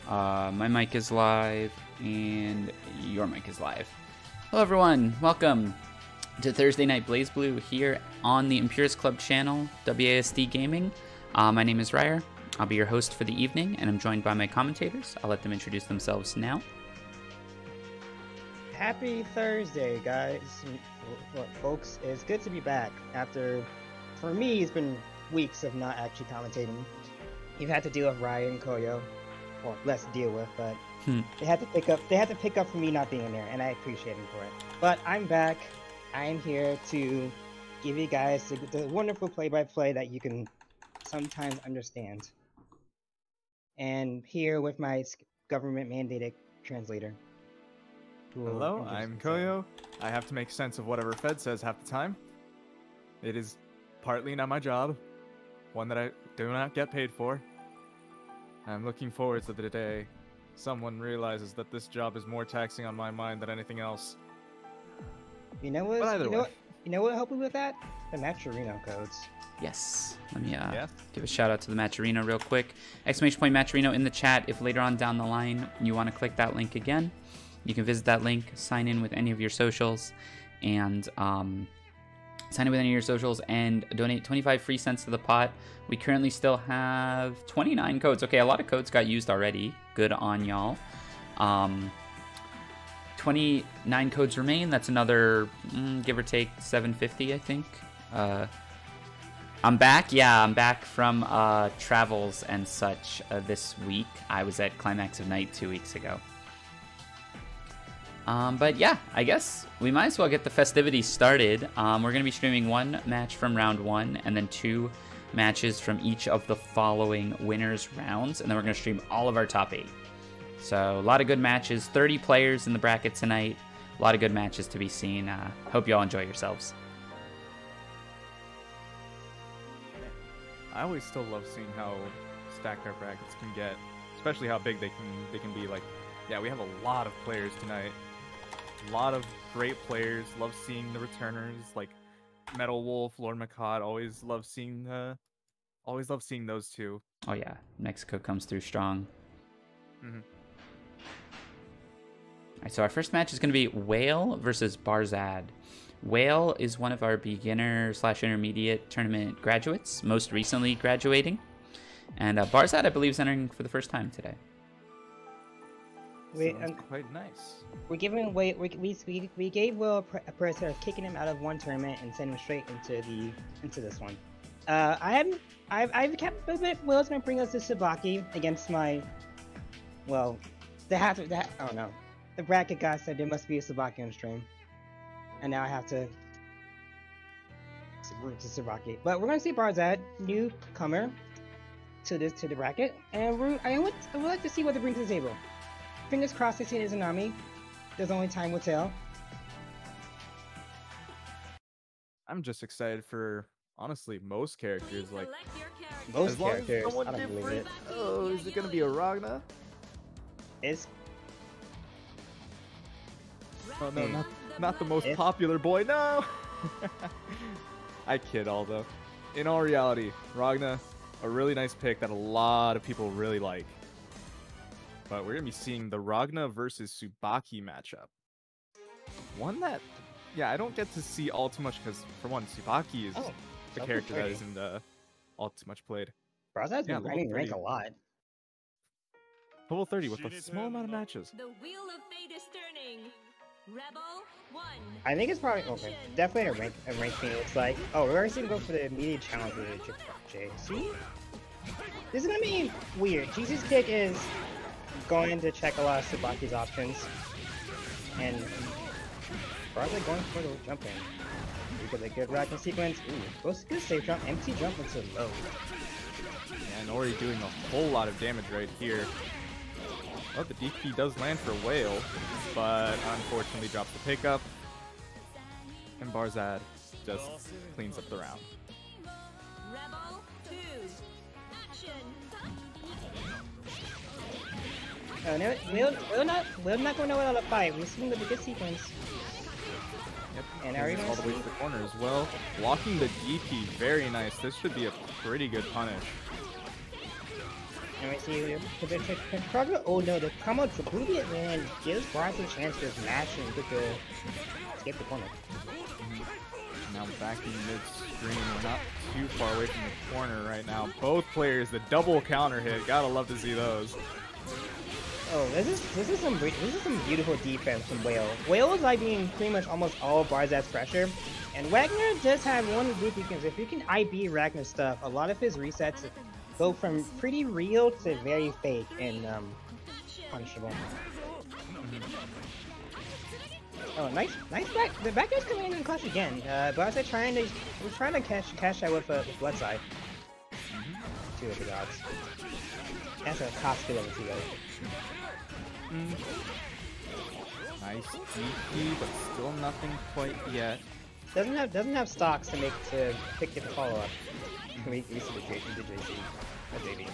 My mic is live, and your mic is live. Hello everyone, welcome to Thursday Night BlazBlue here on the Impurist Club channel, WASD Gaming. My name is Ryer. I'll be your host for the evening, and I'm joined by my commentators. I'll let them introduce themselves now. Happy Thursday, guys. Well, folks, it's good to be back after, for me, it's been weeks of not actually commentating. You've had to deal with Ryan and Koyo, or less to deal with, but they had to pick up. They had to pick up for me not being there, and I appreciate them for it. But I'm back. I am here to give you guys the wonderful play-by-play that you can sometimes understand. And here with my government-mandated translator. Hello, I'm Koyo. I have to make sense of whatever Fed says half the time. It is partly not my job, one that I do not get paid for. I'm looking forward to the day someone realizes that this job is more taxing on my mind than anything else. You know what? You know what helped me with that? The Matcherino codes. Yes. Let me give a shout out to the Matcherino real quick. !Matcherino in the chat if later on down the line you want to click that link again. You can visit that link, sign in with any of your socials, and donate 25 free cents to the pot. We currently still have 29 codes. Okay, a lot of codes got used already. Good on y'all. 29 codes remain. That's another, give or take, 750, I think. I'm back. Yeah, I'm back from travels and such this week. I was at Climax of Night 2 weeks ago. But yeah, I guess we might as well get the festivities started. We're going to be streaming one match from round 1 and then 2 matches from each of the following winners' rounds. And then we're going to stream all of our top 8. So a lot of good matches, 30 players in the bracket tonight. A lot of good matches to be seen. Hope you all enjoy yourselves. I always still love seeing how stacked our brackets can get, especially how big they can be. Like, yeah, we have a lot of players tonight. A lot of great players. Love seeing the returners like MetalWolfx, LordMacoT. Always love seeing those two. Oh yeah, Mexico comes through strong. Mm-hmm. Alright, so our first match is going to be Whale versus Barzhad. Whale is one of our beginner/intermediate tournament graduates, most recently graduating, and Barzhad, I believe, is entering for the first time today. Quite nice. We're giving away. We gave Will a pressure of kicking him out of one tournament and sending him straight into this one. I've kept a bit. Will's gonna bring us to Tsubaki against my. Well, I don't know. The bracket guy said there must be a Tsubaki on stream, and now I have to root to Tsubaki. But we're gonna see Barzhad, newcomer to the bracket, and I would like to see what they bring to the table. Fingers crossed they see Izanami. There's only time will tell. I'm just excited for, honestly, most characters. Like, most characters. I don't believe it. Oh, is it gonna be a Ragna? Oh no, not the most popular boy. No. I kid, although. In all reality, Ragna, a really nice pick that a lot of people really like. But we're going to be seeing the Ragna versus Tsubaki matchup. One that, yeah, I don't get to see all too much because, for one, Tsubaki is the character that isn't all too much played. Barzhad's been grinding rank a lot. Level 30 with a small amount of matches. The wheel of fate is turning. Rebel 1. I think it's probably definitely a rank thing. It's like, oh, we're already going to go for the immediate challenge with JC. This is going to be weird. Jesus Kick is going to check a lot of Tsubaki's options, and probably going for the jump in. We get a good Ragna sequence. Ooh, goes good safe jump, empty jump into low. And Ori doing a whole lot of damage right here. Oh, the DP does land for Whale, but unfortunately drops the pickup. And Barzhad just cleans up the round. Rebel 2. Action. We're not going nowhere on the fight. We're seeing the good sequence. Yep, and are you all the way to the corner as well. Blocking the DP, very nice. This should be a pretty good punish. And we see the progress. Oh no, the combo Tsubaki man gives Barzhad a chance to just mash and get the escape the corner. Now back in mid-screen, we're not too far away from the corner right now. Both players, the double counter hit, gotta love to see those. Oh, this is some beautiful defense from Whale. Whale is like being pretty much almost all Barzhad's pressure, and Ragna does have one group weakness. If you can IB Ragna's stuff, a lot of his resets go from pretty real to very fake and punishable. Oh, nice back. The back guy's coming in and clutch again. Barzhad trying to cash out with Bloodside. Two of the gods. That's a cost level 2 though. Nice DP, but still nothing quite yet. Doesn't have stocks to pick the follow up. we see the JC. That's JV.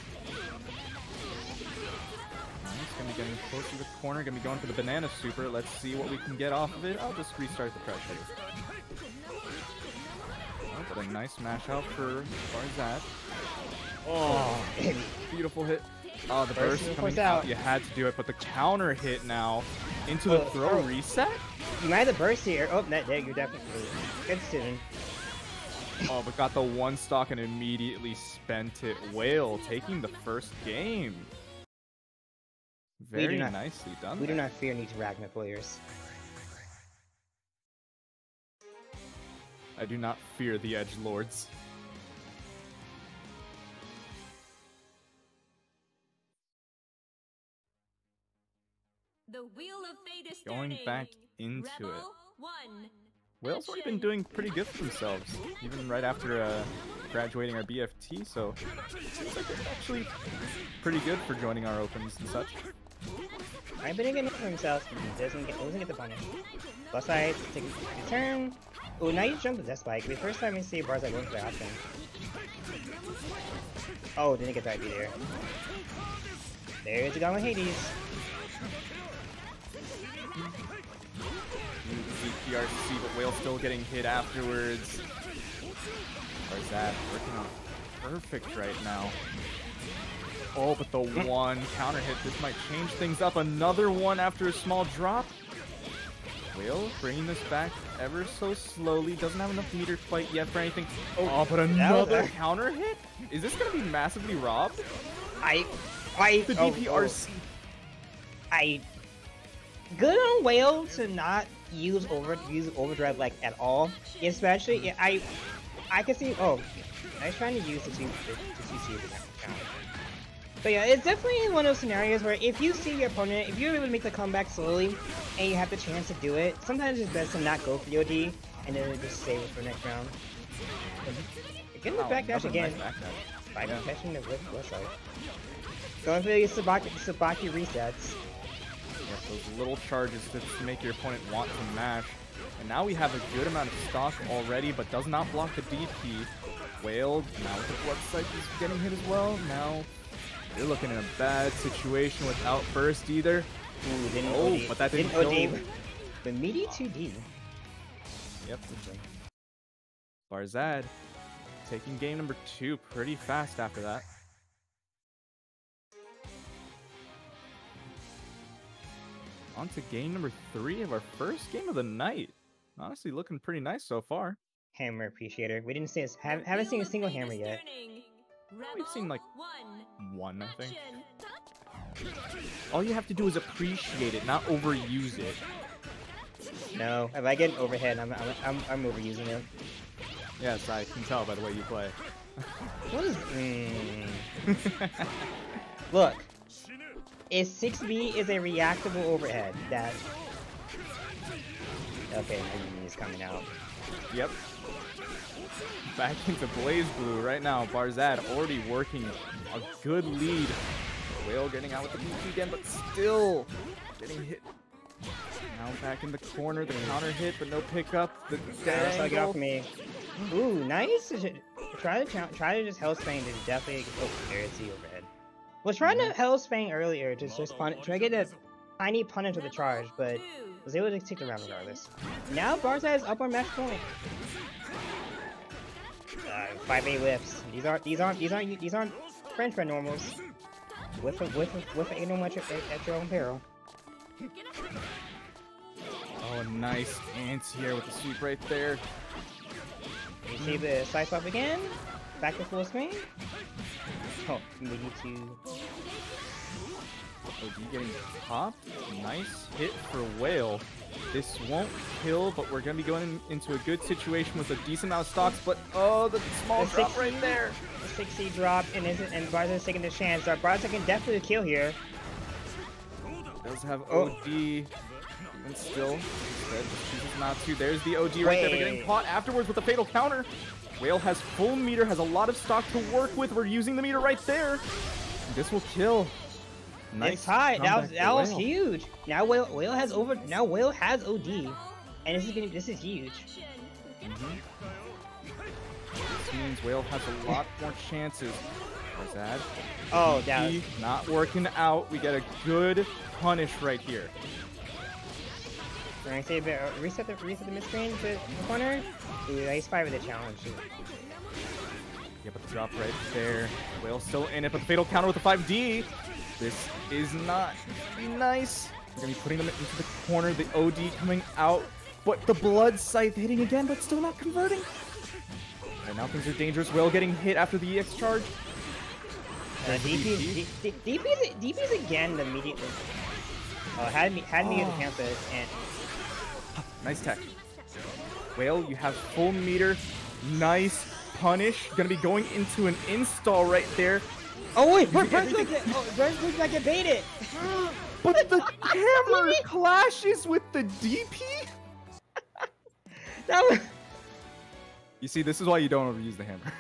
It's gonna be getting close to the corner, gonna be going for the banana super. Let's see what we can get off of it. I'll just restart the pressure. Oh, but a nice mash out for Barzhad. Oh, beautiful hit. Oh, the burst coming out. You had to do it, but the counter hit now into the throw reset? You might have the burst here. Oh, there you definitely. Good student. Oh, but got the one stock and immediately spent it. Whale taking the first game. Very nicely done. We do not fear these Ragna players. I do not fear the Edge Lords. The Wheel of Fate is going back into Rebel it. 1. Whale's already been doing pretty good for themselves, even right after graduating our BFT, so seems like they're actually pretty good for joining our opens and such. I've been getting for himself, doesn't get the punish. Left side, take a turn. Oh, now you jump with that spike. The first time we see Barzhad going for the option. Oh, didn't get that IB there. There's the Gama Hades. DPRC, but Whale still getting hit afterwards. Barzhad working on perfect right now. Oh, but the one counter hit, this might change things up. Another one after a small drop. Whale bringing this back ever so slowly. Doesn't have enough meter quite yet for anything. Oh, but another counter hit? Is this going to be massively robbed? The DPRC. Good on Whale to not use overdrive like at all. Especially, I can see. Oh, I was trying to use the 2C. But yeah, it's definitely one of those scenarios where if you see your opponent, if you're able to make the comeback slowly, and you have the chance to do it, sometimes it's best to not go for VOD, and then just save it for next round. Again, the backdash again. Catching the left side. Going for the Tsubaki resets. Yes, those little charges to make your opponent want to mash. And now we have a good amount of stock already, but does not block the DP. Whale, now with the blood sight is getting hit as well. Now you're looking in a bad situation without burst either. Ooh, but that didn't go. The meaty 2D. Yep. Barzhad taking game number 2 pretty fast after that. On to game number 3 of our first game of the night. Honestly, looking pretty nice so far. Hammer appreciator. We didn't see this. Haven't seen a single hammer yet. We've seen like one, I think. All you have to do is appreciate it, not overuse it. No, if I get an overhead, I'm overusing it. Yes, I can tell by the way you play. What is? Look, if 6B is a reactable overhead, that. Okay, my Yumi is coming out. Yep. Back into BlazBlue right now. Barzhad already working a good lead. Whale getting out with the BP again, but still getting hit. Now back in the corner, the counter hit, but no pickup. The dangle. Get off me. Ooh, nice. Try to just Hellsfang to definitely there to see overhead. Was trying to Hellsfang earlier to just try to get a tiny punish with the charge, but was able to take the round regardless. Now Barzhad is up on match point. 5A whiffs. These aren't French red normals. with an 801 at your own peril. Oh, nice anti-air with the sweep right there. You see the slice off again? Back to full screen? Oh, we need to... OD getting popped. Nice hit for Whale. This won't kill, but we're going to be going into a good situation with a decent amount of stocks, but oh, the small drop right there. The 60 drop, and Barzhad is taking the chance. Barzhad can definitely kill here. Does have OD, even still. Instead, chooses not to. There's the OD right there, but getting caught afterwards with a fatal counter. Whale has full meter, has a lot of stock to work with. We're using the meter right there. And this will kill. Nice. It's high. That was huge. Now Whale has OD, and this is huge. This means Whale has a lot more chances. Barzhad. Oh, that was... not working out. We get a good punish right here. When I say reset the mid-screen to the corner, dude, he's fighting with the challenge. Yeah, but the drop right there. Whale still in it, but the fatal counter with the 5D. This is not nice. We're gonna be putting them into the corner. The OD coming out, but the blood scythe hitting again, but still not converting. And now things are dangerous. Whale getting hit after the EX charge. DP's again immediately. Oh, had me to cancel it, and nice tech. Whale, you have full meter. Nice punish. Gonna be going into an install right there. Oh wait, Barzhad might get baited. But the hammer clashes with the DP. That was... You see, this is why you don't overuse the hammer.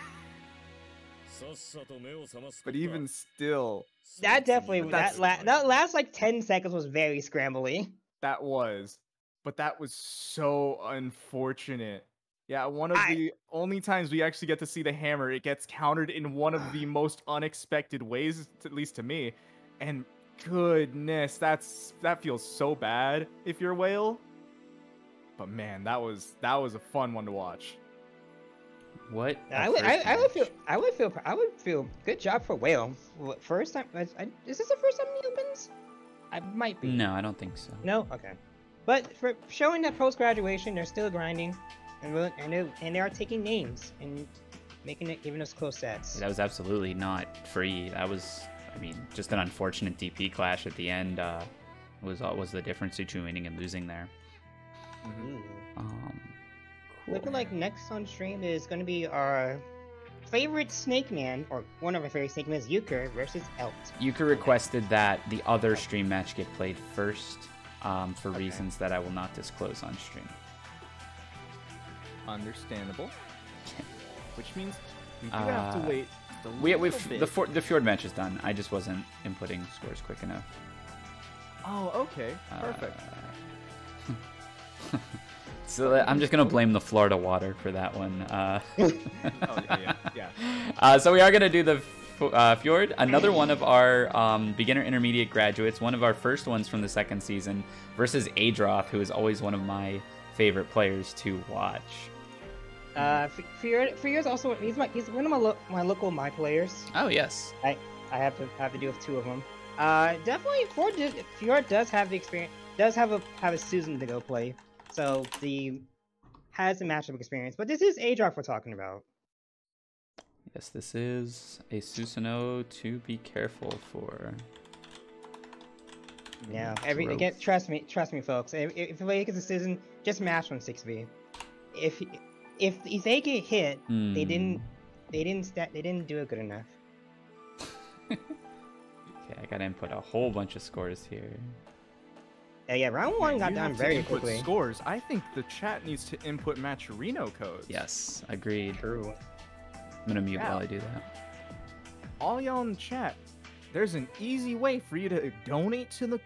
But even still, that definitely that last like 10 seconds was very scrambly. That was, but that was so unfortunate. Yeah, one of the only times we actually get to see the hammer, it gets countered in one of the most unexpected ways, at least to me. And goodness, that feels so bad if you're Whale. But man, that was a fun one to watch. What? I would feel good job for Whale. First time, is this the first time he opens? I might be. No, I don't think so. No, okay. But for showing that post graduation, they're still grinding, and they are taking names and giving us close sets. That was absolutely not free. That was, I mean, just an unfortunate DP clash at the end. Was the difference between winning and losing there. Cool. Looking like next on stream is going to be our favorite Snake Man, or one of our favorite Snake Men, Euchre versus Elt. Euchre requested that the other stream match get played first, for reasons that I will not disclose on stream. Understandable. Which means we do have to wait. The Fjord match is done. I just wasn't inputting scores quick enough. Oh, okay. Perfect. So I'm just gonna blame the Florida water for that one. So we are gonna do the Fjord, another one of our beginner intermediate graduates, one of our first ones from the second season, versus Adroth, who is always one of my favorite players to watch. Fjord also he's one of my local players. Oh yes. I have to do with two of them. Definitely Fjord does have the experience. Does have a Susan to go play. So has a matchup experience, but this is Adroth we're talking about. Yes, this is a Susanoo to be careful for. Yeah, again, trust me, folks. If you like a Susan, just mash on 6v. If they get hit, they didn't do it good enough. Okay, I gotta input a whole bunch of scores here. Yeah, round one got done very quickly. Scores. I think the chat needs to input Matcherino codes. Yes, agreed. True. I'm gonna mute while I do that. All y'all in the chat, there's an easy way for you to donate to the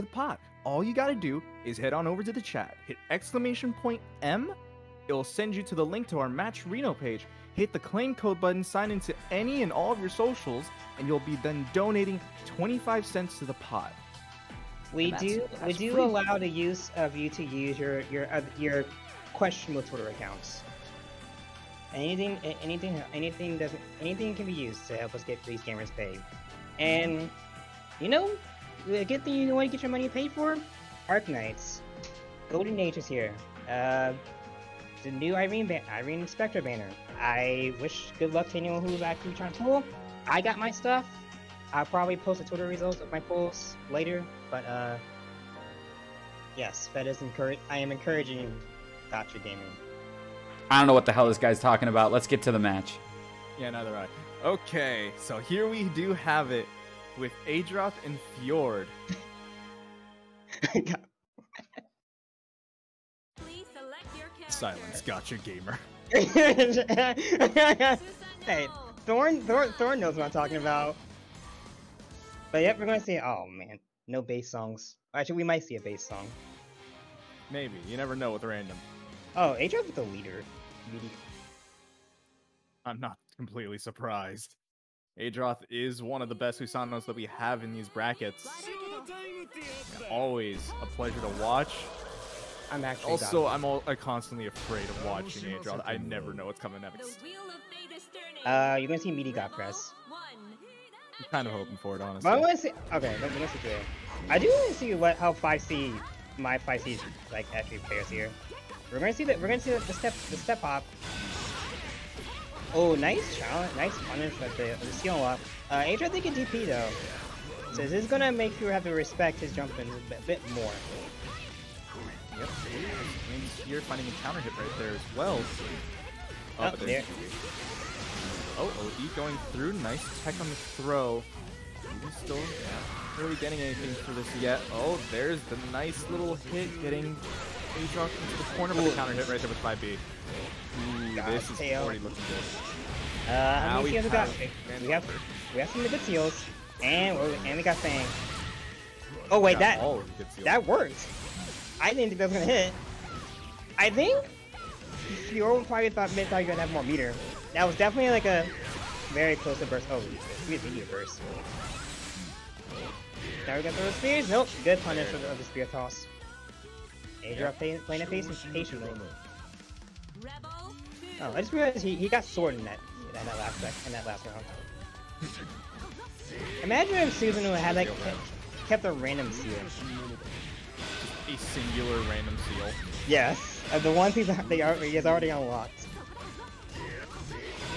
pot. All you gotta do is head on over to the chat, hit !M. It'll send you to the link to our Matcherino page. Hit the claim code button, sign into any and all of your socials, and you'll be then donating 25 cents to the pot. We do allow the use of you to use your questionable Twitter accounts. Anything can be used to help us get these gamers paid. And You know, the good thing you want to get your money paid for? Arknights. Golden Age is here. The new Irene Spectre banner. I wish good luck to anyone who's actually trying to pull. I got my stuff. I'll probably post the Twitter results of my pulls later, but yes, I am encouraging gotcha gaming. I don't know what the hell this guy's talking about. Let's get to the match. Yeah, neither do I. Okay, so here we do have it with Adroth and Fjord. Please select your character. Silence, gotcha gamer. Hey, Thorn knows what I'm talking about. But yep, we're gonna see. Oh man, no bass songs. Actually, we might see a bass song. Maybe, you never know with random. Oh, Adroth with the leader. I'm not completely surprised. Adroth is one of the best Susanoos that we have in these brackets. And always a pleasure to watch. I'm actually also, I'm constantly afraid of watching Adroth. I never know what's coming next. You're gonna see Meaty got press. I'm kind of hoping for it, honestly. But I want to see. Okay, let me see today. I do want to see how 5C my 5C like actually players here. We're gonna see the step hop. Oh, nice challenge, nice punish at the skill unlock. Adroth they can DP though, so this is gonna make you have to respect his jumping a bit more. Yep, you're finding a counter hit right there as well. Oh, there. Oh, OD going through. Nice tech on the throw. He's still not really getting anything for this yet. Oh, there's the nice little hit getting Adroth into the corner with a counter hit right there with 5B. Ooh, this is already looking good. How many seals we got? We have some of the good seals, and we got Fang. Oh wait, that worked. I didn't think that was gonna hit. I think Fjord probably thought you're gonna have more meter. That was definitely like a very close to burst. Oh, we have meteor burst. Now we got those spears. Nope, good punish of the spear toss. Adroth playing it patiently. Oh, I just realized he got sword in that last round. Imagine if Susanoo had like kept a random seal. A singular random seal. Yes, the ones he has already unlocked.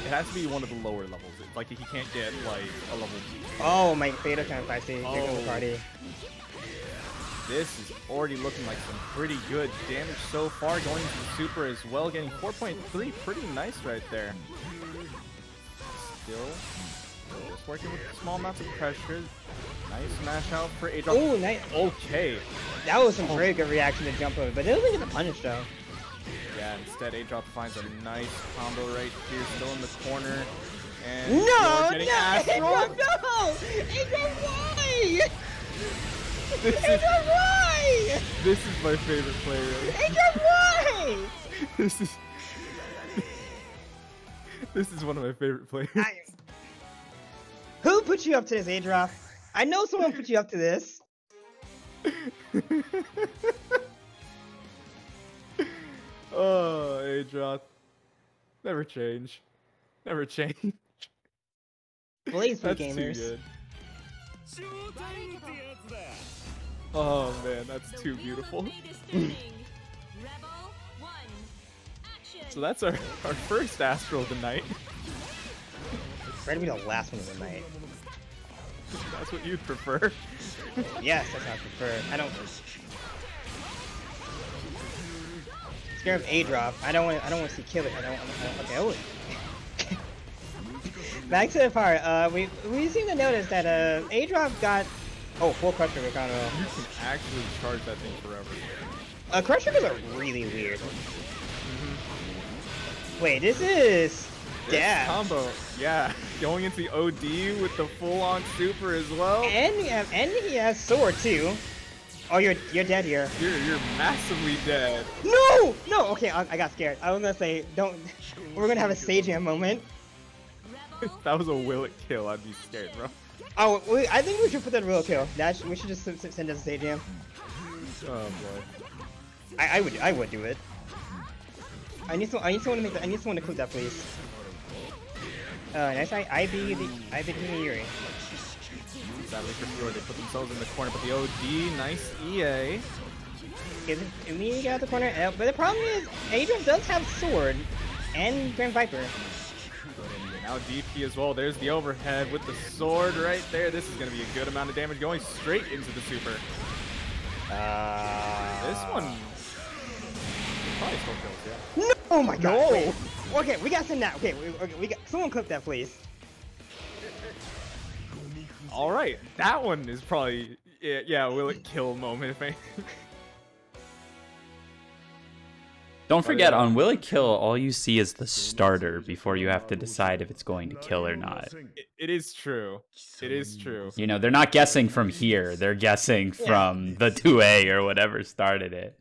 It has to be one of the lower levels. Like he can't get like a level. Oh my Theta kind of 5C. Here comes the party. This is already looking like some pretty good damage so far. Going to the super as well, getting 4.3. Pretty nice right there. Still just working with small amounts of pressure. Nice smash out for Adroth. Oh, nice. Okay. That was some very good reaction to jump over, but it doesn't get the punish though. Yeah, instead Adroth finds a nice combo right here, still in the corner. And no! Adroth, no! Adroth, why? This is my favorite player. Adroth, why? This is one of my favorite players. Who put you up to this, Adroth? I know someone put you up to this. Oh, Adroth. Never change. Never change. BlazBlue That's gamers. Too good. Oh man, that's too beautiful. So that's our first Astral of the night. Try to be the last one of the night. That's what you'd prefer. Yes, that's what I prefer. I don't. Scared of Adroth. I don't want to see kill it. Okay. Oh. Back to the part. We seem to notice that Adroth got full Crusher Kokonoe. You can actually charge that thing forever. Crusher are really weird. Wait, this is combo. Yeah, going into the OD with the full-on super as well. And he has sword too. Oh, you're dead here. You're massively dead. No. Okay, I got scared. I was gonna say don't. We're gonna have a Sage Jam moment. If that was a will it kill, I'd be scared, bro. Oh, I think we should put that real kill. We should just send us a Sage Jam. Oh boy. I would do it. I need someone to click that, please. Nice. I beat Yuri. Sadly for Fjord, they put themselves in the corner, but the OD, nice EA. Immediately got the corner, but the problem is, Adroth does have Sword and Grand Viper. Now DP as well. There's the overhead with the sword right there. This is going to be a good amount of damage going straight into the super. This one probably still kills, yeah. No! Oh my god! No. Wait. Okay, we got some now. Okay, we got someone clip that, please. All right, that one is probably yeah. Will it kill moment if anything? Don't forget, on Will It Kill, all you see is the starter before you have to decide if it's going to kill or not. It is true. It is true. You know, they're not guessing from here. They're guessing from the 2A or whatever started it.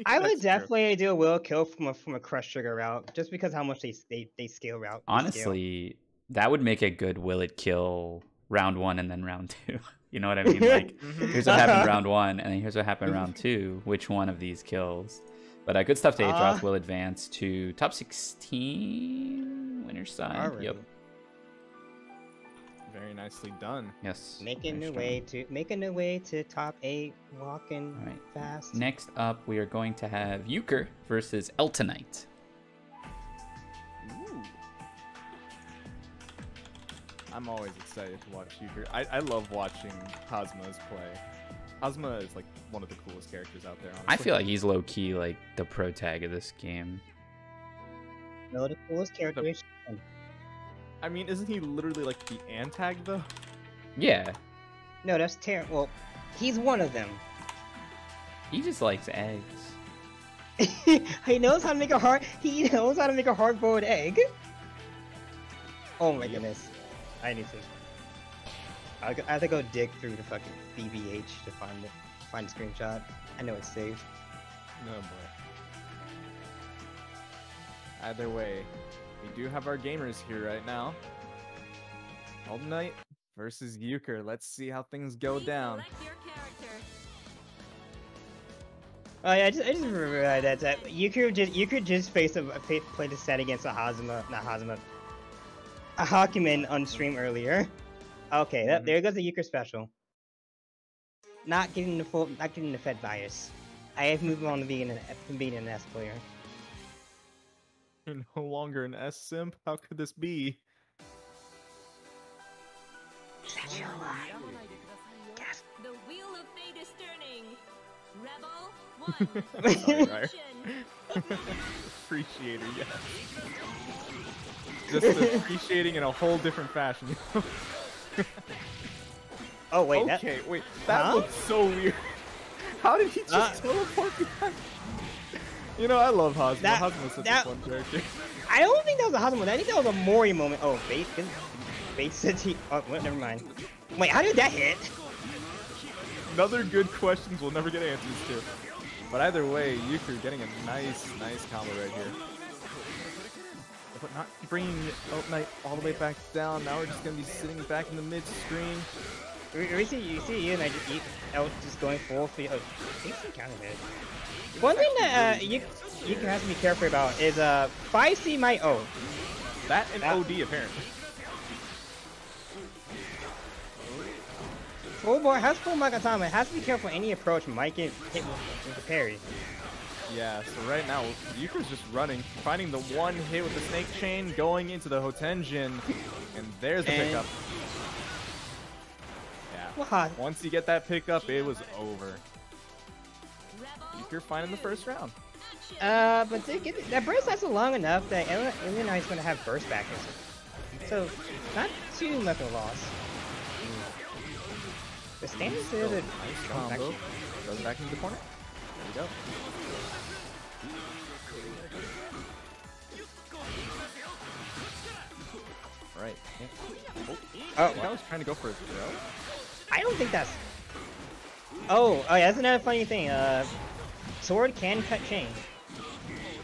I would definitely do a Will Kill from a Crush Trigger route, just because how much they scale route. Honestly, that would make a good Will It Kill round 1 and then round 2. You know what I mean? Like, here's what happened round 1, and then here's what happened round 2. Which one of these kills? But good stuff to Adroth. Will advance to top 16 winner's side. Alrighty. Yep. Very nicely done. Yes. Making the way to top 8, walking fast. Next up, we are going to have Euchre versus Eltonite. Ooh. I'm always excited to watch Euchre. I love watching Hazama's play. Hazama is like one of the coolest characters out there, honestly. I feel like he's low-key like the pro tag of this game. No, the coolest character. I mean, isn't he literally like the antag though? Yeah. No, that's terrible. Well, he's one of them. He just likes eggs. He knows how to make a hard. He knows how to make a hard-boiled egg. Oh my goodness! I need to. I have to go dig through the fucking BBH to find the screenshot. I know it's saved. No boy. Either way, we do have our gamers here right now. Eltonite versus Euchre. Let's see how things go down. Oh yeah, I just remember that Euchre just played a set against a Hakumen on stream earlier. Okay, there goes the Euchre special. Not getting the Fed bias. I have moved on to being an S player. You're no longer an S simp? How could this be? Is that your lie? Yes. The wheel of fate is turning. Rebel 1. Sorry, Appreciator, yes. Just appreciating in a whole different fashion. Oh wait. Okay, wait. That looks so weird. How did he just teleport behind? You know, I love Hazama. Hazama's such a fun character. I don't think that was a Hazama. I think that was a Mori moment. Oh, Bait said he. Oh, never mind. Wait, how did that hit? Another good questions we'll never get answers to. But either way, Euchre getting a nice combo right here. But not bringing Eltonite all the way back down. Now we're just gonna be sitting back in the mid screen. You see you and I just going full for. Oh, one thing that you have to be careful about is 5C might that and OD apparently. Full Makatama has to be careful. Any approach might get hit with a parry. Yeah, so right now Euchre's just running, finding the one hit with the snake chain, going into the Hotenjin, and there's the pickup. Yeah. Once you get that pickup, it was over. Euchre finding the first round. But that burst lasted long enough that Illinois is going to have burst back. So, not too much of a loss. The standards are nice combo. Goes back into the corner. There we go. Right. Yeah. I was trying to go for a throw. I don't think that's. Oh, yeah, that's another funny thing. Sword can cut chain,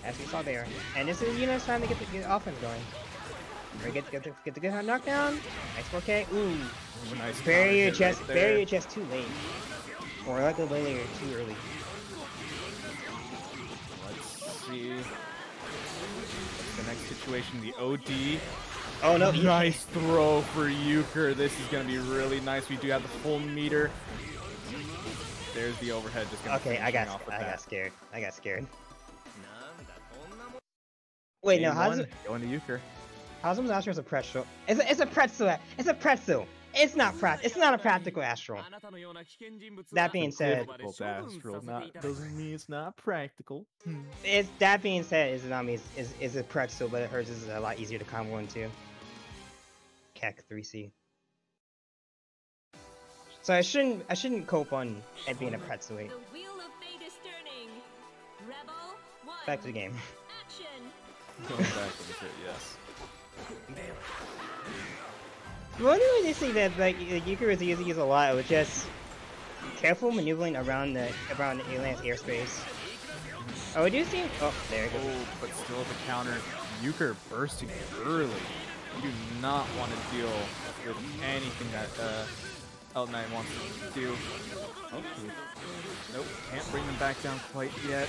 as we saw there, and this is Yuna's time to get the offense going. Get the good knockdown. Nice 4K. Ooh, nice. Bury your chest too late, or like a layer too early. Let's see. What's the next situation? The OD. Oh no! Nice throw for Euchre. This is gonna be really nice. We do have the full meter. There's the overhead. Just gonna Okay, I got scared. I got scared. Wait, no, Going to Euchre. Hazama's Astro is a pretzel. It's a pretzel. It's a pretzel. It's not a practical Astro. That being said, doesn't mean it's not practical. that being said, Izanami is a pretzel, but hers is a lot easier to combo into. Kek 3C. So I shouldn't cope on it being a pretzel. Back to the game. Going back into it, yes. One way they say that like Euchre is easy to use a lot was just careful maneuvering around the alien's airspace. Oh, do you see? Oh, there it goes. Oh, but still the counter. Euchre bursting early. You do not want to deal with anything that Eltonite wants to do. Oh, nope, can't bring them back down quite yet.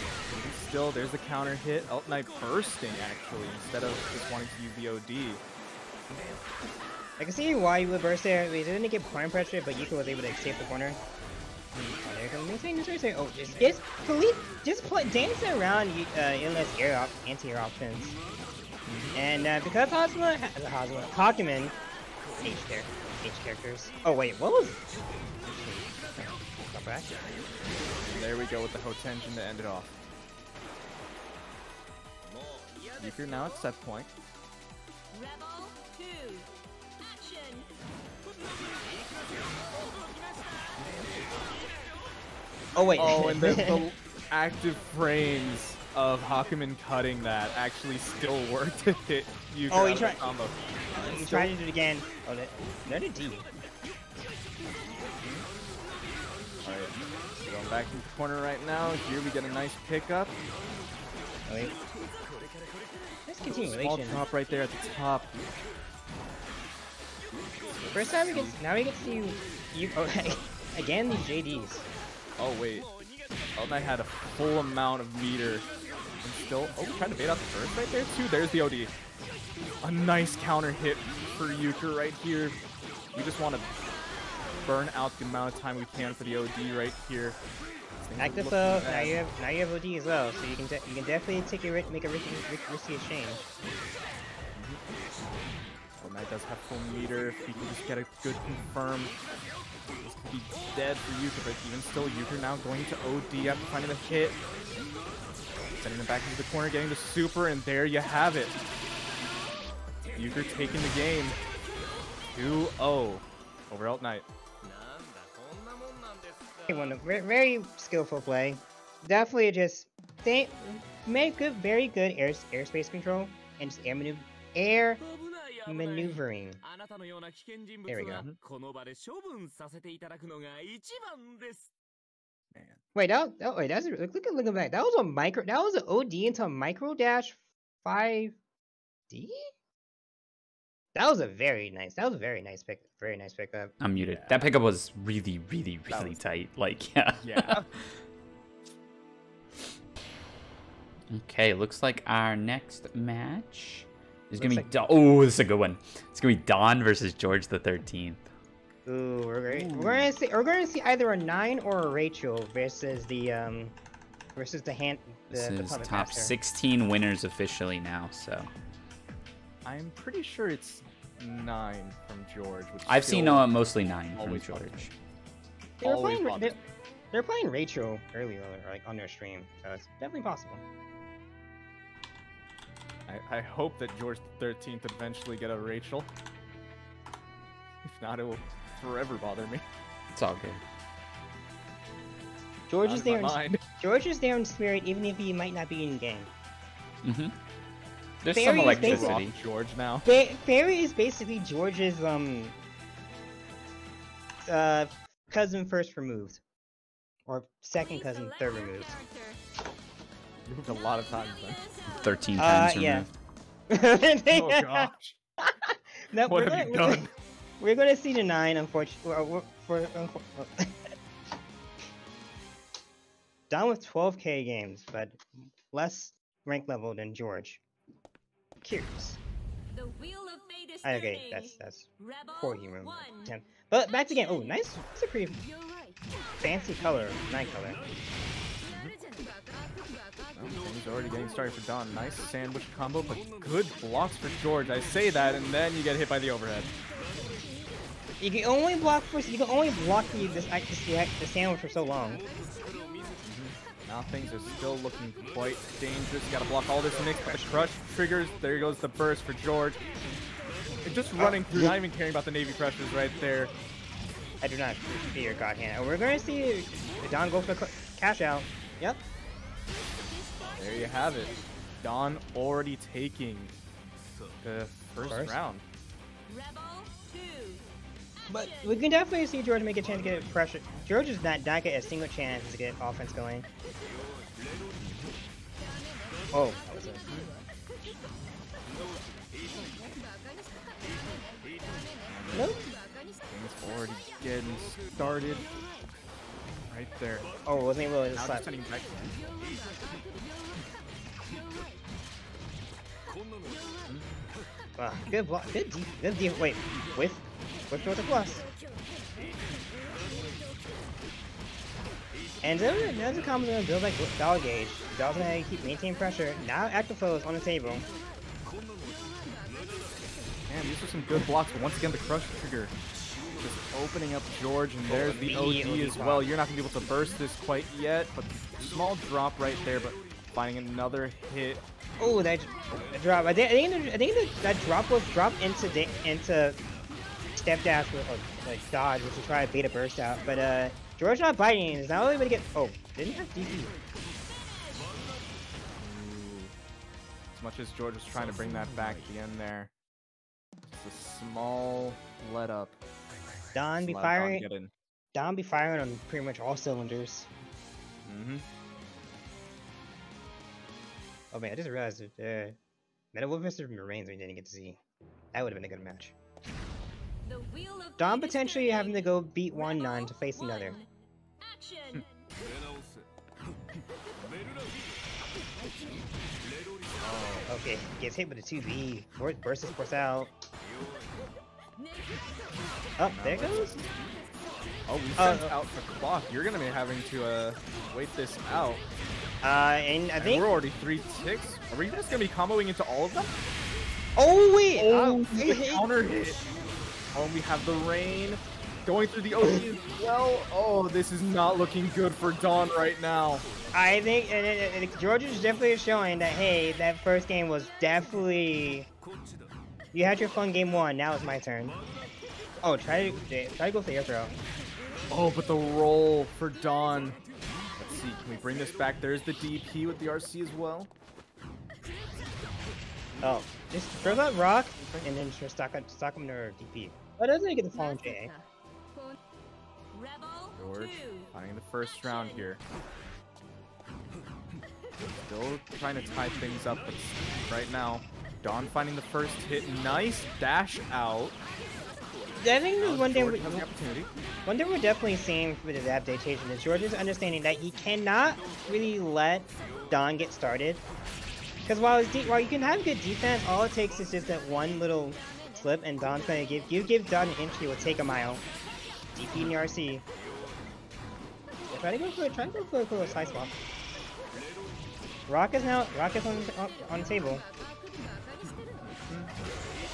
Still, there's the counter hit. Eltonite bursting actually instead of just wanting to use the OD. I can see why you would burst there. We didn't get point pressure, but Euchre was able to escape the corner. Oh, there you go. Oh, just play dancing around Alien's anti-air options. And because Hakumen, H characters. Oh wait, what was? Got back. There we go with the Hotenjin to end it off. Euchre now at set point. Rebel 2. Action. Oh wait. Oh, and the active frames of Hakumen cutting that actually still work to hit Euchre. Oh, he tried. Combo. He tried to do it again. Oh, that did D. Alright, going back in the corner right now. Here we get a nice pickup. Oh, wait. Nice Small continuation. drop right there at the top. First time we get to see you. Okay. Again, these JDs. Oh wait, Eltonite had a full amount of meter and still, trying to bait out the first right there too. There's the OD. A nice counter hit for Euchre right here. We just want to burn out the amount of time we can for the OD right here. Active now you have OD as well, so you can definitely make a risky exchange. Eltonite does have full meter. If we can just get a good confirm. This could be dead for Euchre, but even still, Euchre now going to OD after finding the hit. Sending it back into the corner, getting the super, and there you have it. Euchre taking the game 2-0 over Eltonite. Very skillful play. Definitely just make very good airspace control and just air maneuvering. There we go. Man. Wait, looking back. That was a micro. That was an OD into a micro dash 5D. That was a very nice pick. Very nice pickup. I'm muted. Yeah. That pickup was really tight. Like, yeah. Yeah. Okay, looks like our next match is gonna be oh, this is a good one. It's gonna be Dawn versus George the 13th. Ooh, we're gonna see either a 9 or a Rachel versus the This is top master. 16 winners officially now, so. I'm pretty sure it's 9 from George. I've seen mostly 9 from George. They're playing Rachel earlier, like on their stream, so it's definitely possible. I hope that George the 13th would eventually get a Rachel. If not, it will forever bother me. It's all good. George is there in spirit, even if he might not be in game. Mm-hmm. There's some electricity. George now. Fairy is basically George's cousin first removed, or second cousin third removed. Moved a lot of times then. 13 times removed. Oh gosh. No, what have you done? We're gonna see the 9, unfortunately. Done with 12k games, but less rank level than George. Curious. The wheel of fate is Okay, that's poor humor. But back again. Oh, nice. It's a pretty fancy color, night color. He's already getting started for Don. Nice sandwich combo, but good blocks for George. I say that, and then you get hit by the overhead. You can only block the sandwich for so long. Now things are still looking quite dangerous. You gotta block all this mix, but the crush triggers. There goes the burst for George. And just running through, not even caring about the Navy pressures right there. I do not see your God hand. And we're going to see Don go for the cash out. Yep. There you have it. Don already taking the first round. But we can definitely see George make a chance to get pressure. George is not get a single chance to get offense going. Oh, that was it. Nope. Things already getting started. Right there. Oh, wasn't able to Now slap. just sending back. Wow, good block. Good deep. Wait, with George a plus. And then there's a combo build like Dollar Gauge. Dog's gonna keep maintaining pressure. Now active flow is on the table. Man, these are some good blocks, but once again the crush trigger just opening up George, and there's the OD as well. You're not gonna be able to burst this quite yet, but small drop right there, but finding another hit. Oh, that drop! I think that drop was dropped into step dash with like dodge, which is try to beta burst out. But George not biting is not only able to get. Oh, didn't have DP. As much as George was trying to bring that back at the end there, just a small let up. Don be firing on pretty much all cylinders. Oh man, I just realized that MetalWolfx vs. Marines we didn't get to see. That would have been a good match. Don potentially having to go beat one nun to face another. Oh, okay, gets hit with a 2B. Bursts force out. Oh, there it goes. Oh, we sent out the clock. You're gonna be having to wait this out. And I think we're already 3 ticks. Are we just gonna be comboing into all of them? Oh wait! Oh, the counter hit. Oh, we have the rain going through the OC as well. Oh, this is not looking good for Don right now. I think and George is definitely showing that hey, that first game was definitely. You had your fun game one. Now it's my turn. Oh, try to go for the air throw. Oh, but the roll for Don. Let's see, can we bring this back? There's the DP with the RC as well. Oh, just throw that rock and then just stock him under DP. But doesn't get the fallen J. George finding the first round here. Still trying to tie things up, but right now, Don finding the first hit. Nice dash out. I think there's one thing we're definitely seeing with his adaptation is George is understanding that he cannot really let Don get started. Because while you can have good defense, all it takes is just that one little slip, and Don's gonna give Don an inch, he will take a mile. DP in the RC. Yeah, try to go for a side swap. Rock is on the table.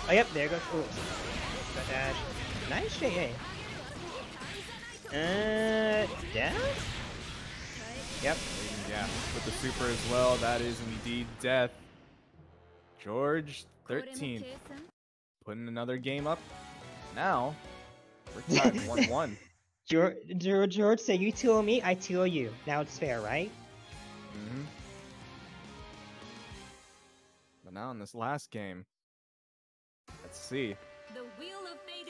Oh yep, there goes. Ooh. That dash. Nice JA. Down? Yep. Yeah, with the super as well, that is indeed death. George, 13th. Putting another game up. Now, we're tied 1-1. George said, you 2-0 me, I 2-0 you. Now it's fair, right? Mm-hmm. But now in this last game, let's see.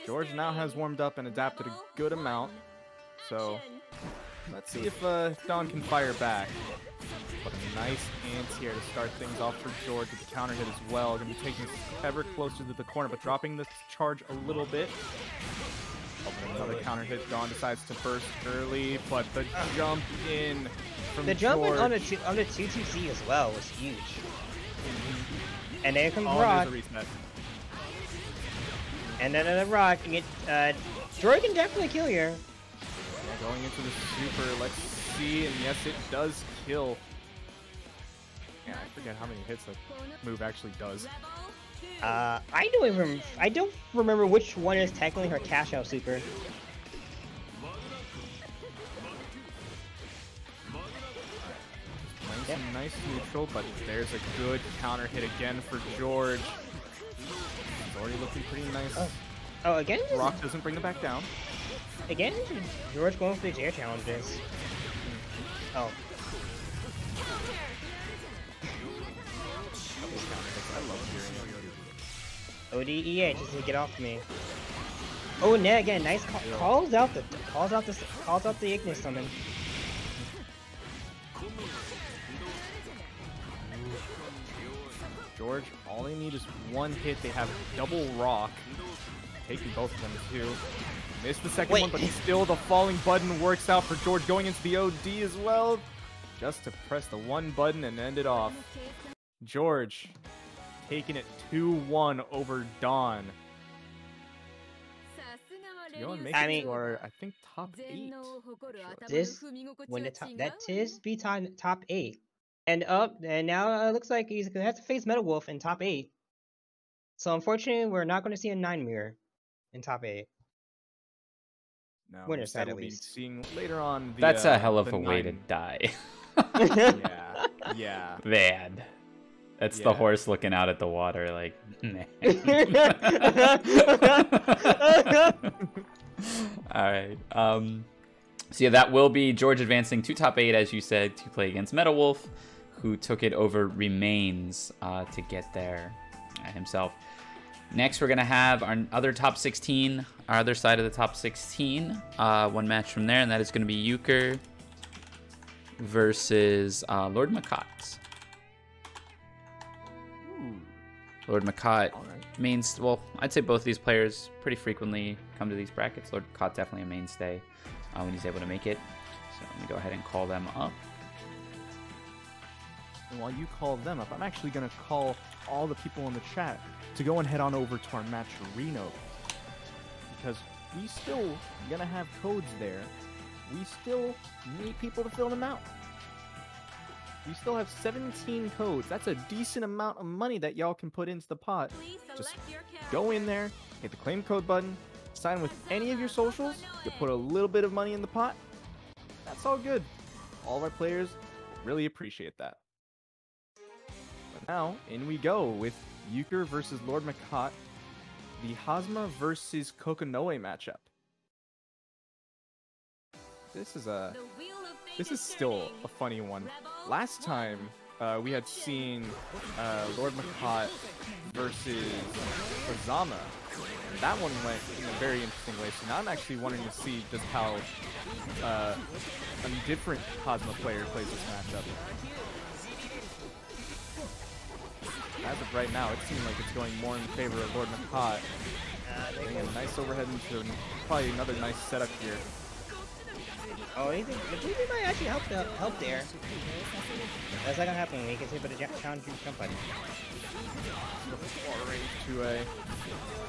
George now has warmed up and adapted a good amount, so let's see if Don can fire back. But a nice anti-air to start things off for George with the counter hit as well. Going to be taking this ever closer to the corner, but dropping this charge a little bit. Oh, another counter hit. Don decides to burst early, but the jump in from the jump George. in on the 2-2C as well was huge. And there comes Rock. There's a reset. And then another rock. George can definitely kill here. Yeah, going into the super, let's see, and yes, it does kill. Yeah, I forget how many hits that move actually does. I don't remember which one is technically her cash out super. Nice neutral, but there's a good counter hit again for George. He's already looking pretty nice. Oh, again? Rock doesn't bring it back down. Again, George going for these air challenges. Oh. I love hearing ODEA just to get off me. Oh, and then again, nice calls out the Ignis summon. George, all they need is one hit. They have double rock. Taking both of them too. Missed the second one, but still the falling button works out for George going into the OD as well. Just to press the one button and end it off. George taking it 2-1 over Dawn. I mean, I think top 8. This when the top top 8. And now it looks like he's gonna have to face MetalWolf in top 8. So unfortunately, we're not going to see a 9 mirror in top 8. No, Winner side at we'll be least. seeing later on. That's a hell of a way to die. Yeah. Bad. That's the horse looking out at the water like, man. Alright. So yeah, that will be George advancing to top 8, as you said, to play against MetalWolf, who took it over Remains to get there himself. Next, we're going to have our other top 16, our other side of the top 16. One match from there, and that is going to be Euchre versus LordMacoT. LordMacoT mains, well, I'd say both of these players pretty frequently come to these brackets. LordMacoT definitely a mainstay when he's able to make it. So let me go ahead and call them up. And while you call them up, I'm actually going to call all the people in the chat to go and head on over to our match Reno, because we still gonna have codes there. We still need people to fill them out. We still have 17 codes. That's a decent amount of money that y'all can put into the pot. Just go in there, hit the claim code button, sign with any of your socials, you put a little bit of money in the pot. That's all good. All of our players really appreciate that. But now, in we go with Euchre versus LordMacoT, the Hazama versus Kokonoe matchup. This is still a funny one. Last time we had seen LordMacoT versus Hazama. That one went in a very interesting way. So now I'm actually wanting to see just how a different Hazama player plays this matchup. As of right now, it seems like it's going more in favor of LordMacoT. Getting a nice overhead into probably another nice setup here. Oh, the BB might actually help there. That's not gonna happen when he gets hit by the challenge jump button. 4-2A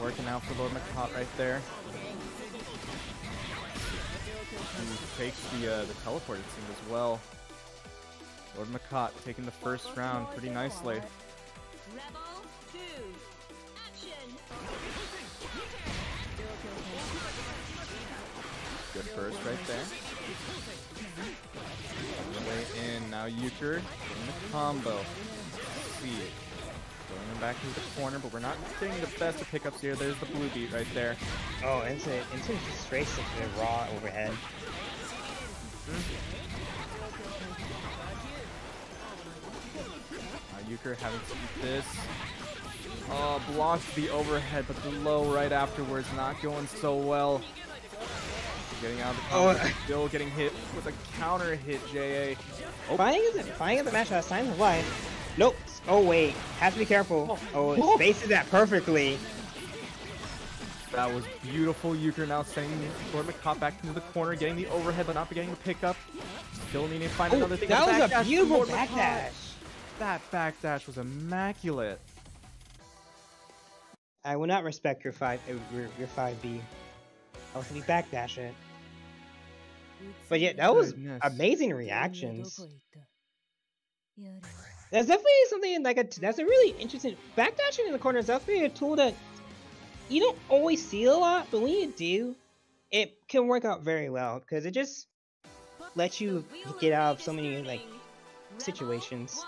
working out for LordMacoT right there. He takes the teleport, it seems, as well. LordMacoT taking the first round pretty nicely. Good burst right there. On the way in, now Euchre getting the combo. See it. Going him back into the corner, but we're not getting the best of pickups here. There's the blue beat right there. Oh, into straight stick to the raw overhead. Euchre having to eat this. Oh, blocked the overhead, but the low right afterwards not going so well. Getting out of the combo, still getting hit with a counter hit, JA. Oh. Finding at the match last time, why? Nope. Oh wait, have to be careful. Oh, spaces that perfectly. That was beautiful. Euchre now sending LordMacoT back into the corner, getting the overhead, but not getting the pickup. Still needing to find another thing. That was a beautiful backdash. That backdash was immaculate. I will not respect your 5B. I will simply backdash it. But yeah, that was amazing reactions. That's definitely something that's a really interesting backdashing in the corner is definitely a tool that you don't always see a lot, but when you do, it can work out very well because it just lets you get out of so many like situations.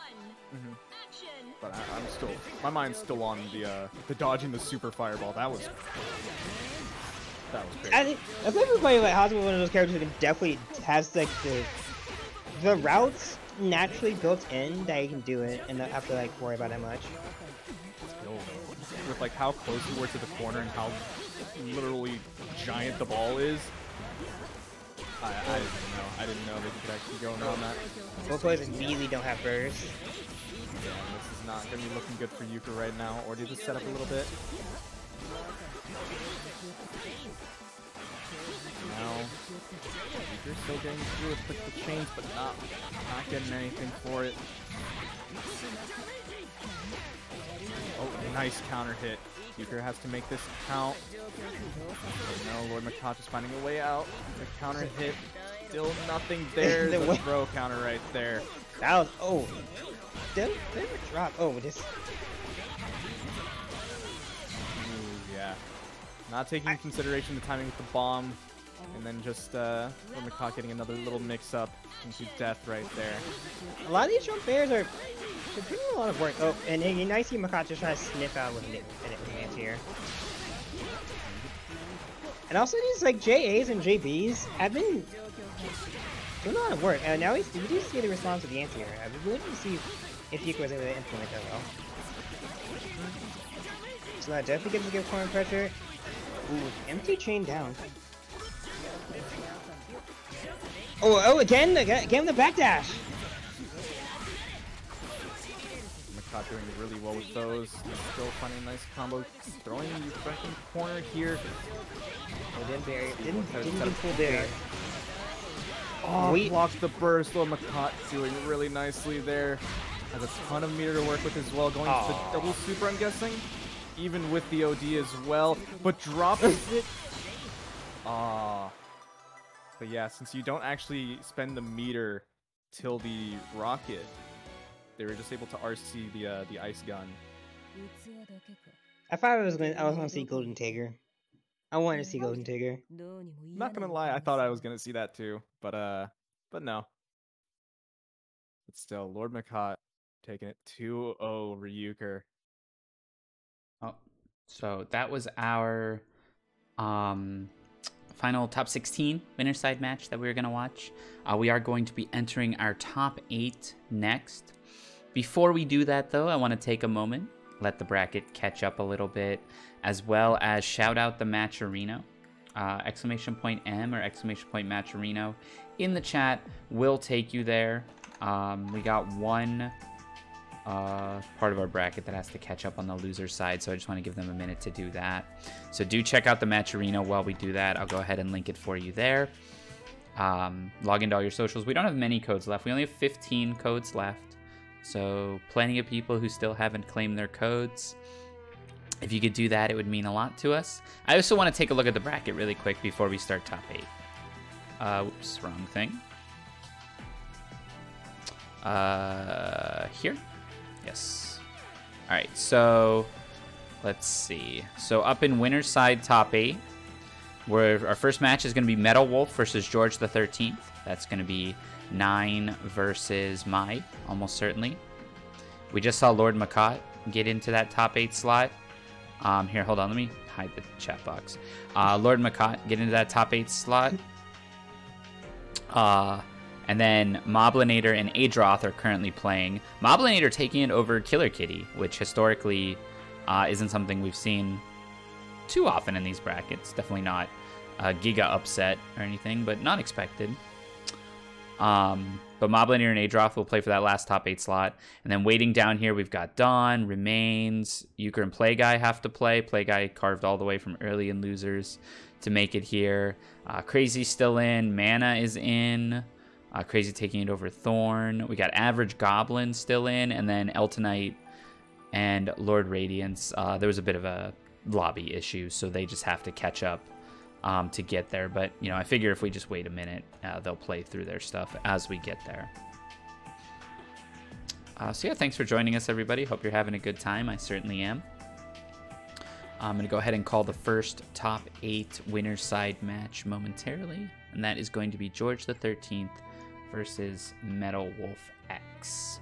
But I'm still, my mind's still on the dodging the super fireball. That was great. I think that's definitely like Hazama, one of those characters who can definitely has like the routes naturally built in that you can do it and not have to like worry about it much. With like how close you were to the corner and how literally giant the ball is. I didn't know that you could actually go around that. Both players really don't have burst. Yeah, this is not going to be looking good for Euchre right now. Or do this set up a little bit. Now, Euchre's still getting through with the chains, but not getting anything for it. Oh, nice counter hit. Euchre has to make this count. Oh no, LordMacoT is finding a way out. The counter hit, still nothing there. The throw counter right there. That was, oh, did it drop? Oh, this. Ooh, yeah. Not taking into consideration the timing with the bomb, and then just LordMacoT getting another little mix-up into death right there. A lot of these jump bears are doing a lot of work. Oh, and I see MacoT just trying to sniff out with an anti-air. And also these like JAs and JBs have been doing a lot of work. And now we do see the response of the anti-air. I would really to see if Euchre was able to implement that well. So that definitely gets a good corner pressure. Ooh, empty chain down. Oh, again the backdash. MacoT doing really well with those. Still finding a nice combo. Throwing you back in the corner here. Oh, didn't do full barrier. Oh, blocks the burst. LordMacoT doing really nicely there. Has a ton of meter to work with as well. Going to the double super, I'm guessing. Even with the OD as well. But drops it. But yeah, since you don't actually spend the meter till the rocket, they were just able to RC the ice gun. I thought I was gonna see Golden Tiger. I wanted to see Golden Tiger. Not gonna lie, I thought I was gonna see that too, but no. But still, LordMacoT taking it 2-0 over Euchre. Oh, so that was our final top 16 winner side match that we were going to watch. We are going to be entering our top 8 next. Before we do that, though, I want to take a moment, let the bracket catch up a little bit, as well as shout out the Matcherino. !M or !Matcherino in the chat will take you there. We got one part of our bracket that has to catch up on the loser side, so I just want to give them a minute to do that. So do check out the Matcherino while we do that. I'll go ahead and link it for you there. Log into all your socials. We don't have many codes left. We only have 15 codes left, so plenty of people who still haven't claimed their codes. If you could do that, it would mean a lot to us. I also want to take a look at the bracket really quick before we start top 8. Whoops, wrong thing. Here? Yes. All right, so let's see. So up in winner's side top 8, where our first match is going to be MetalWolfx versus Georgethexiii. That's going to be 9 versus Mai, almost certainly. We just saw LordMacoT get into that top 8 slot. Here, hold on, let me hide the chat box. LordMacoT get into that top 8 slot. And then Moblinator and Adroth are currently playing. Moblinator taking it over Killer Kitty, which historically isn't something we've seen too often in these brackets. Definitely not a Giga upset or anything, but not expected. But Moblinator and Adroth will play for that last top 8 slot. And then waiting down here, we've got Dawn, Remains, Euchre, and Playguy have to play. Playguy carved all the way from early in losers to make it here. Crazy's still in. Mana is in. Crazy taking it over Thorn. We got Average Goblin still in, and then Eltonite and Lord Radiance. There was a bit of a lobby issues, so they just have to catch up to get there. But, you know, I figure if we just wait a minute, they'll play through their stuff as we get there. So yeah, thanks for joining us, everybody. Hope you're having a good time. I certainly am. I'm going to go ahead and call the first top 8 winner's side match momentarily, and that is going to be George13th versus MetalWolfx. So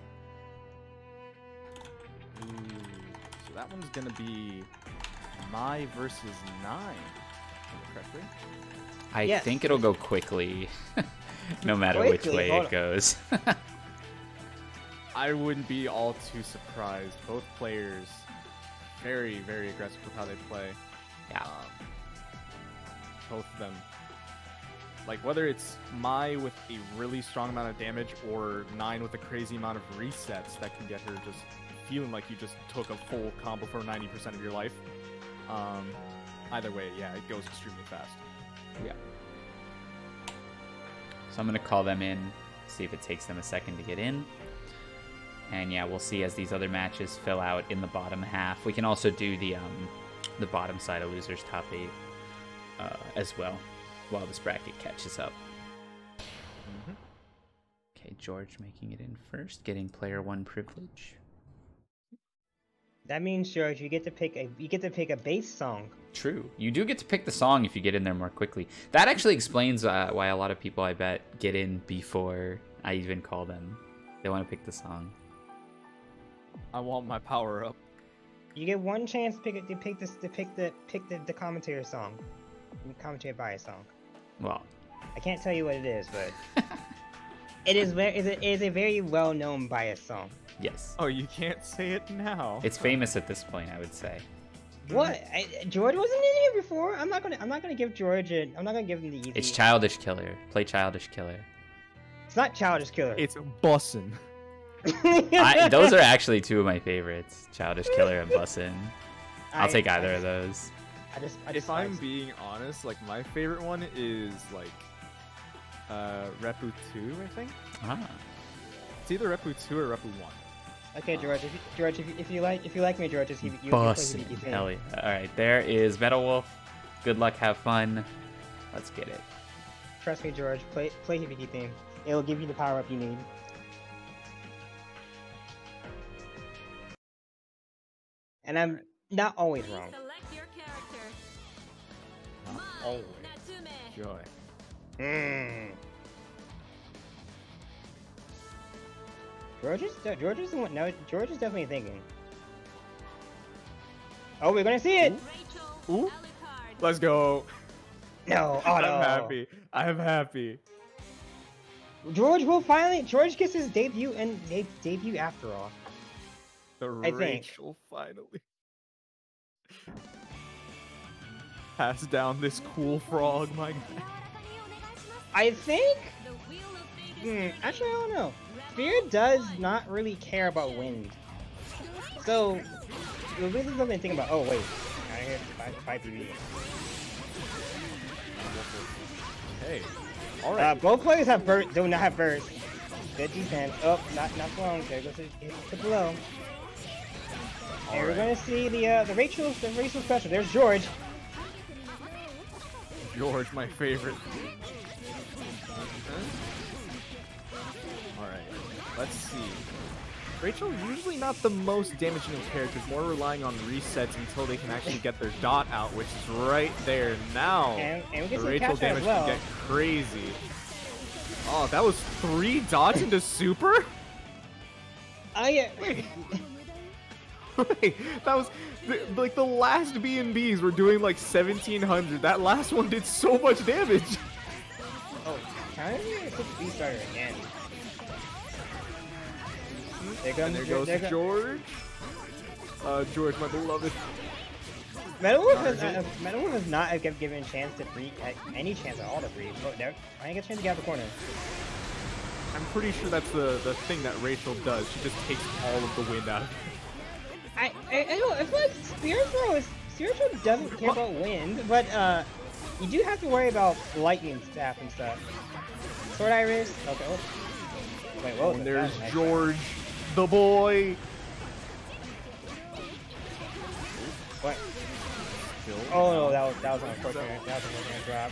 that one's going to be Mai versus 9, correctly? I think it'll go quickly, no matter which way it goes. I wouldn't be all too surprised. Both players very, very aggressive with how they play. Yeah. Both of them. Like, whether it's Mai with a really strong amount of damage or 9 with a crazy amount of resets that can get her just feeling like you just took a full combo for 90% of your life. Either way, yeah, it goes extremely fast. Yeah. So I'm going to call them in, see if it takes them a second to get in. And yeah, we'll see as these other matches fill out in the bottom half. We can also do the bottom side of losers top 8 as well while this bracket catches up. Okay, George making it in first, getting player 1 privilege. That means, George, you get to pick a bass song. True, you do get to pick the song if you get in there more quickly. That actually explains why a lot of people, I bet, get in before I even call them. They want to pick the song. I want my power up. You get one chance to pick the commentator song, commentator by a song. Well, I can't tell you what it is, but it is a very well-known bias song. Yes. Oh, you can't say it now. It's famous at this point, I would say. What? George wasn't in here before. I'm not gonna give George I'm not gonna give him the easy. It's Childish Killer. Play Childish Killer. It's not Childish Killer. It's Bussin'. Those are actually 2 of my favorites, Childish Killer and Bussin'. I'll take either of those. If I'm being honest, like, my favorite one is like Repu 2, I think. It's either Repu 2 or Repu 1. Okay, George. If you like me, George, you Bussin'. Hell yeah! All right, there is MetalWolf. Good luck, have fun. Let's get it. Trust me, George. Play Hibiki theme. It'll give you the power up you need. And I'm not always wrong. Select your character. Not Mai always. Natsume. Joy. George is the one. No, George is definitely thinking. Oh, we're gonna see it. Rachel. Ooh. Alucard. Let's go. No, oh no. I'm happy. I'm happy. George gets his debut after all. I think. Rachel finally pass down this cool frog, my guy. I think. The wheel of fate is Actually, I don't know. Fjord does not really care about wind. So, this is something to think about. Oh, wait. I hear 5 PB. Hey. Alright. Both players have do not have burst. Good defense. Oh, not long. There goes the blow. And we're gonna see the Rachel special. There's George. George, my favorite. Alright, let's see. Rachel, usually not the most damaging of characters, more relying on resets until they can actually get their dot out, which is right there now. And we the get some Rachel catch out damage as well. can get crazy. Oh, that was 3 dots into super? Oh yeah. Wait, that was like the last B&Bs were doing like 1700. That last one did so much damage. Oh, can I put the B starter again? There goes George. George, my beloved. MetalWolf has not given a chance to free any chance at all to free. Oh, there, I didn't get a chance to get out the corner. I'm pretty sure that's the thing that Rachel does. She just takes all of the wind out of it. I know, I feel like Spiritual doesn't care about wind, but you do have to worry about lightning staff and stuff. Sword Iris. Okay. Oh. Wait, whoa. And there's George, the boy. What? Still. Oh no, that was unfortunate. That was an unfortunate drop.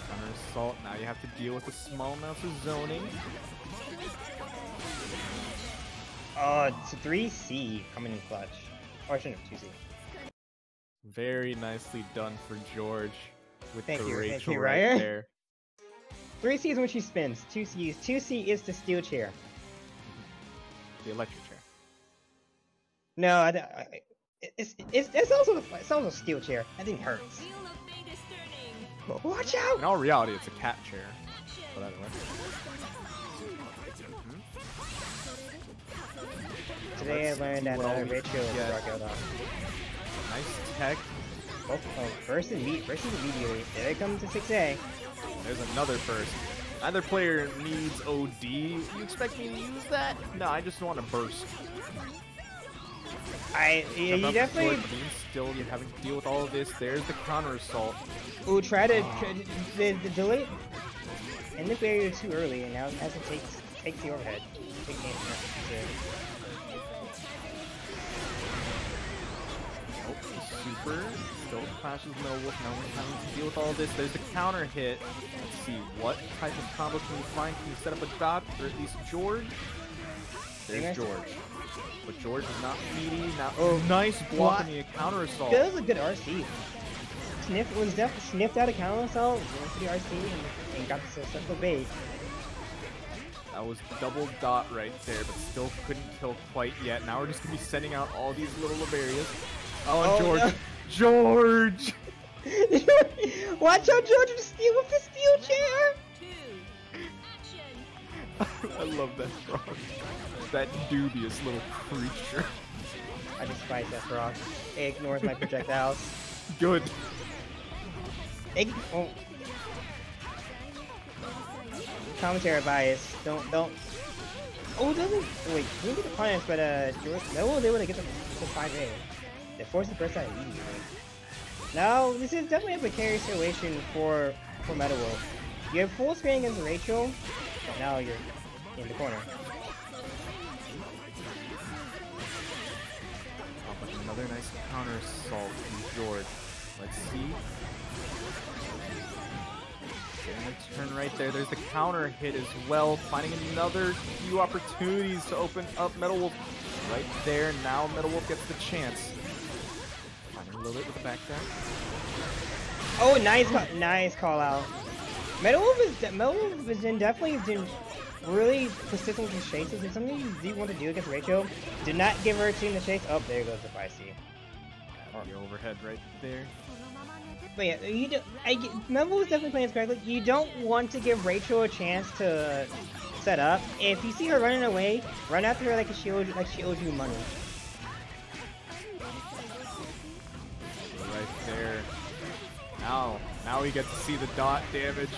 Counter assault. Now you have to deal with the small amounts of zoning. Oh, it's a 3C coming in clutch. Or I shouldn't have 2C. Very nicely done for George with Thank the you, Rachel right Ryan. there. 3C is when she spins. 2C is the steel chair. The electric chair. No, it's also a steel chair. That thing hurts. Wheel of fate is turning. Watch In out! all reality, it's a cat chair. But anyway. Today I learned that Rachel get. struck out. Nice tech. Oh, versus immediately. There it comes to 6A. There's another burst. Either player needs OD. You expect me to use that? No, I just want to burst. You definitely. Still, you're having to deal with all of this. There's the counter assault. Ooh, the delay. And the barrier too early, and now it has to take the overhead. Super. Still clashes MetalWolf. Now we're having to deal with all of this. There's the counter hit. Let's see, what type of combo can you find? Can you set up a dot, or at least George? There's George. But George is not meaty. Now, nice block on the counter assault. That was a good RC. Sniffed out a counter assault, went to the RC, and got the successful bait. That was double dot right there, but still couldn't kill quite yet. Now we're just gonna be sending out all these little Labarias. Oh, and George. No. George! Watch out, George, with the steel chair! 2, action! I love that frog. That dubious little creature. I despise that frog. It ignores my projectiles. Good. Oh. Commentary bias. Don't. Oh, it doesn't. Wait, we didn't get the punish, but George. No one was able to get the 5A. They forced the burst out immediately. Now, this is definitely a precarious situation for MetalWolf. You have full screen against Rachel, but now you're in the corner. Oh, but another nice counter assault from George. Let's see. Getting a turn right there. There's the counter hit as well. Finding another few opportunities to open up MetalWolf right there. Now MetalWolf gets the chance. Finding a little bit with the backdash. Oh, nice call out. MetalWolf is definitely been really persistent with the chases. If something you do want to do against Rachel, do not give her a team to chase. Oh, there goes the 5C. The overhead right there. But yeah, MetalWolf is definitely playing this correctly. You don't want to give Rachel a chance to set up. If you see her running away, run after her like she owes you money. Right there. Now we get to see the dot damage.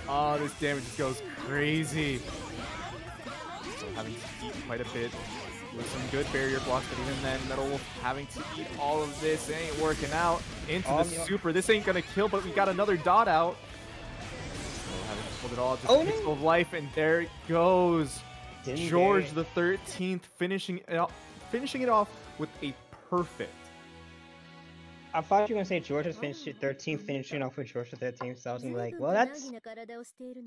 Oh, this damage just goes crazy. So having to eat quite a bit with some good barrier blocks, but even then, MetalWolf having to eat all of this. It ain't working out. Into the super. This ain't gonna kill, but we got another dot out. So having to hold it all, just pixel of life, and there it goes. George the 13th finishing it off with a perfect. I thought you were gonna say George has finished 13th, finishing off with George the 13th. So I was gonna be like, well, that's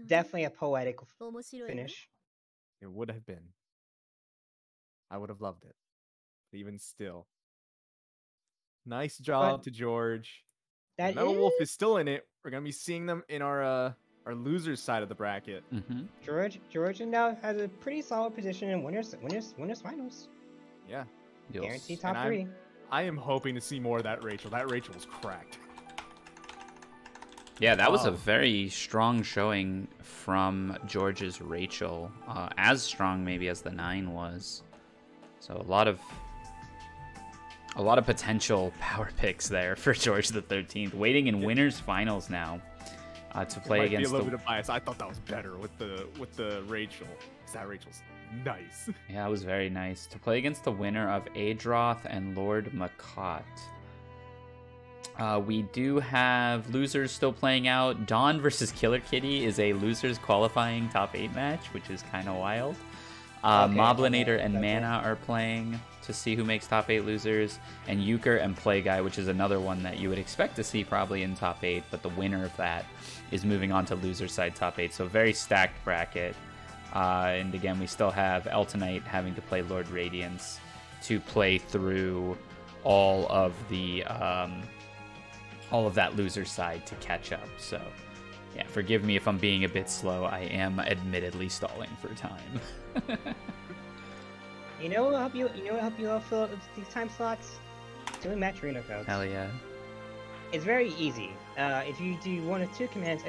definitely a poetic finish. It would have been. I would have loved it. But even still. Nice job to George. MetalWolf is still in it. We're gonna be seeing them in our losers side of the bracket. George now has a pretty solid position in winners finals. Yeah. Guaranteed top 3. I am hoping to see more of that Rachel. That Rachel was cracked. Yeah, that was a very strong showing from George's Rachel. As strong maybe as the 9 was. So a lot of potential power picks there for George the 13th. Waiting in winners finals now to play against. Be a little bit of bias. I thought that was better with the Rachel. Because that Rachel's nice. Yeah, it was very nice to play against the winner of Adroth and LordMacoT. We do have losers still playing out. Dawn versus Killer Kitty is a losers qualifying top 8 match, which is kind of wild. Moblinator and Mana are playing to see who makes top 8 losers, and Euchre and Play Guy, which is another one that you would expect to see probably in top 8, but the winner of that is moving on to loser side top 8. So very stacked bracket. And again, we still have Eltonite having to play Lord Radiance to play through all of that loser side to catch up. So yeah, forgive me if I'm being a bit slow. I am admittedly stalling for time. You know what will help you? You know what help you all fill these time slots? Doing match arena codes. Hell yeah. It's very easy. If you do one of two commands,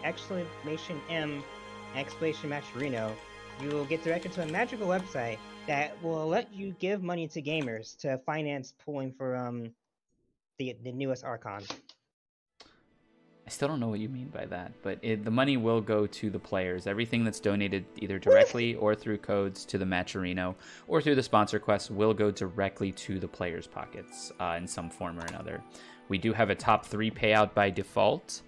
exclamation M, exclamation match arena, you will get directed to a magical website that will let you give money to gamers to finance pulling for the newest Archon. I still don't know what you mean by that, but the money will go to the players. Everything that's donated either directly or through codes to the Matcherino or through the sponsor quest will go directly to the players' pockets in some form or another. We do have a top 3 payout by default.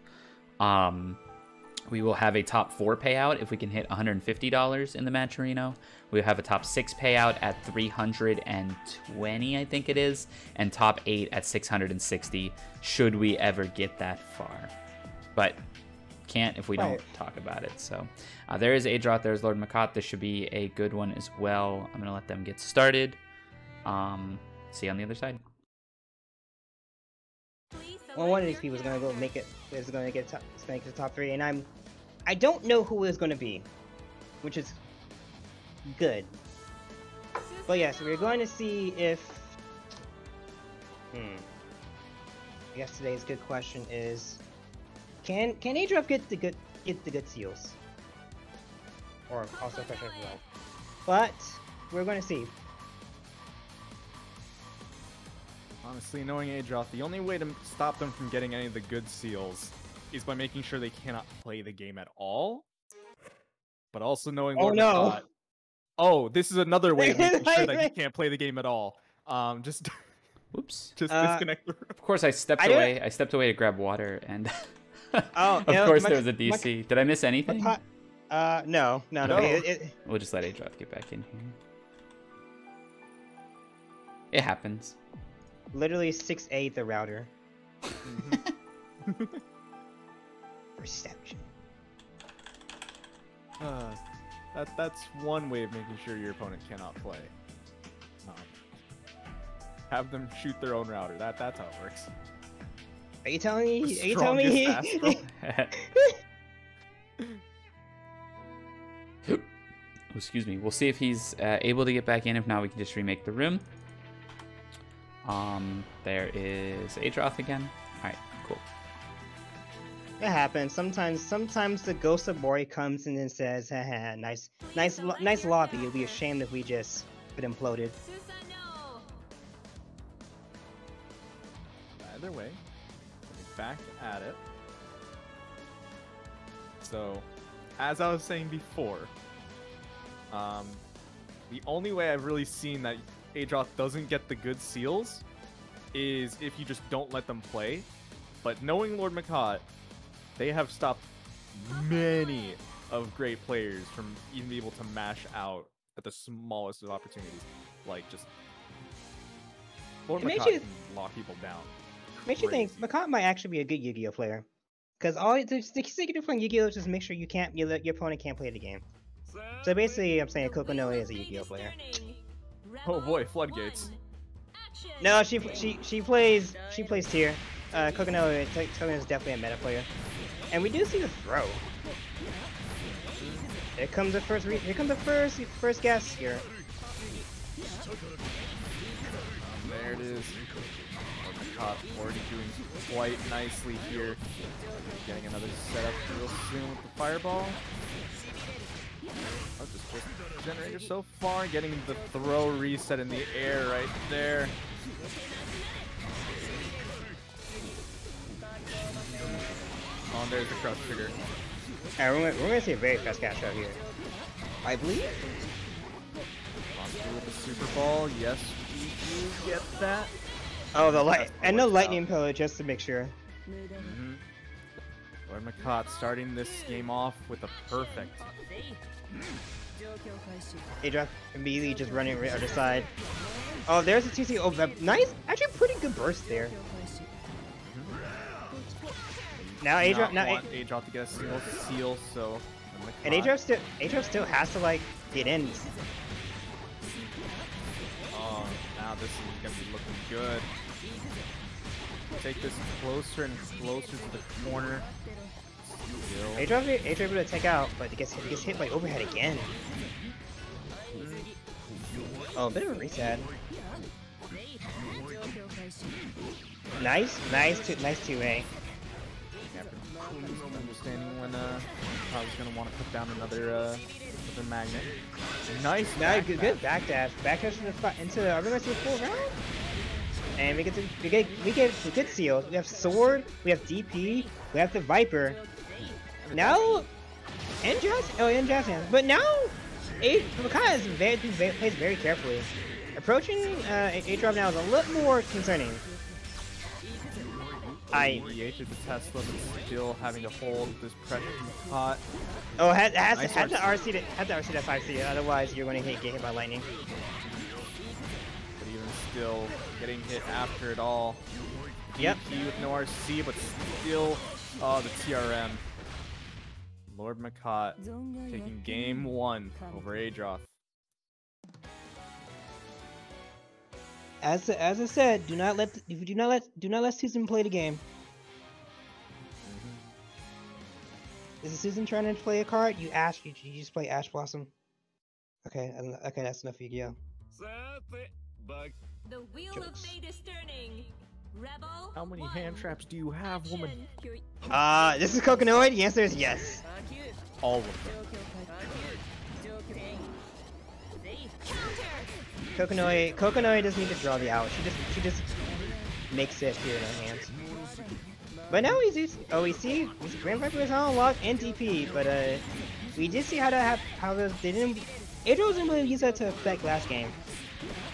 We will have a top 4 payout if we can hit $150 in the Matcherino. We have a top 6 payout at $320, I think it is, and top 8 at $660 should we ever get that far. But can't if we don't talk about it. So there is Adroth, there's LordMacoT. This should be a good one as well. I'm gonna let them get started. See you on the other side. Well, one of these people is gonna go make it. Is gonna get the top 3, and I don't know who it's gonna be, which is good. But yes, we're going to see if. I guess today's good question is, can Adroth get the good seals? Or also a question as well. But we're going to see. Honestly, knowing Adroth, the only way to stop them from getting any of the good seals is by making sure they cannot play the game at all. But also knowing LordMacoT. Oh, this is another way of making sure that he can't play the game at all. Just Whoops. Just disconnect the room. Of course, I stepped away. I stepped away to grab water, and of course there was a DC. Did I miss anything? No. We'll just let Adroth get back in here. It happens. Literally 6A the router. Perception. That's one way of making sure your opponent cannot play. Have them shoot their own router. That's how it works. Are you telling me? Are you telling me? Excuse me. We'll see if he's able to get back in. If not, we can just remake the room. There is Adroth again. All right, cool. It happens. Sometimes the ghost of Mori comes in and says, "Haha, nice lobby. You'll be ashamed if we just get imploded." Either way, back at it. So, as I was saying before, the only way I've really seen that Adroth doesn't get the good seals is if you just don't let them play. But knowing LordMacoT, they have stopped many of great players from even being able to mash out at the smallest of opportunities. Like, just LordMacoT can lock people down. Makes you think MacoT might actually be a good Yu-Gi-Oh player, because all the secret to playing Yu-Gi-Oh is just make sure your opponent can't play the game. So basically, I'm saying Kokonoe is a Yu-Gi-Oh player. Oh boy, floodgates. No, she plays tier. Kokonoe is definitely a meta player, and we do see the throw. Here comes the first guess here. There it is. LordMacoT already doing quite nicely here. Getting another setup real soon with the fireball. Oh, just generator so far, getting the throw reset in the air right there. Oh, there's the crouch trigger. Alright, we're gonna see a very fast catch out here, I believe. On through with the super ball. Yes, we do get that. Oh, the light and the lightning pillar just to make sure. LordMacoT starting this game off with a perfect. Adroth immediately just running right other side. Oh, there's a 2C. Oh, nice. Actually, pretty good burst there. Now Adroth, Adroth to get a single seal, so. And Adroth still has to like get in. Oh, now this is gonna be looking good. Take this closer and closer to the corner. Adroth able to take out, but he gets hit by overhead again. Oh, a bit of a reset. Nice 2A. Understanding when I was gonna want to put down another magnet. Nice. Good backdash. Backdash into the other full round. And we get good seals. We have sword. We have DP. We have the Viper. Now, and jazz hands. But now, MetalWolfx plays very carefully. Approaching Adroth now is a little more concerning. The Tesla, but still having to hold this pressure hot. Oh, had the RC to 5C, otherwise you're going to get hit by lightning. But even still, getting hit after it all. Yep. DP with no RC, but still, the TRM. LordMacoT taking game 1 over Adroth. As I said, do not let Susan play the game. Is Susan trying to play a card? You just play Ash Blossom. Okay, that's enough Yu-Gi-Oh. The wheel of fate is turning. Rebel. How many hand traps do you have, woman? This is Kokonoe. The answer is yes. All of them. Kokonoe doesn't need to draw the out. She just makes it here in her hands. But now we see Grand Viper is on lock and DP, but we did see how Adroth didn't really use that to affect last game.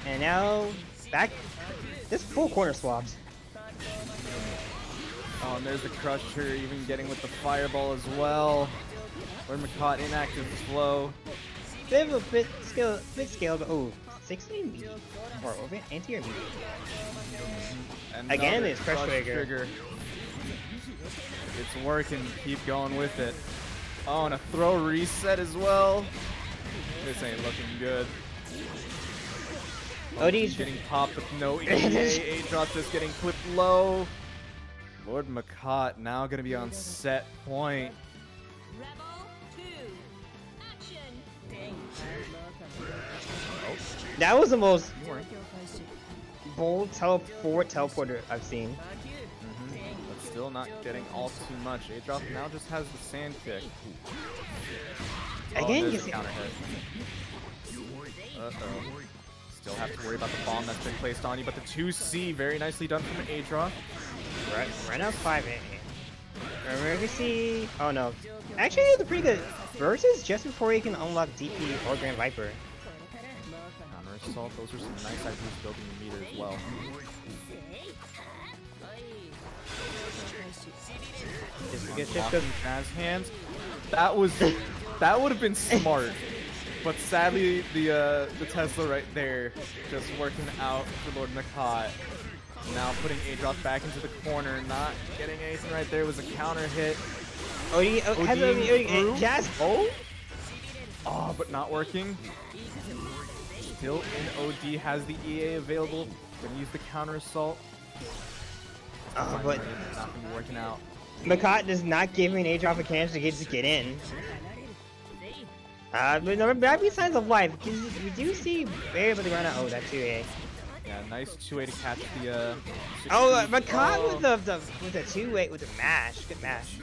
And now back this full corner swaps. Oh, and there's the Crusher, even getting with the Fireball as well. LordMacoT inactive slow. Bit scale, but 16 B or over anti or B. Again, it's Crush Trigger. It's working. Keep going with it. Oh, and a throw reset as well. This ain't looking good. OD's getting popped with no EA. Adroth just getting clipped low. LordMacoT now gonna be on set point. That was the most bold teleporter I've seen. But still not getting all too much. Adroth now just has the sand kick. Again, you see counter hit. Uh-oh. Still have to worry about the bomb that's been placed on you, but the 2C very nicely done from Adroth. Right now 5A. Remember to see. Oh no. Actually, it's a pretty good versus just before you can unlock DP or Grand Viper. Counter assault, those are some nice ideas building your meter as well. Just goes Jazz hands. That would have been smart. But sadly, the Tesla right there just working out for LordMacoT. Now putting Adroth back into the corner, not getting anything right there. Was a counter hit. Jazz. Oh, but not working. Still in OD, has the EA available. Gonna use the counter assault. But not gonna be working out. MacoT is not giving Adroth a chance to get in. But there might be signs of life because we do see very able to run out. Oh, that 2A. Yeah, nice 2A to catch the. MacoT with the 2A with the mash. Good mash.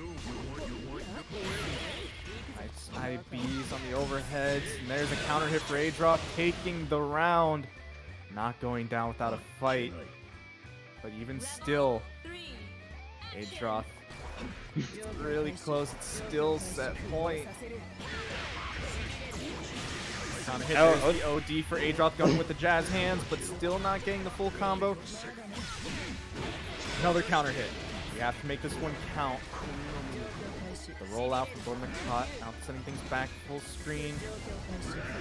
Nice IBs on the overheads, and there's a counter hit for Adroth, taking the round. Not going down without a fight, but even still, Adroth it's really close. It's still set point. Counter hit, there's the OD for Adroth going with the jazz hands, but still not getting the full combo. Another counter hit. We have to make this one count. The rollout from LordMacoT, now sending things back full screen.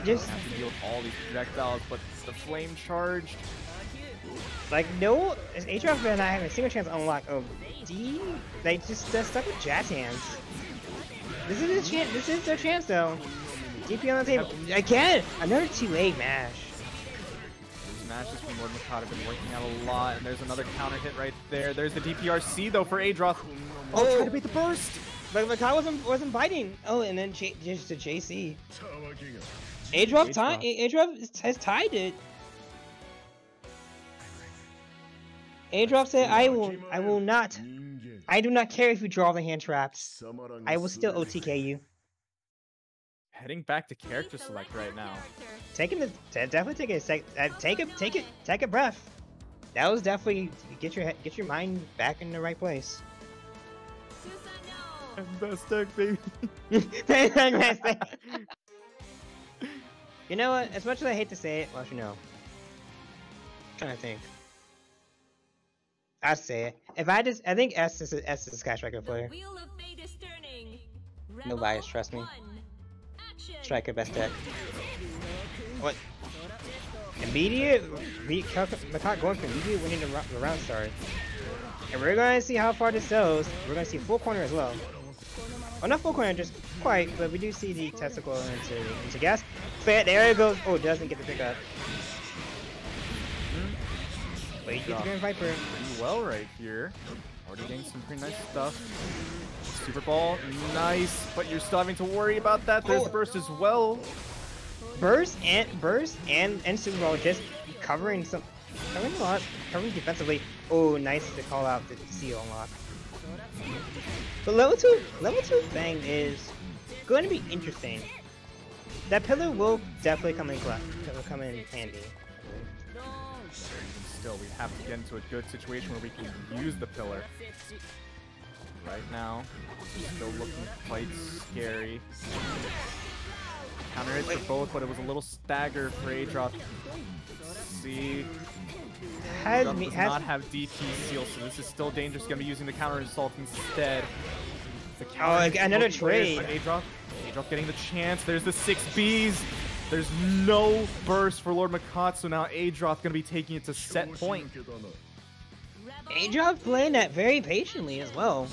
Just Have to deal with all these projectiles, but the flame charged. like no, Adroth not having a single chance to unlock. Oh, D, they just they're stuck with jazz hands. This is his chance. This is their chance though. DP on the table again. Another 2A mash. These mashes from LordMacoT have been working out a lot, and there's another counter hit right there. There's the DPRC though for Adroth. Oh, try to beat the burst. But MacoT wasn't biting. Oh, and then just to JC. Adroth has tied it. Adroth said, I will not. I do not care if you draw the hand traps. I will still OTK you. Heading back to character select right now. Definitely take a sec. Take a breath. That was definitely get your mind back in the right place. Best deck, baby. You know what? As much as I hate to say it, well, you know. I'm trying to think. I'd say it. I think S is a Sky Striker player. No bias, trust me. Striker best deck. What? Immediate? MacoT going for immediate winning the round start. And we're going to see how far this goes. We're going to see full corner as well. Oh, not full corner, just quite, but we do see the testicle into gas. But there it goes. Oh, doesn't get the pickup. But he gets the Grand Viper. Pretty well right here. Already getting some pretty nice stuff. Super Ball, nice, but you're still having to worry about that. There's Burst as well. Burst and Super Ball just covering a lot, covering defensively. Oh, nice to call out the seal unlock. But level two thing is going to be interesting. That pillar will definitely come in handy. Still, we have to get into a good situation where we can use the pillar. Right now, still looking quite scary. Counter hit for both, but it was a little stagger for Adroth. See, Adroth does not have DP seal, so this is still dangerous. Gonna be using the counter assault instead. Another trade. Adroth getting the chance. There's the 6Bs. There's no burst for LordMacoT, so now Adroth gonna be taking it to set point. Adroth playing that very patiently as well.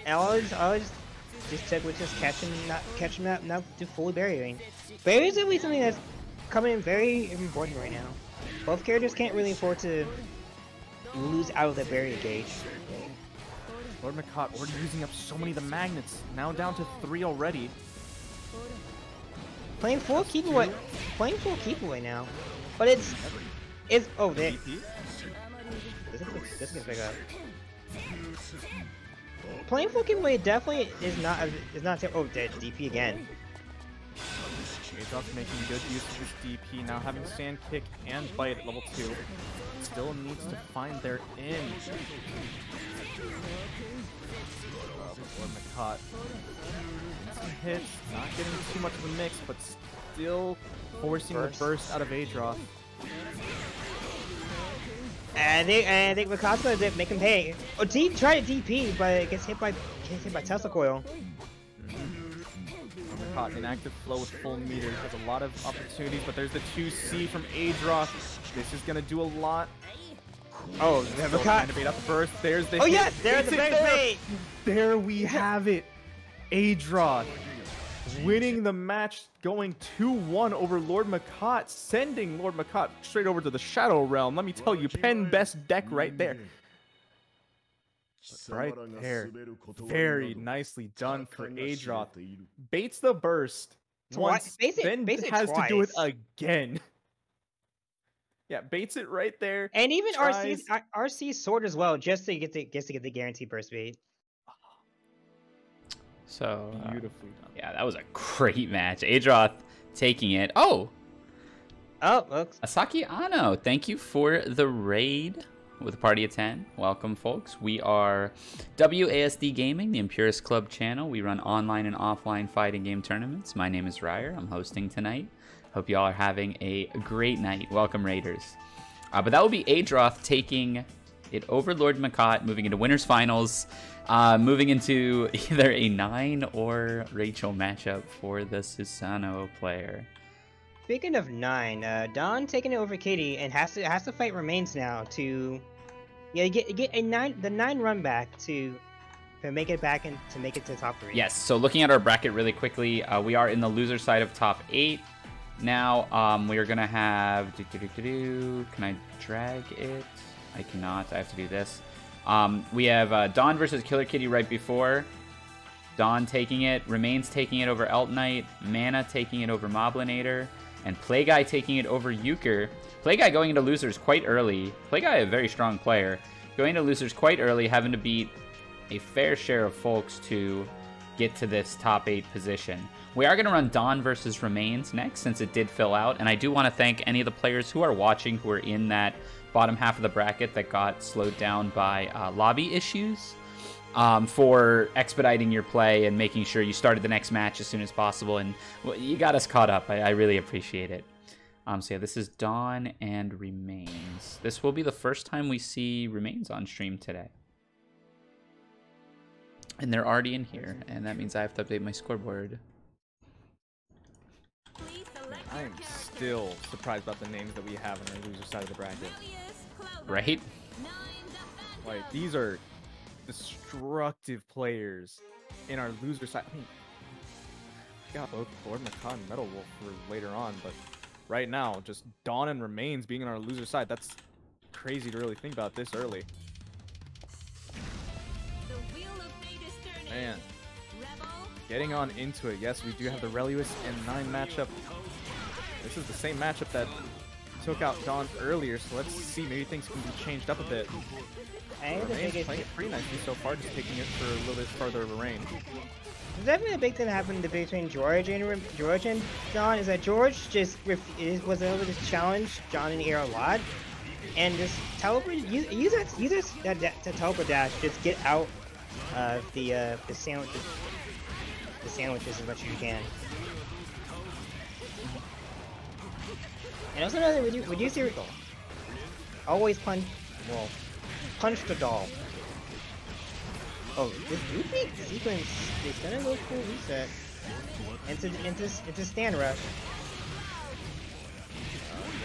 And always just check with just catching up, not to fully burying. Barriers will be something that's coming in very important right now. Both characters can't really afford to lose out of the barrier gauge. LordMacoT already using up so many of the magnets. Now down to 3 already. Playing full keep away now. But it's oh there. This can pick up. Playing full keep away definitely is not oh dead DP again. Adroth making good use of his DP, now having Sand Kick and Bite at level 2. Still needs to find their in. LordMacoT. Some hits, not getting too much of a mix, but still forcing the burst out of Adroth. And I think MacoT's gonna make him pay. Oh, try to DP, but it gets hit by Tesla Coil. LordMacoT in active flow with full meter, has a lot of opportunities, but there's the 2C from Adroth. This is gonna do a lot. Oh, MacoT trying to bait out the burst. There's the yes, there's the bait. There we have it. Adroth winning the match, going 2-1 over LordMacoT, sending LordMacoT straight over to the Shadow Realm. Let me tell you, pen best deck right there. Right there. Very nicely done for Adroth. Baits the burst once, then has to do it again. Yeah, baits it right there. And even RC's sword as well, just to get the guaranteed burst bait. So beautifully done. Yeah, that was a great match. Adroth taking it. Oh, looks. Asaki Ano, thank you for the raid with a party of 10. Welcome, folks. We are WASD Gaming, the Impurist Club channel. We run online and offline fighting game tournaments. My name is Ryer. I'm hosting tonight. Hope y'all are having a great night. Welcome, Raiders. But that will be Adroth taking it over LordMacoT, moving into winners finals, moving into either a 9 or Rachel matchup for the Susanoo player. Speaking of 9, Don taking it over Katie and has to fight Remains now to get a 9 run back to make it back and to make it to top 3. Yes. So looking at our bracket really quickly, we are in the loser side of top 8. Now we are gonna have. Can I drag it? I cannot. I have to do this. We have Dawn versus Killer Kitty right before. Dawn taking it. Remains taking it over Eltonite. Mana taking it over Moblinator. And Playguy taking it over Euchre. Playguy going into losers quite early. Playguy, a very strong player. Going into losers quite early, having to beat a fair share of folks to get to this top 8 position. We are going to run Dawn versus Remains next, since it did fill out. And I do want to thank any of the players who are watching who are in that bottom half of the bracket that got slowed down by lobby issues, for expediting your play and making sure you started the next match as soon as possible. And you got us caught up. I really appreciate it. So yeah, this is Dawn and Remains. This will be the first time we see Remains on stream today. And they're already in here, and that means I have to update my scoreboard. I am still surprised about the names that we have on our loser side of the bracket. Right? Like, these are destructive players in our loser side. I mean, we got both LordMacoT and MetalWolfx for later on, but right now, just Dawn and Remains being in our loser side, that's crazy to really think about this early. Man, getting on into it. Yes, we do have the Relius and 9 matchup. This is the same matchup that took out Dawn earlier, so let's see, maybe things can be changed up a bit. Remains playing it pretty nicely so far, just taking it for a little bit farther of a range. There's definitely a big thing that happened between George and Dawn, is that George just was able to challenge Dawn in the air a lot, and just use that teleport dash, just get out of the sandwiches as much as you can. And also another, would you see always punch the doll. Oh, this looping sequence is gonna go full reset into stand rush.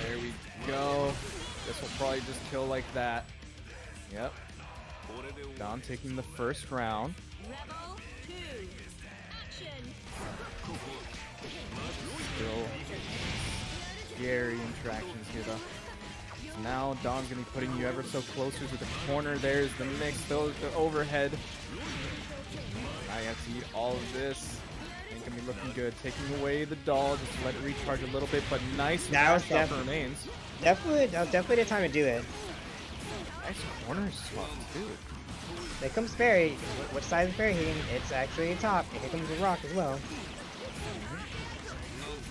There we go. This will probably just kill like that. Yep. Dawn taking the first round. Still scary interactions here though. So now Dawn's gonna be putting you ever so closer to the corner. There's the mix, those the overhead. Now you have to eat all of this. Ain't gonna be looking good. Taking away the doll, just to let it recharge a little bit, but nice dash off Remains. That was definitely the time to do it. Nice corner swap too. There comes Fairy. Which side is Fairy hitting? It's actually top. And here comes the Rock as well.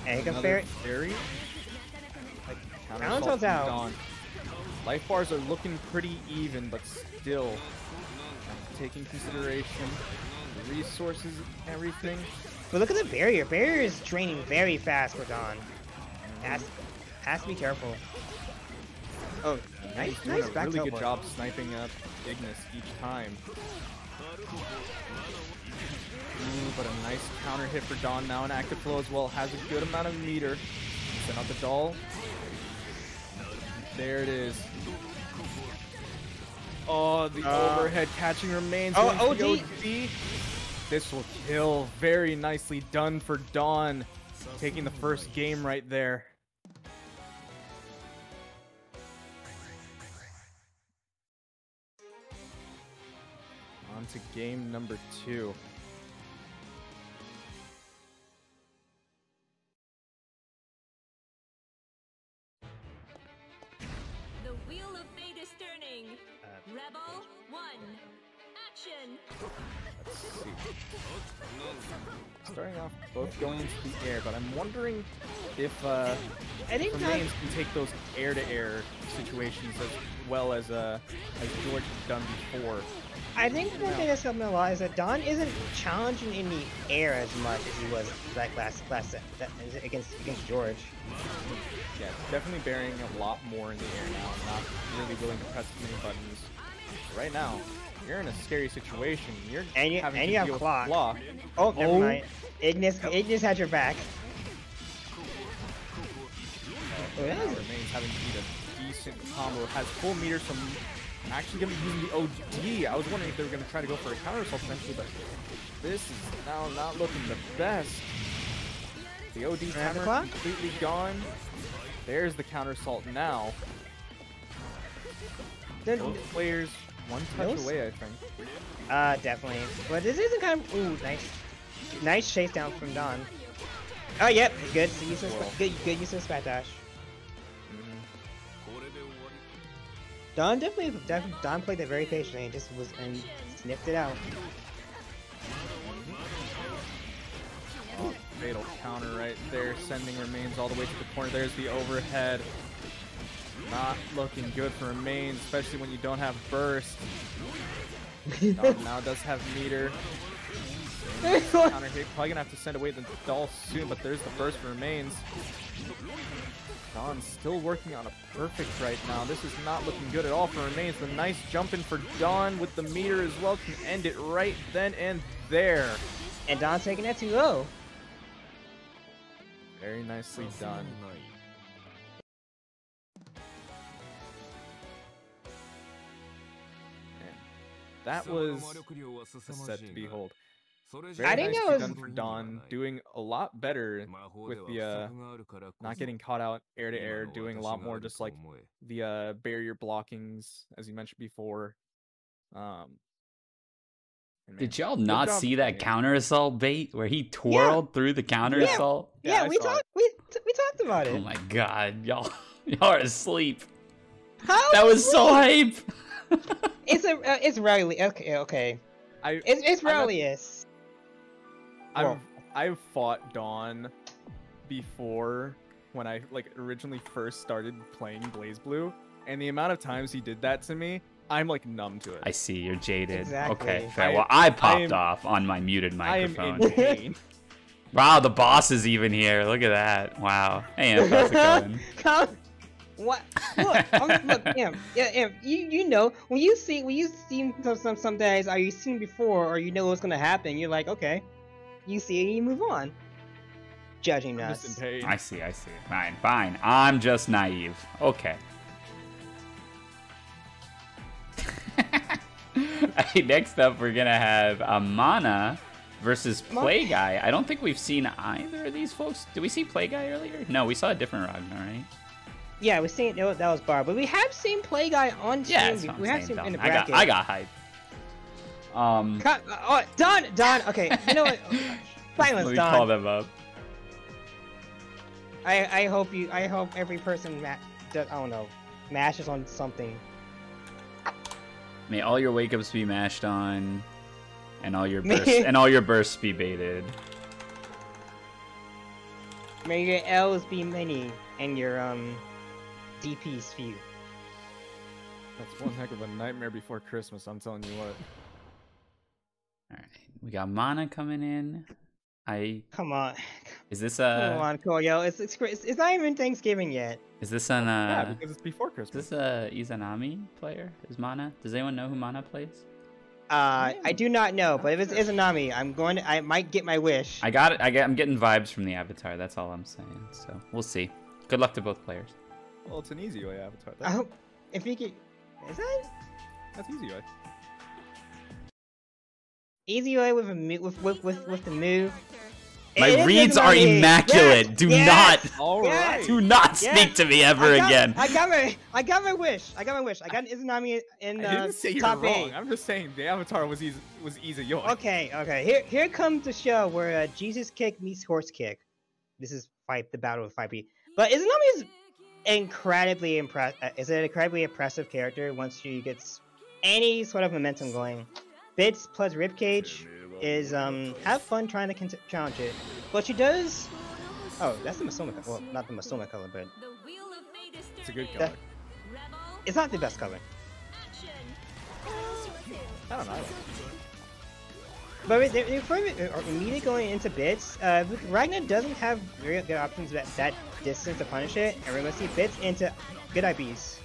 And here comes Fairy. Like, counter out. Dawn. Life bars are looking pretty even, but still taking consideration the resources, everything. But look at the barrier. Barrier is draining very fast for Dawn. Has to be careful. Oh, nice back really teleport. good job sniping up Ignis each time. Ooh, but a nice counter hit for Dawn. Now an active flow as well. Has a good amount of meter. Send out the doll. There it is. Oh, the overhead catching Remains. Oh, OD. This will kill. Very nicely done for Dawn. Taking the first game right there. On to game number 2. The wheel of fate is turning. Rebel 1. Action. Let's see. Starting off, both going into the air, but I'm wondering if I think Remains can take those air-to-air situations as well as George has done before. I think one thing that's helping a lot is that Dawn isn't challenging in the air as much as he was that last set against George. Yeah, definitely burying a lot more in the air now. Not really willing to press many buttons. right now, you're in a scary situation. You're And you having and to you have deal with clock. block. Oh, never mind. Ignis had your back. Oh, Now that is remains having to beat a decent combo. Has full meters from actually going to be using the OD. I was wondering if they were going to try to go for a counter assault eventually, but this is now not looking the best. The OD timer completely gone. There's the counter assault now. Both players one touch away, I think. Definitely. But this isn't kind of nice chase down from Don. Oh, yep, good use of good use of spat dash. Don Don played that very patiently and just and sniffed it out. Oh, fatal counter right there, sending remains all the way to the corner. There's the overhead. Not looking good for remains, especially when you don't have burst. Don now does have meter. Counter hit, probably gonna have to send away the doll soon, but there's the burst for remains. Don's still working on a perfect right now. This is not looking good at all for remains. The nice jump in for Don with the meter as well can end it right then and there. And Don taking that 2-0. Very nicely done. That was a set to behold. Very I didn't nicely know it was done for Don, doing a lot better with the not getting caught out air to air, doing a lot more just like the barrier blockings as you mentioned before. Did y'all not see that counter assault bait where he twirled through the counter assault? Yeah, we talked about it. Oh my god, y'all are asleep. How? That was so hype. It's Relius. Okay. It's Relius. I've fought Don before when I originally first started playing BlazBlue, and the amount of times he did that to me, I'm like numb to it. I see, you're jaded. Exactly. Okay, fair. Well, I popped off on my muted microphone. I am in pain. Wow, the boss is even here. Look at that. Wow. Hey, Amp, how's it going? What? Look, you know when you see some days, are you seen before or you know what's gonna happen? You're like, okay, you see it, and you move on. Judging us. Just in pain. I see. Fine. I'm just naive. Okay. Next up, we're gonna have Amana versus Play Guy. I don't think we've seen either of these folks. Did we see Play Guy earlier? No, we saw a different Ragna, right? Yeah, we seen that was Bar, but we have seen Play Guy on stream. Yeah, we have seen in the bracket. I got hype. Don. Okay, you know what? Silence, Let me Don. call them up. I hope every person does, I don't know, mashes on something. May all your wake ups be mashed on, and all your bursts be baited. May your L's be many and your DP's few. That's one heck of a nightmare before Christmas, I'm telling you what. Alright, we got Mana coming in. Come on. Is this Come on, Koyo. It's not even Thanksgiving yet. Is this an yeah, because it's before Christmas. Is this a Izanami player? Is Mana? Does anyone know who Mana plays? I do not know, but if it's Izanami, I might get my wish. I got it. I'm getting vibes from the avatar. That's all I'm saying. So we'll see. Good luck to both players. Well, it's an easy way avatar. I hope if you can. Is that? That's easy way. Easy way with the move. My reads are immaculate. Yes, Do not speak to me ever again. I got my wish. I got an Izanami in I didn't say you top were wrong. 8. I'm just saying the avatar was easy. Yo. Okay. Here comes the show where Jesus kick meets horse kick. This is the battle of 5B. But Izanami is incredibly impressive character once she gets any sort of momentum going. Bits plus ribcage is have fun trying to challenge it, but she does. Oh, that's the Masoma color. Well, not the Masoma color, but it's a good color. It's not the best color. I don't know. But immediately going into Bits, Ragna doesn't have very good options at that distance to punish it, and we're gonna see Bits into good IBs.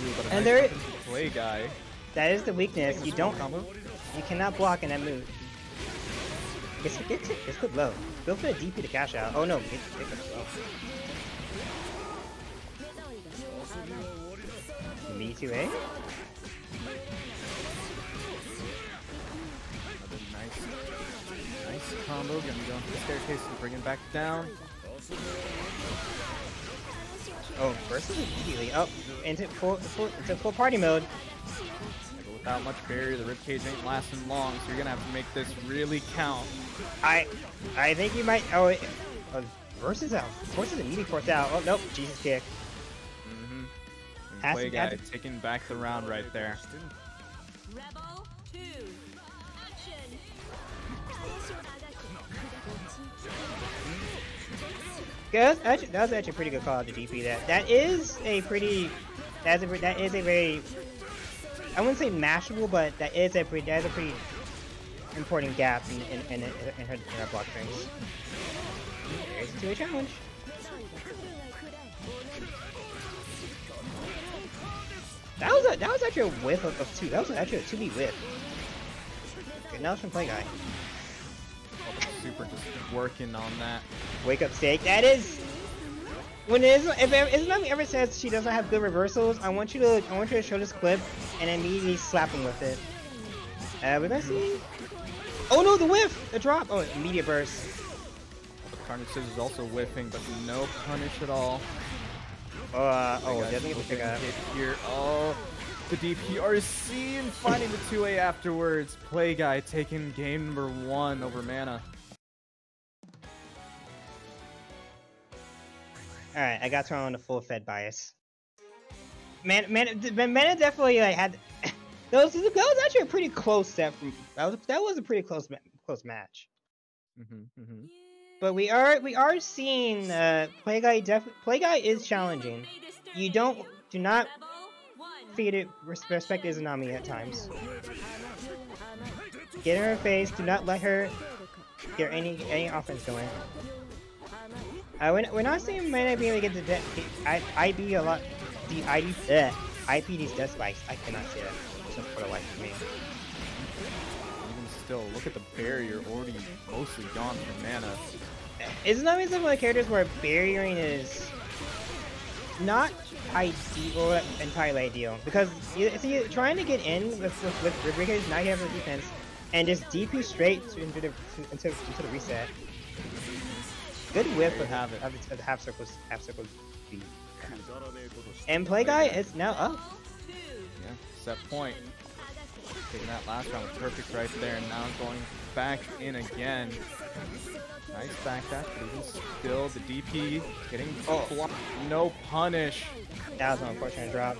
Ooh, but a And nice there- play guy. That is the weakness. You cannot block in that move. It's good low. Go for the DP to cash out. Oh no, get low. B2A? Nice combo. Gonna be going for the staircase to bring it back down. Oh, versus immediately up into full party mode. Without much barrier, the ribcage ain't lasting long, so you're gonna have to make this really count. I think you might. Versus out. Forces immediately force out. Oh nope, Jesus kick. And play guy taking back the round right there. Rebel 2. Action. Yeah, that was actually a pretty good call to DP. That is a very, I wouldn't say mashable, but that is a pretty important gap in her block strings. There's a two-way challenge. That was actually a whiff of two. That was actually a 2B whiff. Good enough from play guy. Super just working on that. Wake up steak. That is if Izanami ever says she doesn't have good reversals, I want you to show this clip and immediately slap him with it. We're gonna see. Oh no, the whiff! The drop! Oh, immediate burst. The Carnage Scissors is also whiffing, but no punish at all. Doesn't get the pick up. Here. Oh, the DPRC and finding the 2A afterwards. Play guy taking game number 1 over Mana. Alright, I got thrown on the full Fed bias. Mana definitely had that was actually a pretty close step from that was a pretty close match. But we are seeing play guy is challenging. Do not feed it respect Izanami at times. Get in her face. Do not let her get any offense going. We're not seeing Mana being able to get the IB a lot. IP these death spikes. I cannot say that. Just for the life of me. Even still, look at the barrier already mostly gone from Mana. Izanami is one of the characters where barriering is not ideal, entirely ideal, because you're trying to get in with Ribcage, not have the defense, and just DP straight into the reset. Good whiff of the half circle speed. And play guy is now up. Yeah, set point. Taking that last round was perfect right there, and now going back in again. Nice backdash, but even still, the DP getting blocked. No punish. That was an unfortunate drop.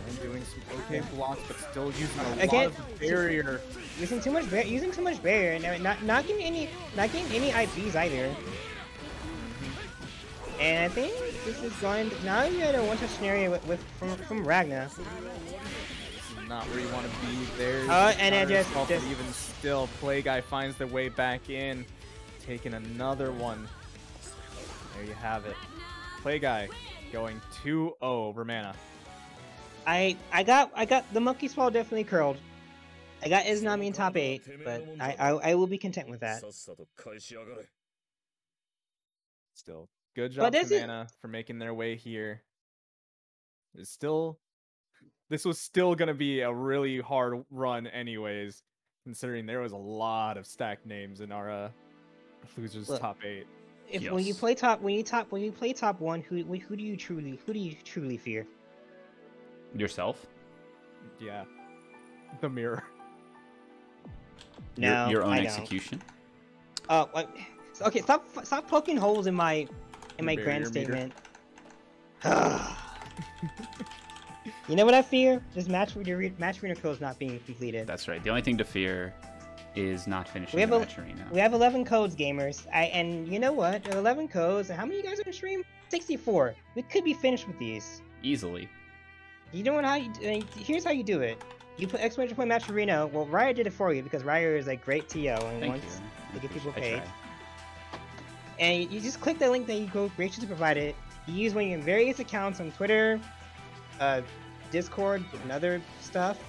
And doing some okay blocks, but still using a lot of barrier. Using too much barrier, and not getting any IPs either. And I think this is going to, now you're in a one-touch scenario from Ragna. Not where you want to be there. And it just even still, play guy finds their way back in, taking another one. There you have it. Play guy going 2-0 over Mana. I got the monkey swallow definitely curled. I got Izanami in top 8, but I will be content with that. Still, good job to Mana for making their way here. This was still gonna be a really hard run anyways, considering there was a lot of stacked names in our losers top 8. When you play top 1, who do you truly fear? Yourself? Yeah. The mirror. No, your own execution. Okay, stop poking holes in my grand statement. You know what I fear? This match arena kill is not being completed. That's right. The only thing to fear is not finishing the match arena. We have 11 codes, gamers. And you know what? 11 codes. And how many of you guys are on stream? 64. We could be finished with these Easily. You know what? Here's how you do it. You put exclamation point match arena. Well, Ryer did it for you because Ryer is a great TO and wants to get people paid. And you just click the link that you go graciously provided. You use one of your various accounts on Twitter, Discord, and other stuff,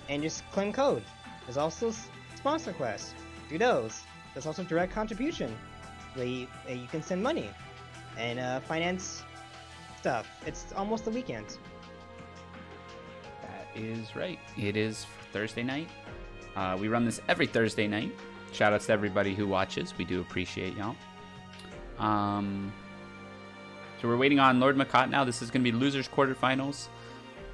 and just claim code. There's also sponsor quests. Do those. There's also direct contribution, where you can send money and finance stuff. It's almost the weekend. That is right. It is Thursday night. We run this every Thursday night. Shout outs to everybody who watches. We do appreciate y'all. So we're waiting on LordMacoT now. This is going to be losers quarterfinals.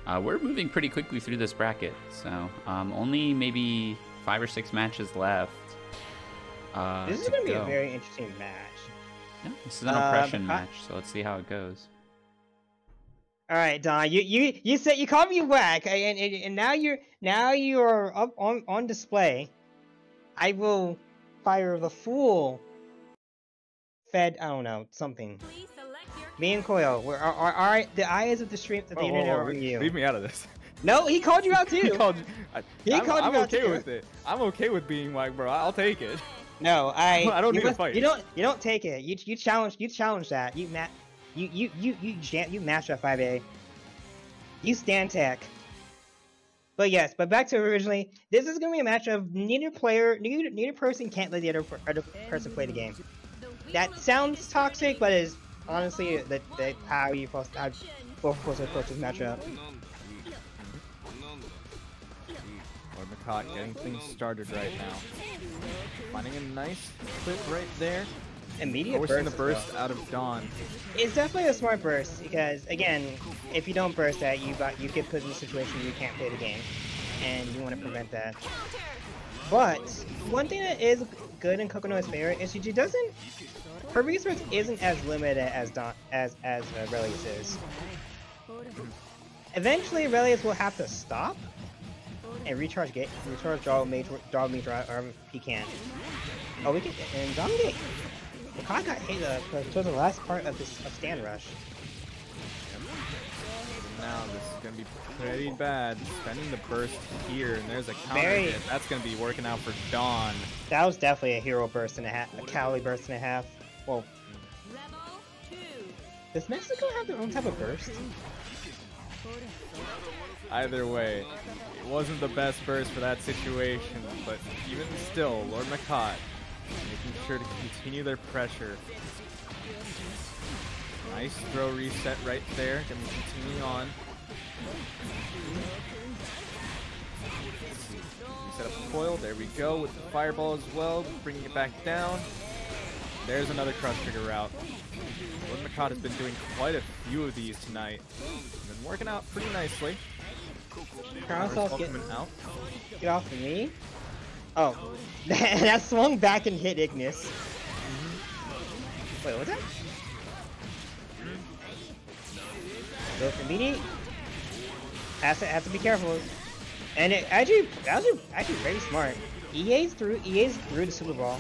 We're moving pretty quickly through this bracket, so only maybe 5 or 6 matches left. This is going to be a very interesting match. Yeah, this is an oppression match, so let's see how it goes. All right, Don. You said you called me whack, and now you're up on display. I will fire the full Fed. I don't know, something. Me and Koyo, the eyes of the stream of the internet are on you. Leave me out of this. No, he called you out too. He called you out okay too. with it. I'm okay with being whack, bro. I'll take it. No, I don't need to fight. You don't take it. You challenge that. You match that 5A. You stand tech. But yes, back to originally. This is gonna be a match of neither person can't let the other person play the game. That sounds toxic, but is honestly how you're supposed to approach this matchup. LordMacoT getting things started right now. Finding a nice clip right there. Immediate forcing burst the burst out of Dawn. It's definitely a smart burst because again, if you don't burst that, you get put in a situation where you can't play the game, and you want to prevent that. But one thing that is good in Kokonoe's favor is she doesn't. Her resource isn't as limited as Relius is. Eventually, Relius will have to stop and recharge draw mage wherever he can. Oh, we can and dominate. MacoT got hit towards the last part of this stand rush. Now this is gonna be pretty bad. Spending the burst here, and there's a counter hit. That's gonna be working out for Dawn. That was definitely a hero burst and a half, a Cali burst and a half. Well, does Mexico have their own type of burst? Either way, it wasn't the best burst for that situation, but even still, LordMacoT making sure to continue their pressure. Nice throw reset right there. Gonna continue on. Reset up the coil. There we go with the fireball as well. Bringing it back down. There's another crush trigger route. LordMacoT has been doing quite a few of these tonight. Been working out pretty nicely. Get off of me. Oh, that swung back and hit Ignis. Wait, what was that? Go for immediate. Has to be careful. And that was actually very smart. EA's through the Super Ball.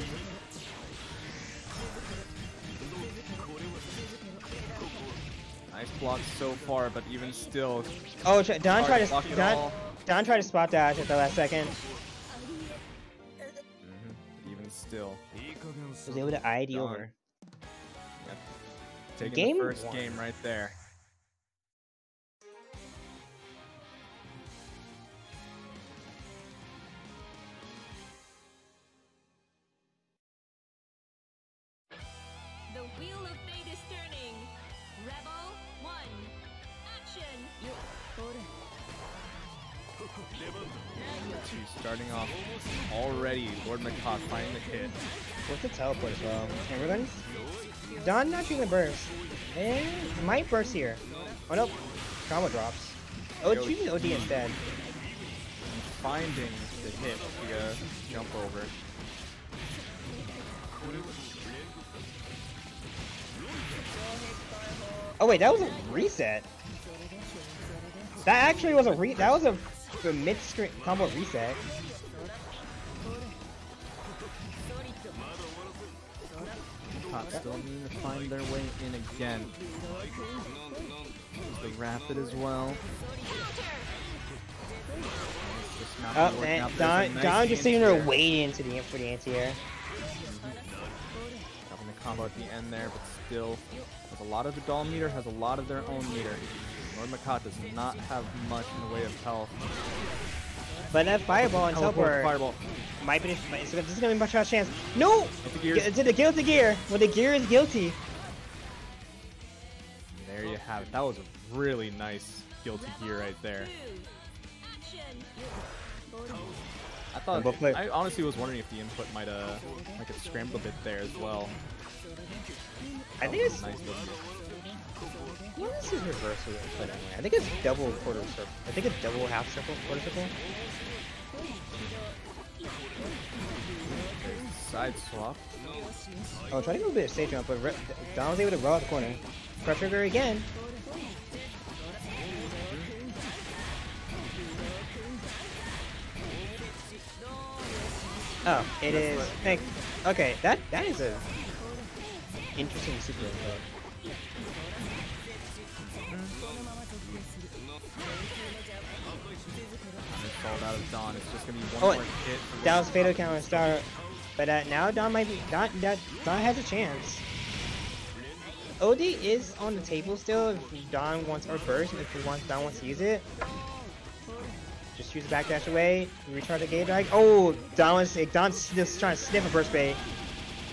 Nice block so far, but even still. Oh, Don tried to spot dash at the last second. Even still. Was able to ID over. Yep. Taking the first game right there. The wheel of fate is turning. Rebel 1. Action. She's starting off already. LordMacoT finding the hit. What's the teleport as well? Hammer guns? Don not using the burst. And might burst here. Oh nope. Combo drops. Oh, it's using OD instead. And finding the hit via jump over. Oh wait, that was a reset. That actually was that was a mid-screen combo reset. Still need to find their way in again. The rapid as well. Oh, man. Don just sitting there waiting for the anti-air. Having a combo at the end there, but still Because a lot of the doll meter has a lot of their own meter. LordMacoT does not have much in the way of health. But that fireball and teleport might be. This is gonna be much less chance. No! To the guilty gear. Well, the gear is guilty. There you have it. That was a really nice guilty gear right there. I honestly was wondering if the input might like it scrambled a bit there as well. I think it's nice. What is his reversal input anyway? I think it's double quarter circle. I think it's double half circle, quarter circle. Side swap. Oh, try to go a bit of stage jump, but Don was able to roll out the corner. Press trigger again. Oh, it is. Okay, that is a interesting super input. Called out of Don. It's just gonna be one more hit. That was fatal counter star, but now Don might be Don has a chance. OD is on the table still if Don wants or burst. If Don wants to use it, just use the backdash away. Recharge the gate drag. Oh, Don's just trying to sniff a burst bait.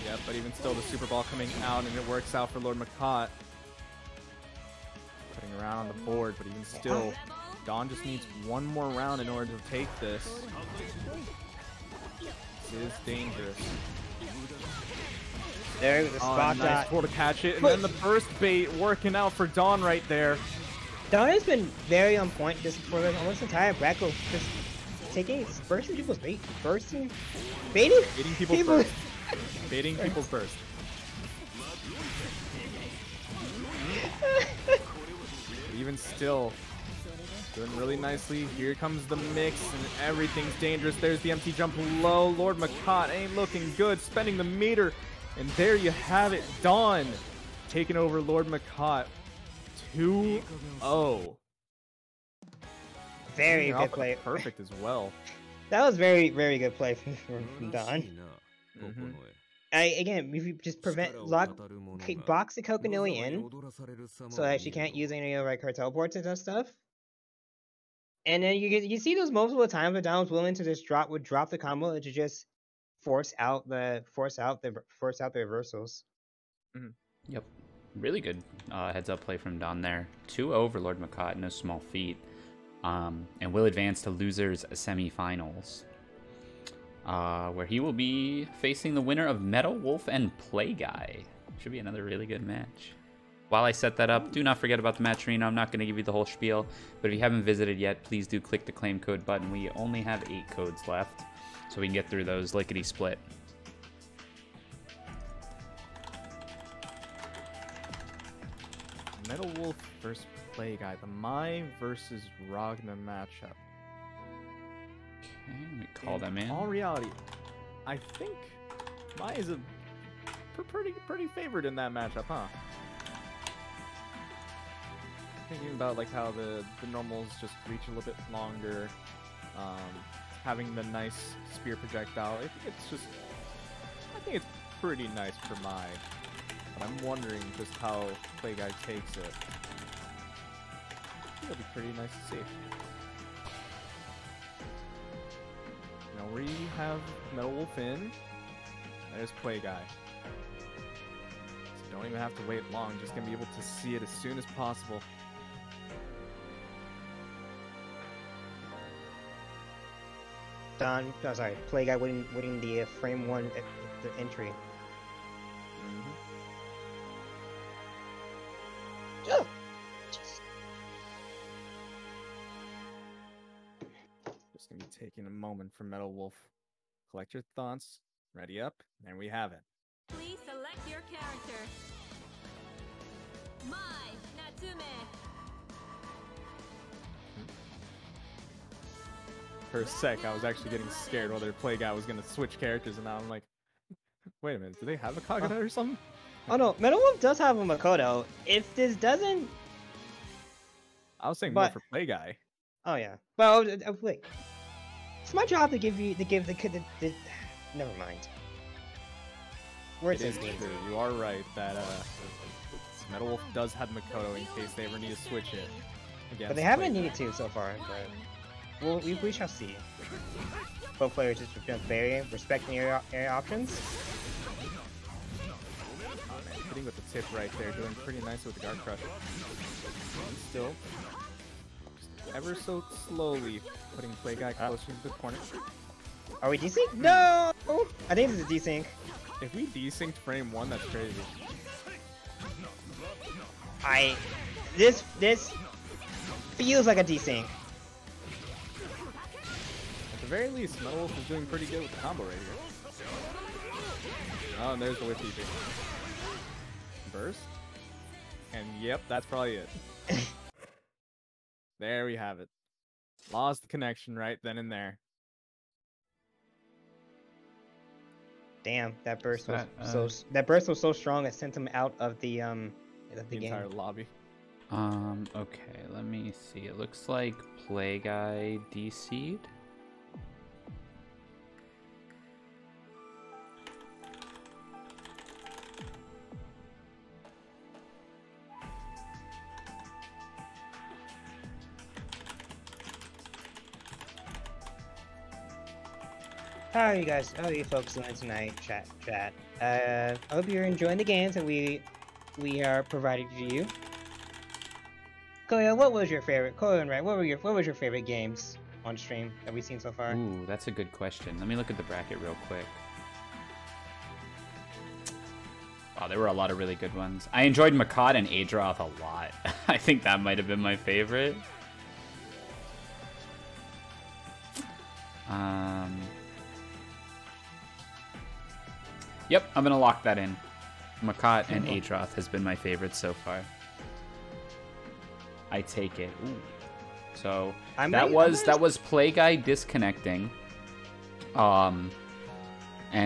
Yep, but even still, the super ball coming out and it works out for LordMacoT. Putting around on the board, but even still. Don just needs one more round in order to take this. This is dangerous. There, the spot nice pull to catch it, and then the burst bait working out for Don right there. Don has been very on point this for almost entire bracket, just bursting people's bait, baiting people's burst. Baiting people's burst. Even still. Doing really nicely. Here comes the mix, and everything's dangerous. There's the empty jump low. LordMacoT ain't looking good, spending the meter. And there you have it. Don taking over LordMacoT 2-0. Very good play. Perfect as well. That was very, very good play from Don. Again, if you just box the Kokonoe in, so that she can't use any of her teleports and stuff. And then you see those multiple times where Don was willing to just drop the combo to just force out the reversals. Mm-hmm. Yep, really good heads up play from Don there. 2-0 for LordMacoT, no small feat, and will advance to losers semifinals, where he will be facing the winner of MetalWolf and PlayGuy. Should be another really good match. While I set that up, do not forget about the match arena. I'm not going to give you the whole spiel, but if you haven't visited yet, please do click the claim code button. We only have 8 codes left, so we can get through those lickety-split. MetalWolf versus PlayGuy, the Mai versus Ragna matchup. Okay, let me call them in. In all reality, I think Mai is a pretty favored in that matchup, huh? Thinking about like how the normals just reach a little bit longer, having the nice spear projectile. I think it's pretty nice for Mai, but I'm wondering just how PlayGuy takes it. I think it'll be pretty nice to see. Now we have MetalWolf in. There's PlayGuy. So don't even have to wait long. Just gonna be able to see it as soon as possible. PlayGuy winning the frame 1 the entry. Oh, just gonna be taking a moment for MetalWolf. Collect your thoughts. Ready up. There we have it. Please select your character. Mai Natsume. For a sec, I was actually getting scared whether PlayGuy was gonna switch characters, and now I'm like, wait a minute, do they have a Kokonoe or something? Oh no, MetalWolf does have a Makoto. If this doesn't, I was saying more for PlayGuy. Oh yeah, well, wait. It's my job to give the never mind. It is true. You are right that MetalWolf does have Makoto in case they ever need to switch it. But they haven't needed to so far, but we shall see. Both players just very respecting area options. Oh, man, hitting with the tip right there, doing pretty nice with the Guard Crush. And still, just ever so slowly putting Play Guy closer to the corner. Are we desync? No! I think this is desync. If we desynced frame 1, that's crazy. This feels like a desync. At the very least, MetalWolf is doing pretty good with the combo right here. Oh, and there's the whip TP. Burst. And yep, that's probably it. There we have it. Lost the connection right then and there. Damn, that burst was so strong it sent him out of the game. Entire lobby. Okay, let me see. It looks like Play Guy DC'd. How are you guys? How are you folks doing tonight? Chat. I hope you're enjoying the games that we are providing to you. Koyo, what was your favorite? Koyo and Ray, what was your favorite games on stream that we've seen so far? Ooh, that's a good question. Let me look at the bracket real quick. Wow, there were a lot of really good ones. I enjoyed MacoT and Adroth a lot. I think that might have been my favorite. Yep, I'm gonna lock that in. MacoT and Adroth has been my favorite so far. I take it. Ooh. So that was Play Guy disconnecting. And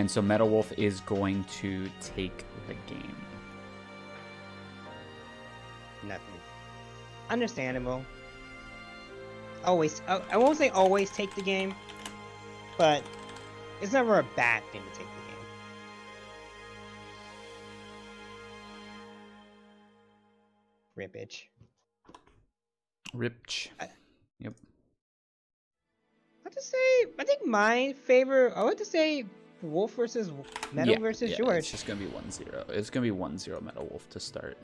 so MetalWolf is going to take the game. Nothing. Understandable. Always, I won't say always take the game, but it's never a bad thing to take the game. Rippage. Ripch. Yep. I think my favorite, I want to say Wolf versus Metal versus George. It's just going to be 1-0. It's going to be 1-0 MetalWolf to start.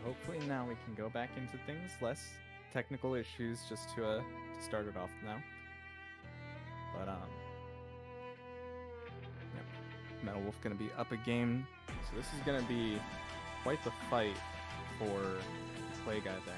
Hopefully now we can go back into things, less technical issues, just to start it off now. But yeah, MetalWolf gonna be up a game, so this is gonna be quite the fight for the Play Guy there.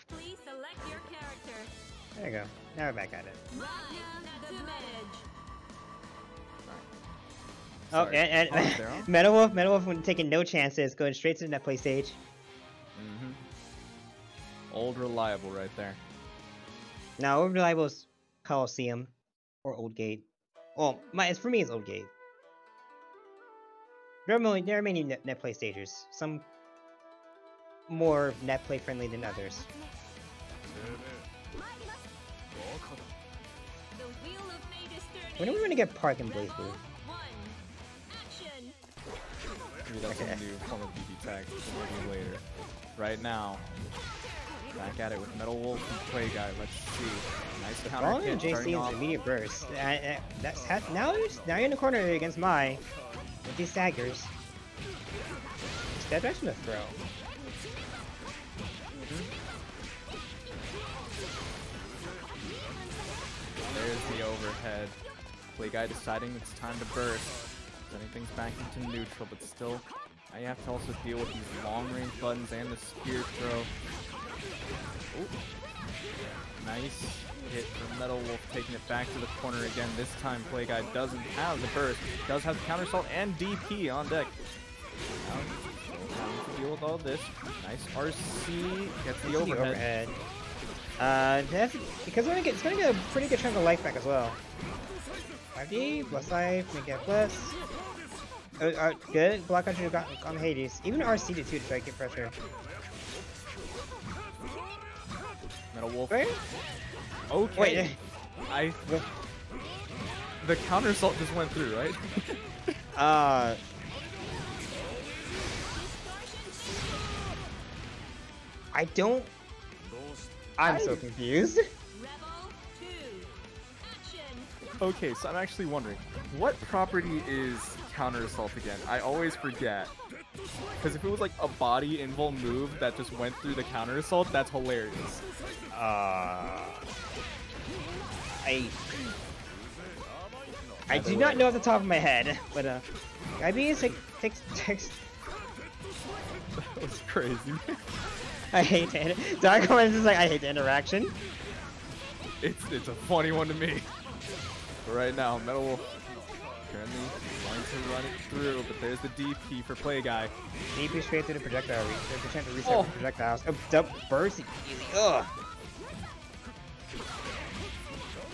Please select your character. There you go. Now we're back at it. Oh, and MetalWolf when taking no chances, going straight to the net play stage. Old reliable right there. Now, old reliable is Coliseum or Old Gate. Well, for me, it's Old Gate. There are many net play stages. Some more net play friendly than others. When are we going to get Park and BlazBlue? Maybe that's a new form of BB tag later. Right now, back at it with MetalWolf and Play Guy. Let's see. Nice counter hit. JC's immediate burst. Now you're in the corner against Mai with these staggers. Step back from the throw. overhead. Play guy deciding it's time to burst. Sending things back into neutral, but still, now you have to also deal with these long-range buttons and the spear throw. Ooh. Nice hit from MetalWolf, taking it back to the corner again. This time, Play Guy doesn't have the burst. Does have the counter assault and DP on deck. Now, having to deal with all this. Nice RC, gets the overhead. Because it's gonna get a pretty good chunk of life back as well. 5D, plus life, make it plus. Good. Block country got on Hades. Even RC did too to try to get pressure. MetalWolf. Wait. Okay. Wait. The counter assault just went through, right? I'm so confused. Okay, so I'm actually wondering, what property is counter assault again? I always forget. Because if it was like a body invul move that just went through the counter assault, that's hilarious. I do not know off the top of my head, but I mean it's like text. That was crazy. I hate it. Dark Horns is like I hate the interaction. It's a funny one to me. But right now, MetalWolf currently wanting to run it through, but there's the DP for Play Guy. DP straight through the projectile. There's a chance to reset the projectiles. Oh, burst. Easy. Ugh.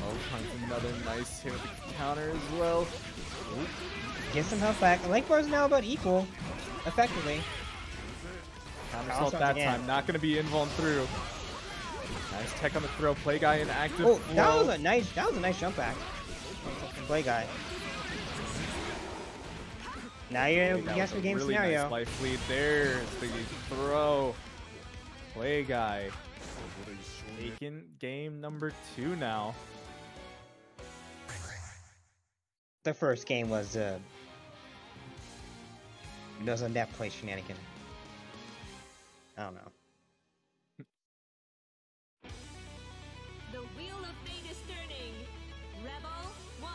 Oh, finds another nice hit with the counter as well. Ooh. Get some health back. I like bars now about equal, effectively. Counter assault that time, not gonna be invuln through. Nice tech on the throw. Play Guy in active. Oh, that was a nice jump back. Play Guy. Now you're in a yes or game scenario. Nice life lead. There's the throw. Play Guy taking game number 2 now. The first game was a net play shenanigan. I don't know. The wheel of fate is turning. Rebel 1.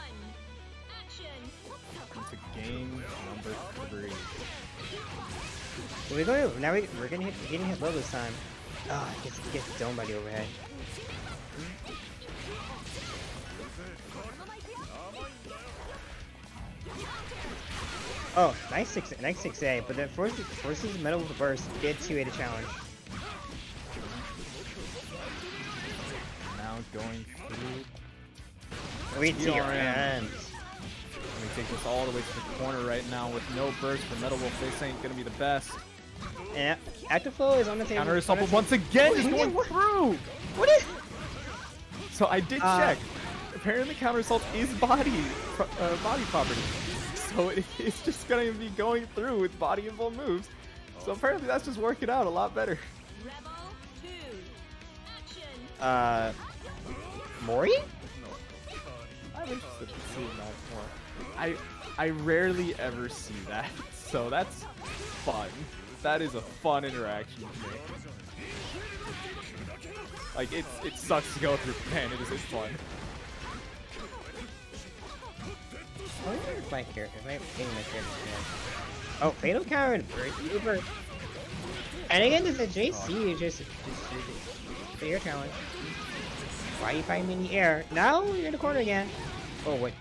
Action. Into game number 3. We're getting hit low this time. Oh, it gets domed by the overhead. Oh, nice 6A, but then forces Metal with the burst, did 2A to challenge. Now going through. Wait to your end. We take this all the way to the corner right now with no burst for MetalWolf. This ain't gonna be the best. And active flow is on the table. Counter assault once again is going through. What is? So I did check. Apparently, counter assault is body property. So it's just gonna be going through with body invul moves. So apparently that's just working out a lot better. Rebel 2. Action. Mori? I'm interested in seeing that more. I rarely ever see that, so that's fun. That is a fun interaction to me. Like it sucks to go through, man. It is fun. I wonder if my character, if I'm getting my character here. Oh, fatal counter, Uber. And again, this is a JC, just fair challenge. Why are you fighting me in the air? Now you're in the corner again. Oh wait,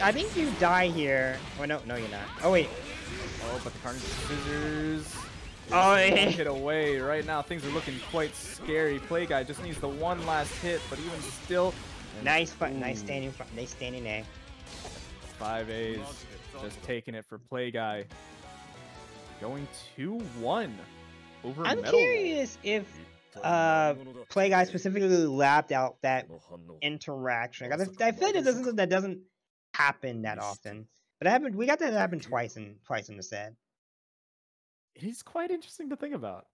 I think you die here. Oh no, you're not. Oh wait. Oh, but the Carnage Scissors. Oh, hit away right now. Things are looking quite scary. Play Guy just needs the one last hit, but even still, nice standing A. 5 A's, just taking it for Play Guy. Going 2-1 over I'm MetalWolf. curious if Play Guy specifically lapped out that interaction. I feel like that doesn't happen that often, but we got that happen twice in the set. He's quite interesting to think about.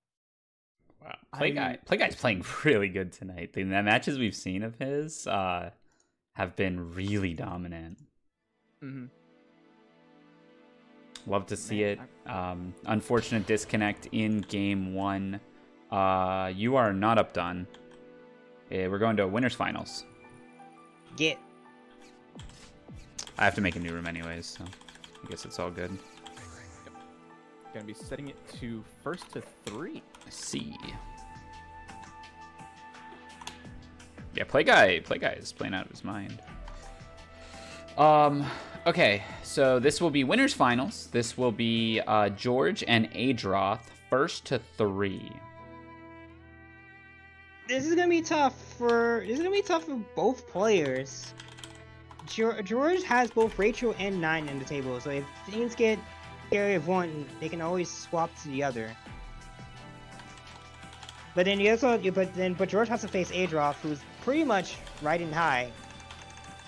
Wow, Play Guy's playing really good tonight. The matches we've seen of his have been really dominant. Mm-hmm. Love to see it. Unfortunate disconnect in game 1. You are not up done. We're going to winners finals. Get. I have to make a new room anyways, so I guess it's all good. Yep. Gonna be setting it to 1st to 3. I see. Yeah, Play Guy is playing out of his mind. Okay, so this will be winners finals. This will be George and Adroth 1st to 3. This is gonna be tough for both players. George has both Rachel and 9 in the table, so if things get scary of one, they can always swap to the other. But then but George has to face Adroth, who's pretty much riding high,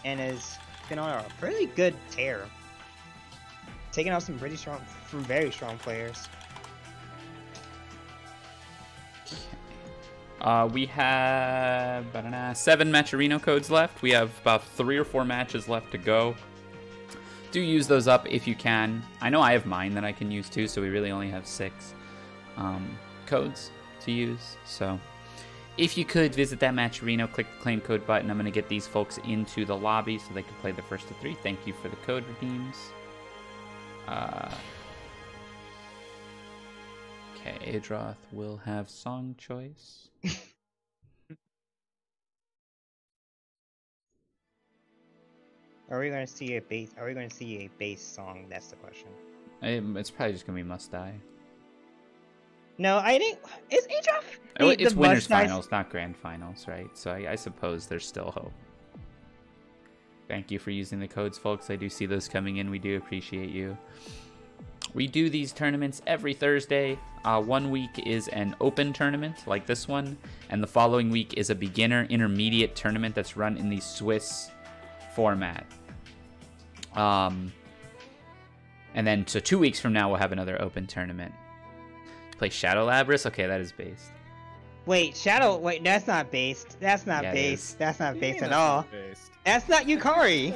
and is been on a pretty good tear, taking out some very strong players. We have 7 Matcherino codes left. We have about 3 or 4 matches left to go. Do use those up if you can. I know I have mine that I can use too, so we really only have 6 codes to use. So if you could visit that Matcherino, click the claim code button. I'm going to get these folks into the lobby so they can play the 1st to 3. Thank you for the code redeems. Okay, Adroth will have song choice. Are we going to see a bass song? That's the question. It's probably just gonna be Must Die. No, I think it's Adroth. Oh, it's winners finals, not grand finals, right? So I suppose there's still hope. Thank you for using the codes, folks. I do see those coming in. We do appreciate you. We do these tournaments every Thursday. 1 week is an open tournament like this one, and the following week is a beginner intermediate tournament that's run in the Swiss format. And then, so 2 weeks from now, we'll have another open tournament. Play Shadow Labrys? Okay, that is based. Wait, that's not based. That's not based. That's not based at all. That's not Yukari.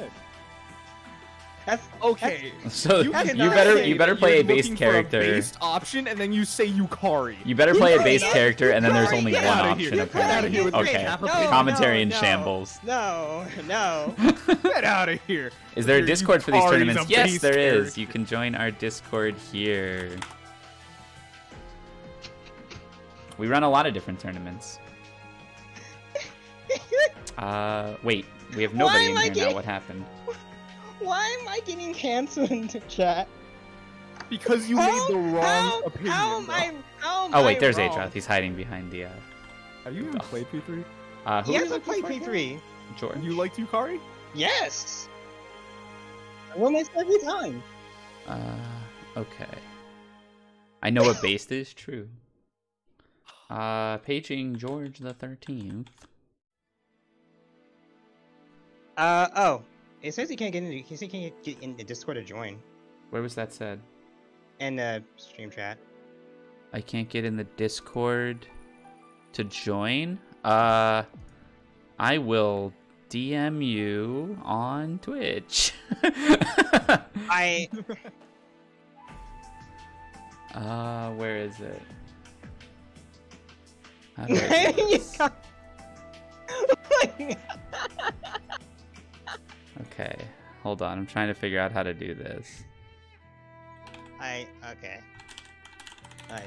That's okay. So you better play a based character. A based option, and then you say Yukari. You better play a based character, and then there's only one option. Okay. No, Commentary in shambles. No. Get out of here. Is there a Discord for these tournaments? Yes, there is. You can join our Discord here. We run a lot of different tournaments. Wait. We have nobody in here now. What happened? Why am I getting canceled into chat? Because you made the wrong opinion. Oh wait, there's Adroth. He's hiding behind the. Have you even played P3? Yes, I played P3. George. You like Yukari? Yes. I won this every time. Okay. I know what based is true. Paging George the 13th. Oh. It says he can't get in the Discord to join. Where was that said? In the stream chat. I can't get in the Discord to join? I will DM you on Twitch. Where is it? How do I do this? Okay, hold on. I'm trying to figure out how to do this. Okay. Sure.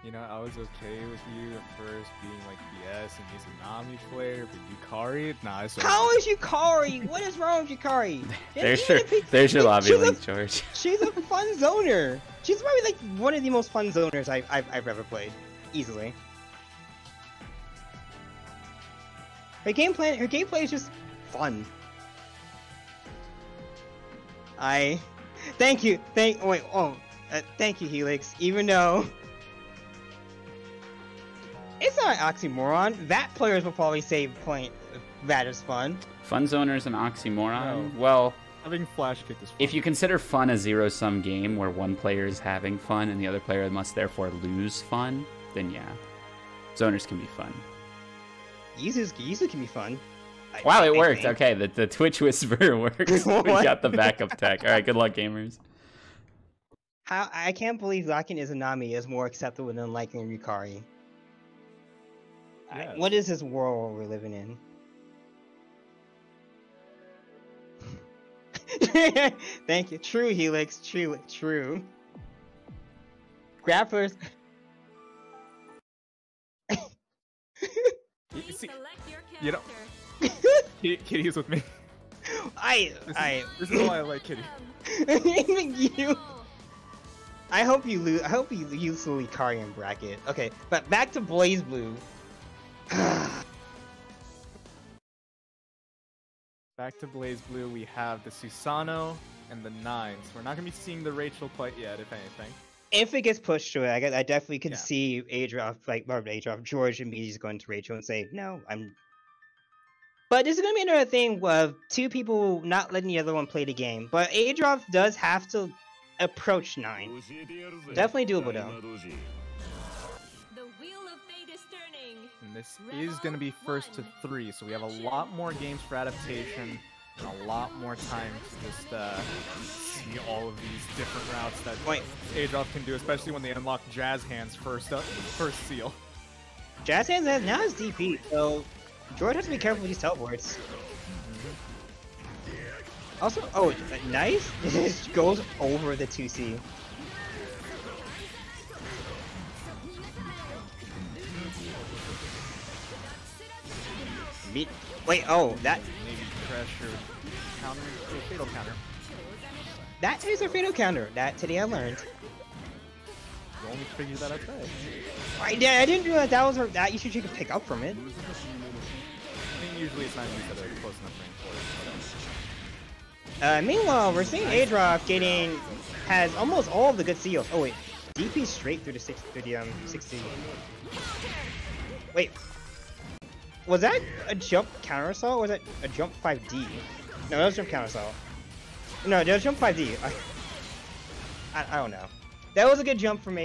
You know, I was okay with you at first being like BS and Izanami player, but Yukari? Nah, it's How is Yukari? What is wrong with Yukari? There's your lobby link, George. She's a fun zoner. She's probably like one of the most fun zoners I've ever played. Easily. Her gameplay is just fun. Thank you, Helix. Even though it's not an oxymoron, that players will probably say playing that is fun. Fun zoners and oxymoron. No. Well, having flash kick is fun. If you consider fun a zero-sum game where one player is having fun and the other player must therefore lose fun, then yeah, zoners can be fun. Yuzu can be fun. Wow, it worked. Okay, the Twitch Whisper works. We got the backup tech. All right, good luck, gamers. How I can't believe liking Izanami is more acceptable than liking Yukari. Yes. What is this world we're living in? Thank you. True, Helix. True. Grapplers. Please See, select your you know- character. Kitty is with me. This is why I like Kitty. Even you. I hope you lose. I hope you use the Yukari in bracket. Okay, but back to BlazBlue. Back to BlazBlue, we have the Susanoo and the Nines. We're not gonna be seeing the Rachel quite yet, if anything. If it gets pushed to it, I definitely could Yeah. see George immediately going to Rachel and say, "No, I'm." But this is gonna be another thing of two people not letting the other one play the game. But Adroth does have to approach 9. Definitely doable though. The wheel of fate is turning. And this is going to be first to 3, so we have a lot more games for adaptation and a lot more time to just see all of these different routes that Adroth can do, especially when they unlock Jazz Hands first seal. Jazz Hands has now his DP, so George has to be careful with these teleports. Also, oh, nice! This goes over the 2C. Wait, oh, that... Maybe pressure counter, fatal counter. That is a fatal counter. That today I learned. You only figured that out today. I didn't realize that was that you should pick up from it. I mean, usually it's not used at a close enough range for it, but... Meanwhile, we're seeing Adroth has almost all of the good seals. Oh wait, DP straight through the 60. Wait, was that a jump counter assault or was that a jump 5D? No, that was jump counter assault. No, that was jump 5D. I don't know. That was a good jump from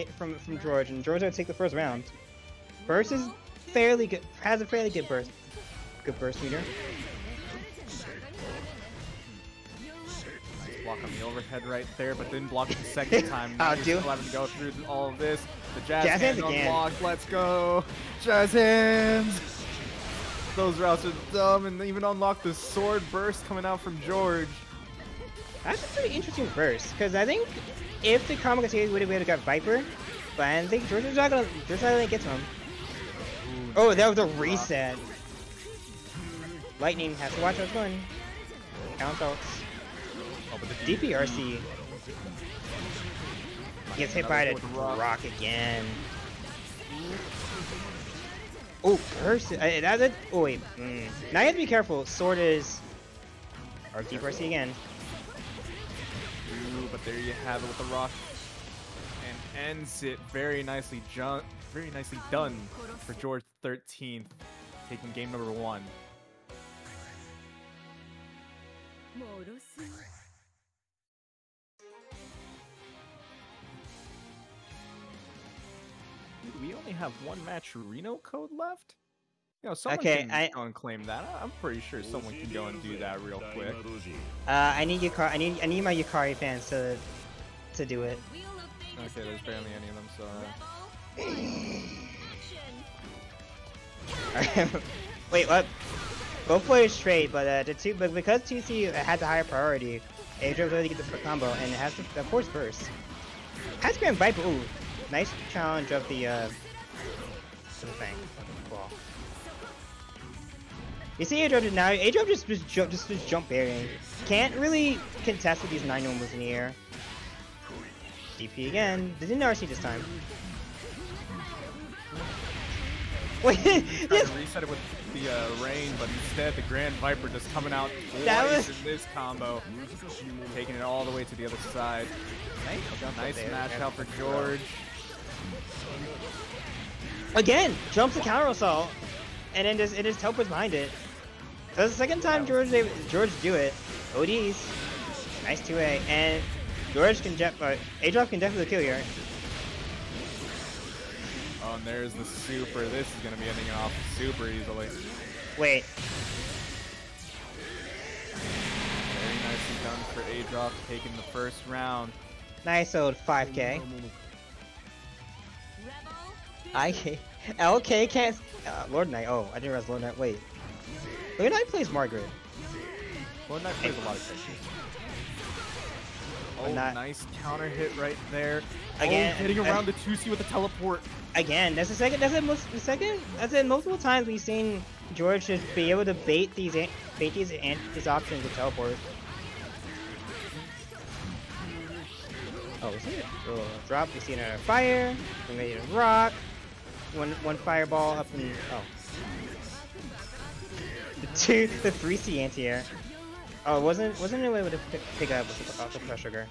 George, and George would take the first round. Burst is fairly good. Has a fairly good burst. Good burst meter. Block on the overhead right there, but didn't block it the second time. Now you're still having to go through all of this. The Jazz Hands unlocked. Let's go! Jazz Hands! Those routes are dumb, and they even unlocked the sword burst coming out from George. That's a pretty interesting burst, because I think if the commentator would have got Viper, but I think George is not gonna get to him. Ooh, Oh, that was a reset. Lightning has to watch what's going. Count outs. Oh, but the DPRC gets hit by the rock again. Oh, burst! That's it. Oh wait. Now you have to be careful. Sword is. Or DPRC again. Ooh, but there you have it with the rock, and ends it very nicely. Very nicely done for George 13th, taking game number 1. We only have one match Reno code left? You know, someone can go and claim that. I'm pretty sure someone can go and do that real quick. I need Yukari. I need my Yukari fans to do it. Okay, there's barely any of them, so. Wait, what? Both players straight, but because 2C had the higher priority, Adroth really get the combo and it has to, of course, burst. Has Grand Viper. Ooh, nice challenge of the thing. Cool. You see Adroth now. Adroth just jump parrying. Can't really contest with these 9 normals in the air. DP again. Didn't RC this time. Wait, trying to reset it with the rain, but instead the Grand Viper just coming out twice in this combo, taking it all the way to the other side. Nice match out for George. Again, jumps the counter assault, and then it just teleports behind it. That's the second time George do it. ODs, nice 2A, and George can Adroth can definitely kill here. Oh, and there's the super. This is gonna be ending it off super easily. Wait. Very nicely done for Adroth, taking the first round. Nice old 5K. LK can't. LordMacoT. Oh, I didn't realize LordMacoT. Wait. LordMacoT plays Margaret. LordMacoT plays a lot of characters. Oh, nice counter hit right there. Again, hitting around the 2C with the teleport. Again, that's the second. That's it. Multiple times we've seen George just be able to bait these options with teleport. Oh, we see it. Drop. We see another fire. We made a rock. One fireball up in. Oh. The 3C anti-air. Oh, wasn't really able to pick up off the pressure sugar.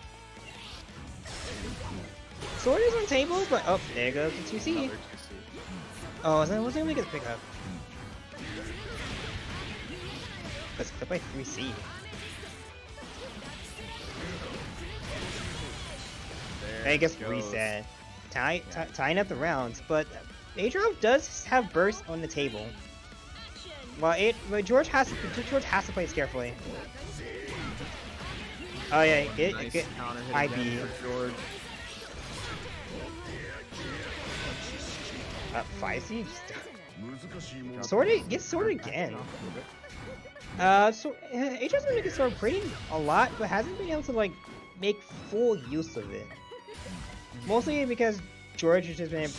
Sword is on table, but oh, there goes the 2C. Oh, wasn't able to get the pick up. Let's clip by 3C. I guess reset. Tying up the rounds, but Adroth does have burst on the table. Well, George has to play this carefully. Oh yeah, get IB. George. 5C. Sword get sword again. So Adroth's been making sword pretty a lot, but hasn't been able to like make full use of it. Mostly because George has just been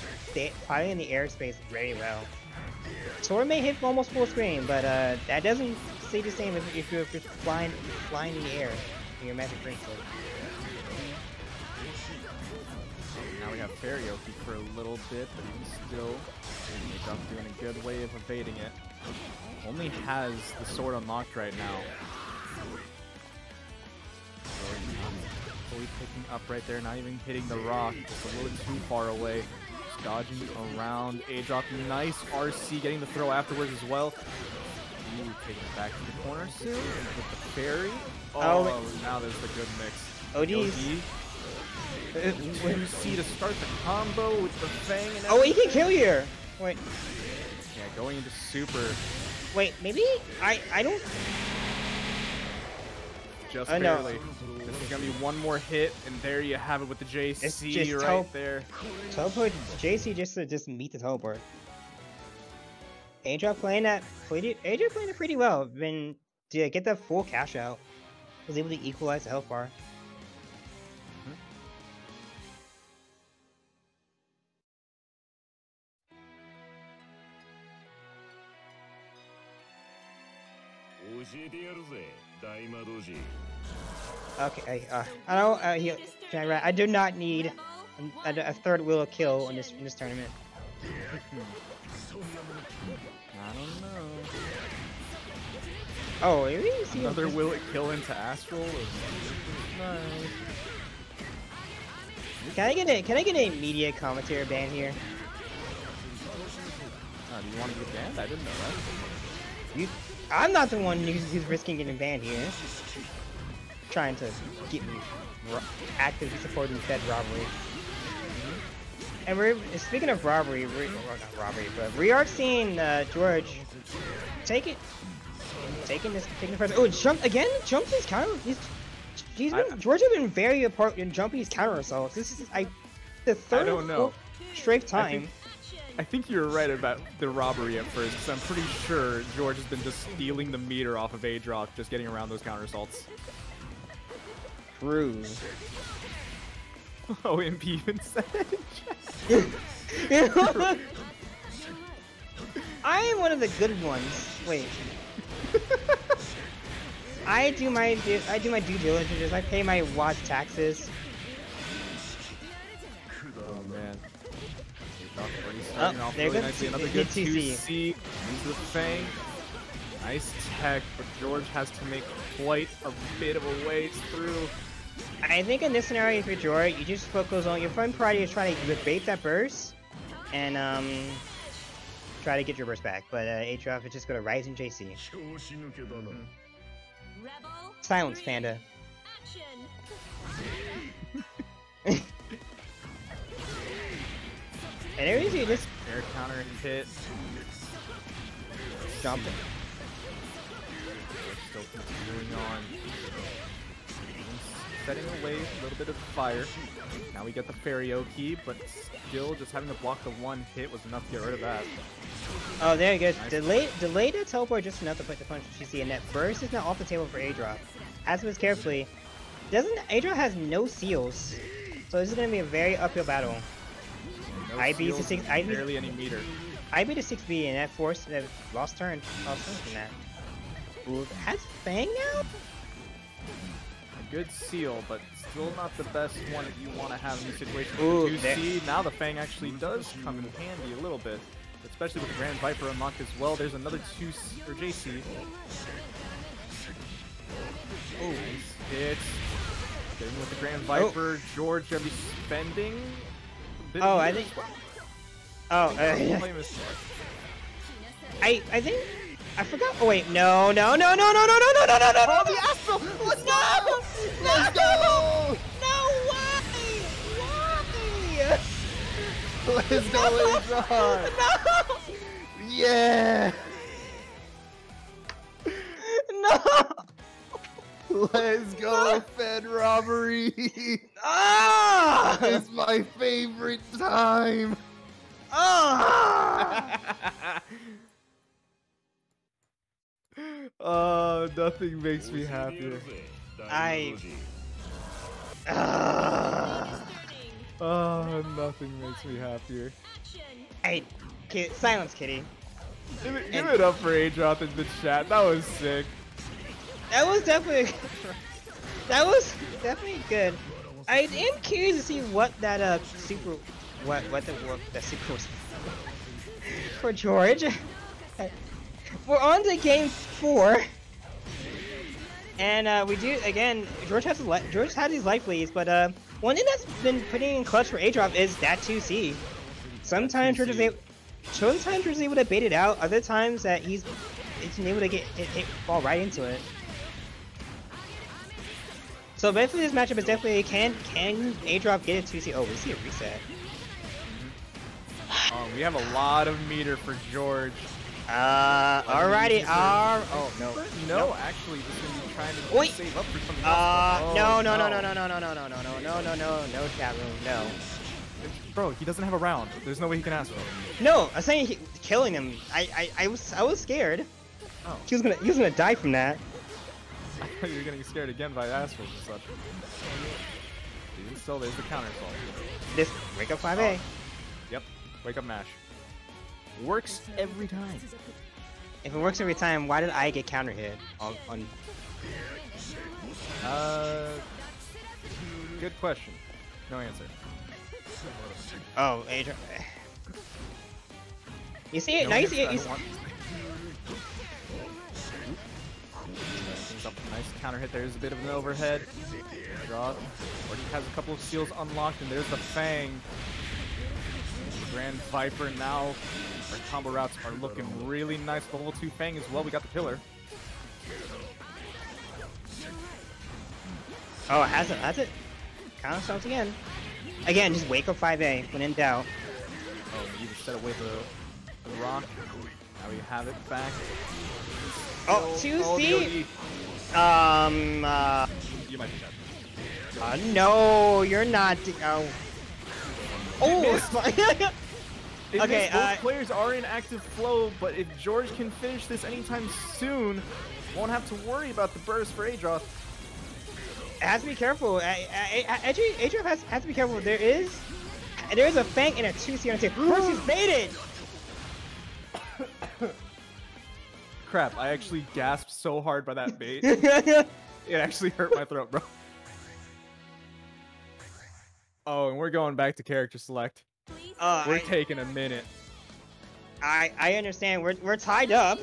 fighting in the airspace very well. Sword may hit almost full screen, but that doesn't stay the same if you're flying in the air in your magic bracelet. Now we have Karaoke for a little bit, but he's still doing a good way of evading it. Only has the sword unlocked right now. Fully picking up right there, not even hitting the rock, just a little too far away. Just dodging around. Adroth, nice RC, getting the throw afterwards as well. Ooh, taking it back to the corner soon with the fairy. Oh, now there's the good mix. ODs. 2C to start the combo with the Fang and oh, he can kill here! Wait. Yeah, going into super. Wait, maybe? I don't... Just barely. This is gonna be one more hit, and there you have it with the JC right there. Teleport JC just to meet the teleport. Adroth playing it pretty well. Been to get the full cash out. Was able to equalize the health bar. Okay, I do not need a third wheel of kill in this tournament. I don't know. Oh, maybe you see another will it kill into Astral? Nice. Can I get a media commentator ban here? Do you want to get banned? I didn't know that. I'm not the one who's risking getting banned here. Trying to get me actively supporting Fed robbery. And we're speaking of robbery, not robbery, but we are seeing George taking the first. Oh, jump again! Jump his counter. George has been very important in jumping his counter assaults. This is the third straight time. I think you're right about the robbery at first, because I'm pretty sure George has been just stealing the meter off of Adroth, just getting around those counter assaults. True. Oh, MP even said it. I am one of the good ones. Wait. I do my due diligence. I pay my WASD taxes. Oh man. There goes another good 2C into the Fang. Nice tech, but George has to make quite a bit of a way through. I think in this scenario for George, you just focus on your front priority is trying to bait that burst and try to get your burst back. But Adroth is just going to rise in JC. Silence, Panda. And there is you just air counter and hit. Jumping. Still continuing on. setting away a little bit of the fire. Now we get the karaoke, but still just having to block the one hit was enough to get rid of that. Oh, there you go. Nice. Delay the teleport just enough to put the punch GC in net. Burst is now off the table for Adroth. As with carefully, Adroth has no seals, so this is gonna be a very uphill battle. No IB to seals, 6. barely any meter. IB to 6B and that forced lost turn from that. Ooh, has Fang now? A good seal, but still not the best one that you want to have in these situations. Ooh, You see, now the Fang actually does come in handy a little bit, especially with the Grand Viper unlocked as well. There's another 2C or JC. Oh, it's getting with the Grand Viper. George gonna be spending. A bit Oh, of I meter. think. Oh, I think I forgot. Oh wait, no. Oh, the Astral! Let's go! Let's go! No, why? Let's go, Adroth! No! Yeah! No! Let's go, Fed robbery! Ah! It's my favorite time! Ah! Oh, nothing makes me happier. Oh, nothing makes me happier. Hey, silence, Kitty. Give it up for Adroth in the chat. That was sick. That was definitely good. I am curious to see what that super what the super was for George. We're on to game 4, and we do again. George has these life leads, but one thing that's been putting in clutch for Adroth is that 2C. Sometimes George is able to bait it out. Other times that he's been able to get it fall right into it. So basically, this matchup is definitely can Adroth get a 2C? Oh, we see a reset. We have a lot of meter for George. Alrighty. Oh no. No, actually, this is gonna be trying to Wait. save up for something else. No, chat room, no. Bro, he doesn't have a round. There's no way he can ask for it. No, I'm saying killing him. I was scared. Oh. He was gonna die from that. I thought you were getting scared again by Astros and such. Even still, there's the counter assault. This wake up 5A. Yep, wake up mash. Works every time. If it works every time, why did I get counter hit on? Good question. No answer. Oh, Adrian. You see it? No Now you answer, see it. I You don't see... want- Things up, nice counter hit. There's a bit of an overhead. Adroth already has a couple of seals unlocked, and there's the Fang. Grand Viper now. Our combo routes are looking really nice. The level 2 Fang as well. We got the pillar. Oh, has it. Counter assault again. Again, just wake up 5A when in doubt. Oh, you just set away the rock. Now we have it back. Oh, 2C. You might be dead. No, you're not. Oh. Oh. Okay, both players are in active flow, but if George can finish this anytime soon, won't have to worry about the burst for Adroth. Has to be careful. Adroth has to be careful. There is a Fang and a 2C on the table. Of course, he's baited. Crap! I actually gasped so hard by that bait. It actually hurt my throat, bro. Oh, and we're going back to character select. We're taking a minute. I understand. We're tied up.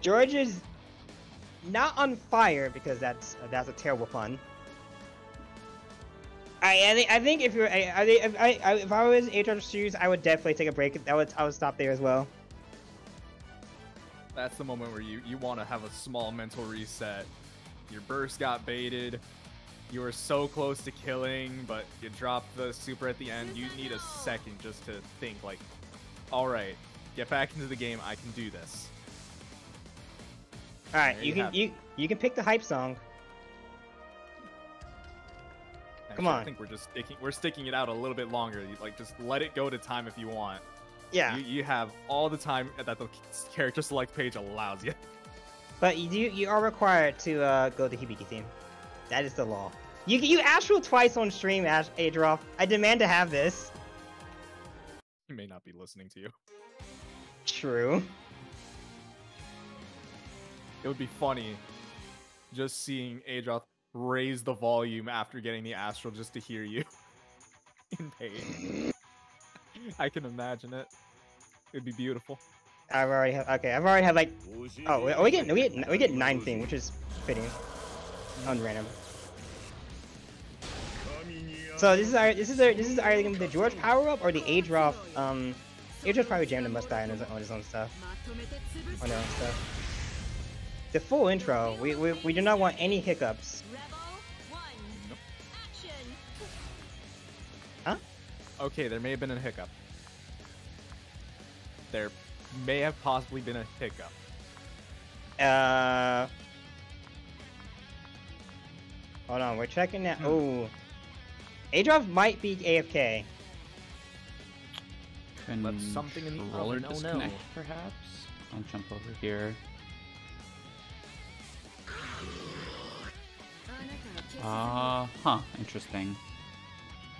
George is not on fire because that's a terrible pun. I think if you're if I was Adroth's shoes, I would definitely take a break. I would stop there as well. That's the moment where you want to have a small mental reset. Your burst got baited. You were so close to killing, but you dropped the super at the end. You need a second just to think like, all right, get back into the game. I can do this. All right, you can pick the hype song. Come on. I think we're sticking it out a little bit longer. Like, just let it go to time if you want. Yeah. You have all the time that the character select page allows you. But you are required to go to Hibiki theme. That is the law. You astral twice on stream, Adroth. I demand to have this. He may not be listening to you. True. It would be funny just seeing Adroth raise the volume after getting the astral just to hear you in pain. I can imagine it. It'd be beautiful. I've already had like, oh, we get 9 theme, which is fitting, unrandom. So this is either gonna be the George power up or the Adroth. Adroth probably jammed a must die on his own stuff, on their own stuff. The full intro. We do not want any hiccups. Huh? Okay, there may have been a hiccup. There may have possibly been a hiccup. Hold on, we're checking that. Oh, Adroth might be AFK. Left something in the roller no, disconnect, perhaps. I'll jump over here. Huh, interesting.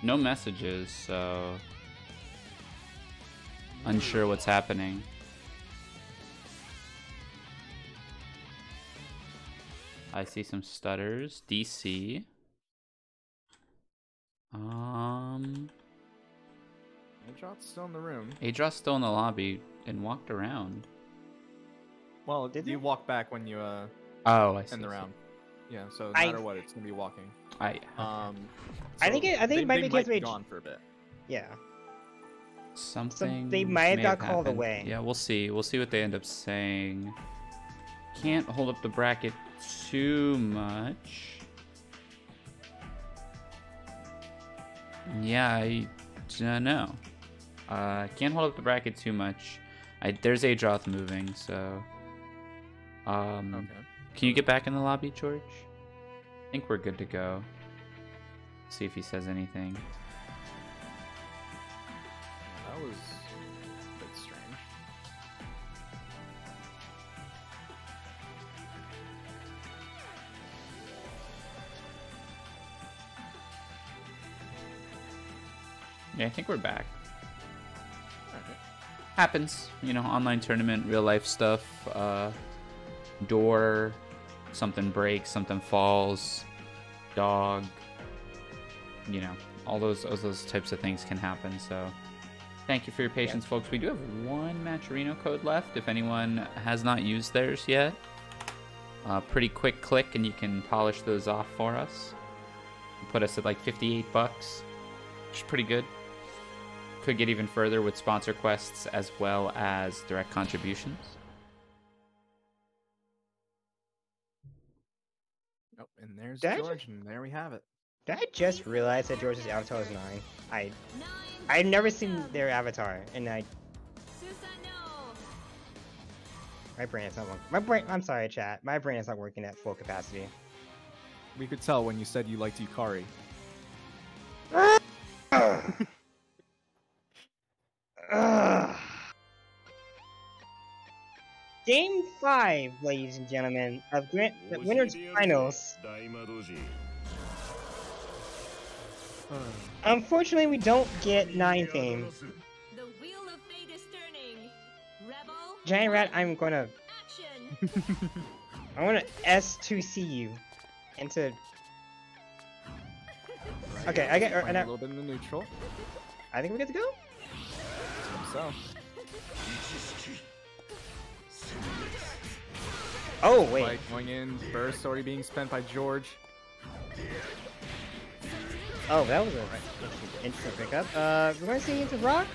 No messages, so unsure what's happening. I see some stutters. DC. Adroth's still in the room. Adroth's still in the lobby and walked around. Well, did you walk back when you oh, I see. end the round? Yeah, so no matter what, it's gonna be walking. I think it might be gone for a bit. Yeah. Something they might have got called happened. away. Yeah, we'll see. We'll see what they end up saying. Can't hold up the bracket too much. Yeah, I don't know. Can't hold up the bracket too much. There's Adroth moving, so. Okay. Can you get back in the lobby, George? I think we're good to go. See if he says anything. That was a bit strange. Yeah, I think we're back. Okay. Happens, you know, online tournament, real life stuff. Door, something breaks, something falls, dog. You know, all those types of things can happen. So, thank you for your patience, folks. We do have one Matcherino code left. If anyone has not used theirs yet, pretty quick click, and you can polish those off for us. Put us at like $58, which is pretty good. Could get even further with sponsor quests as well as direct contributions. Oh, and there's George, and there we have it. Did I just realize that George's avatar is 9? I've never seen their avatar, and Susanoo. my brain is not working. I'm sorry, chat. My brain is not working at full capacity. We could tell when you said you liked Euchre. Game 5, ladies and gentlemen, of the winners finals. Unfortunately, we don't get 9 theme. The wheel of fate is turning. Rebel. Giant Rat, I'm gonna Action. I wanna S2C you into. Okay, I get a little bit in the neutral. I think we're good to go. So. Oh wait. Like going in, burst already being spent by George. Oh, that was a interesting pickup. We're gonna see into rock.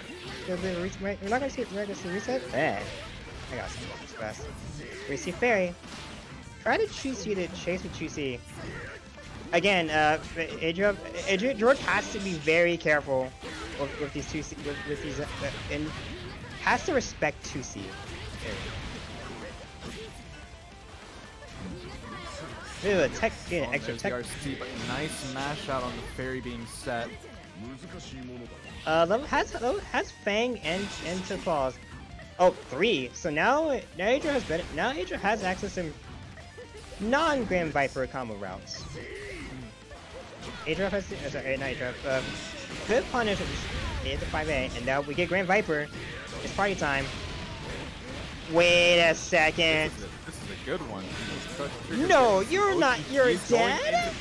We're not gonna see reset. I got some this fast. We see fairy. Try to choose you to chase with Chusi. Again, George has to be very careful with these 2C, with these, and has to respect 2C. Ooh, a tech, Oh, extra there's tech. the RC, but nice mash out on the fairy being set. Has Fang and to claws. Oh, 3. So now Adroth has access to non-Grand Viper combo routes. Adroth has not Adroth. Good punish. It's a 5A, and now we get Grand Viper. It's party time. Wait a second. This is a good one. No, you're not. You're dead.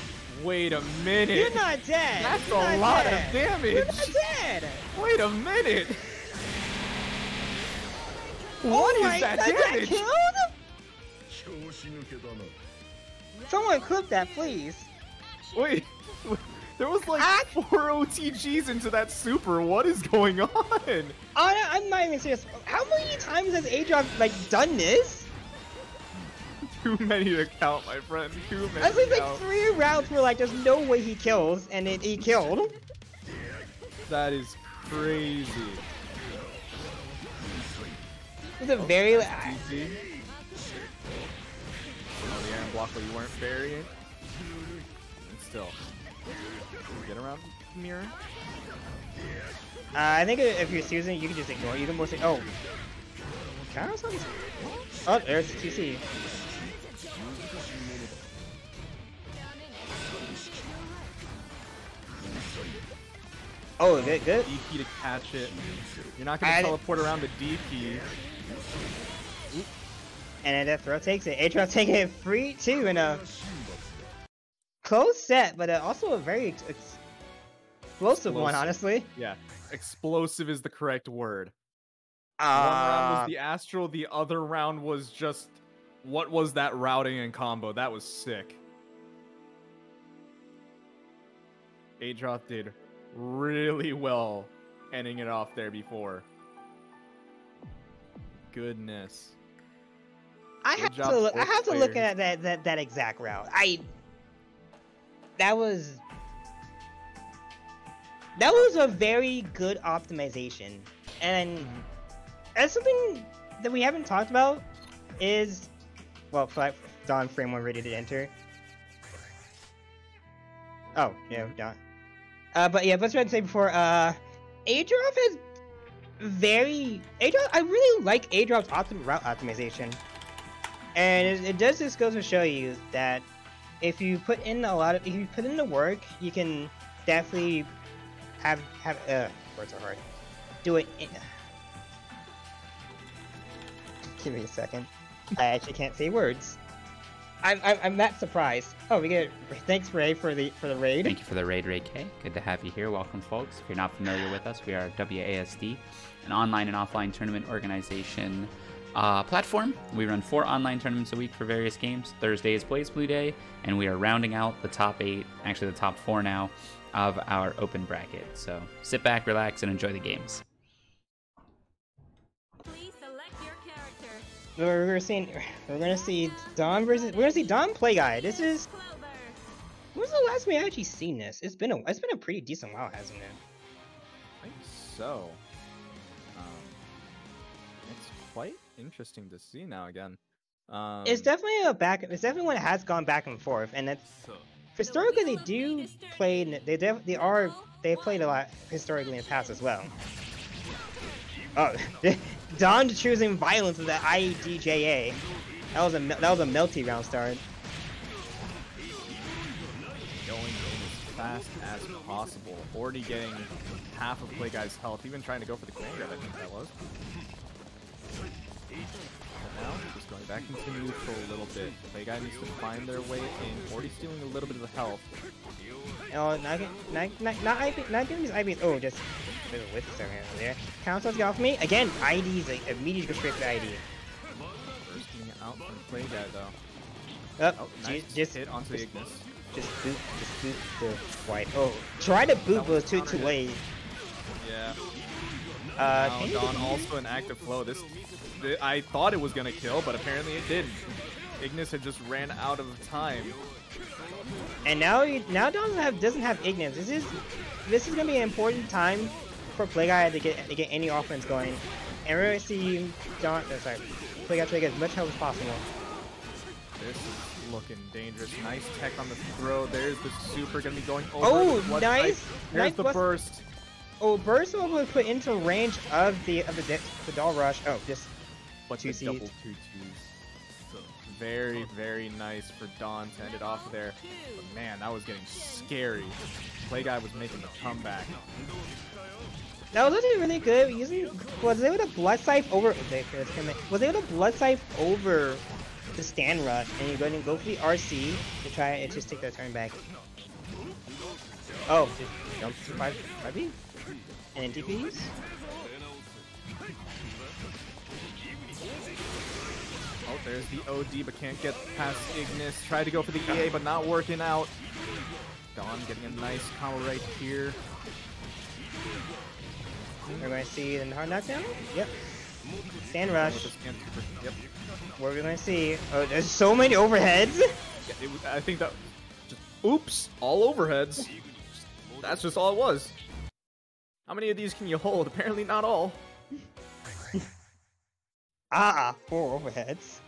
Wait a minute. You're not dead. That's You're a not lot dead. of damage. You're not dead. Wait a minute. Oh What my is that God, damage? killed? Someone clip that, please. Wait. There was like 4 OTGs into that super. What is going on? I'm not even serious. How many times has Adroth like done this? Too many to count, my friend. Too many. That's to like count. 3 rounds where like there's no way he kills, and he killed. That is crazy. It's a very. DC. Oh, the iron block, but you weren't burying. And still. Get around the mirror. I think if you're Susan, you can just ignore it. You can mostly. Oh. Counter something? Oh, there's TC. Oh, good, good. DP to catch it. You're not going to teleport around the DP. And then that throw takes it. Adroth taking it free too in a close set, but also a very explosive one, honestly. Yeah, explosive is the correct word. One round was the Astral, the other round was just, what was that routing and combo? That was sick. Adroth did really well ending it off there before. Goodness. I have to look at that exact route. That was a very good optimization, and that's something that we haven't talked about. Is well, Dawn frame 1 ready to enter. Oh yeah, Dawn. But yeah, but I to say before, Adroth has I really like Adroth's route optimization. And it does just go to show you that if you put in if you put in the work, you can definitely words are hard. Do it. Give me a second. I actually can't say words. I'm that surprised. Oh, we get thanks Ray for the raid. Thank you for the raid, Ray K. Good to have you here. Welcome, folks. If you're not familiar with us, we are WASD, an online and offline tournament organization platform. We run 4 online tournaments a week for various games. Thursday is BlazBlue Day, and we are rounding out the top 8, actually the top 4 now, of our open bracket. So sit back, relax, and enjoy the games. Please select your character. We're gonna see Dawn play guy. This is Clover. when's the last time we actually seen this? It's been a pretty decent while, hasn't it? I think so. It's quite interesting to see now again. It's definitely It's definitely one that has gone back and forth, and it's historically they do play. They played a lot historically in the past as well. Oh, Dawn choosing violence with the IDJA. That was a melty round start. Going as fast as possible. Already getting half of Play Guy's health. Even trying to go for the Grand Grab, I think that was. But now, just going back into neutral a little bit. Play Guy needs to find their way in. Already stealing a little bit of the health. Oh, not getting these IBs. Oh, just a little whiff over there. Counters get off me again. IDs like immediately go straight to ID. Bursting out from Play Guy though. Oh, Nice just hit onto the Ignis. Just boot the white. Oh, try to boot, but it's too late. Yeah. Can you Dawn also an active flow. I thought it was gonna kill, but apparently it didn't. Ignis had just ran out of time. And now Dawn doesn't have Ignis. This is gonna be an important time for Play Guy to get any offense going, and we're gonna see Play Guy take as much help as possible. This is looking dangerous. Nice tech on the throw. There's the super gonna be going over. Oh, nice! There's Nice the burst. Oh, burst was put into range of the doll rush. Oh, just But two the double seeds. 2-2s. So very, very nice for Dawn to end it off there. But man, that was getting scary. Play guy was making the comeback. That was actually really good. Was able to blood scythe over. Was able to blood scythe over the stand rush, and you're going to go for the RC to try and just take that turn back. Oh, just jump to 5B and then DPs. Oh, there's the OD, but can't get past Ignis. Tried to go for the EA, but not working out. Dawn getting a nice combo right here. We're going to see the hard knockdown. Yep. Stand rush. With the stand super. Yep. What are we going to see? Oh, there's so many overheads. Yeah, I think that just oops, all overheads. That's just all it was. How many of these can you hold? Apparently not all. 4 overheads.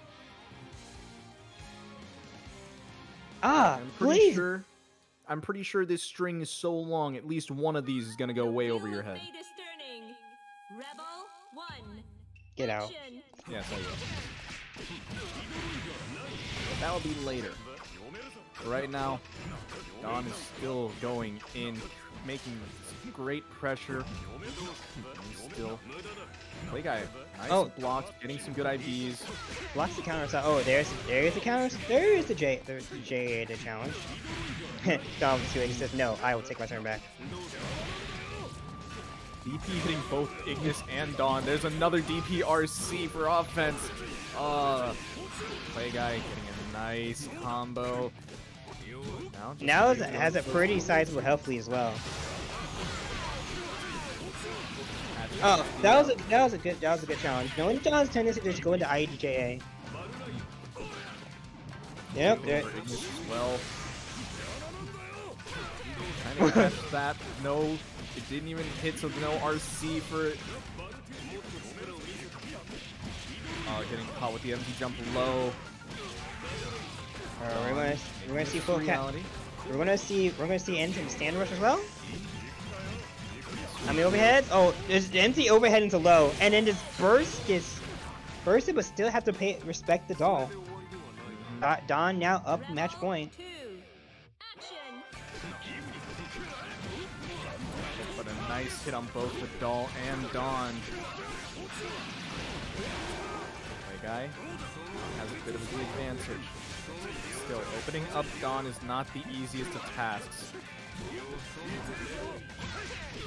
Please. I'm pretty sure this string is so long, at least one of these is gonna go way over your head. Rebel 1. Get out. Yes, I will. But that'll be later. Right now, Dawn is still going in, making great pressure. Still, play guy, nice blocks, getting some good IVs. Blocks the counter. Oh, there's the counter. There's the JA to challenge. Dom he says no. I will take my turn back. DP hitting both Ignis and Dawn. There's another DP RC for offense. Play guy getting a nice combo. Now it has a pretty sizable health lead as well. Oh, that was a good challenge. Knowing Dawn's tendency to just go into IEDJA. Yep. There. Ignis as well. Trying to catch that. No, it didn't even hit, so no RC for it. Getting caught with the empty jump low. We're gonna see full cat. We're gonna see ends in stand rush as well. How many overheads? Oh, there's empty overhead into low, and then this burst gets bursted, but still have to respect the doll. Dawn now up match point. But a nice hit on both the doll and Dawn. My guy has a bit of a big advantage. Still, opening up Dawn is not the easiest of tasks.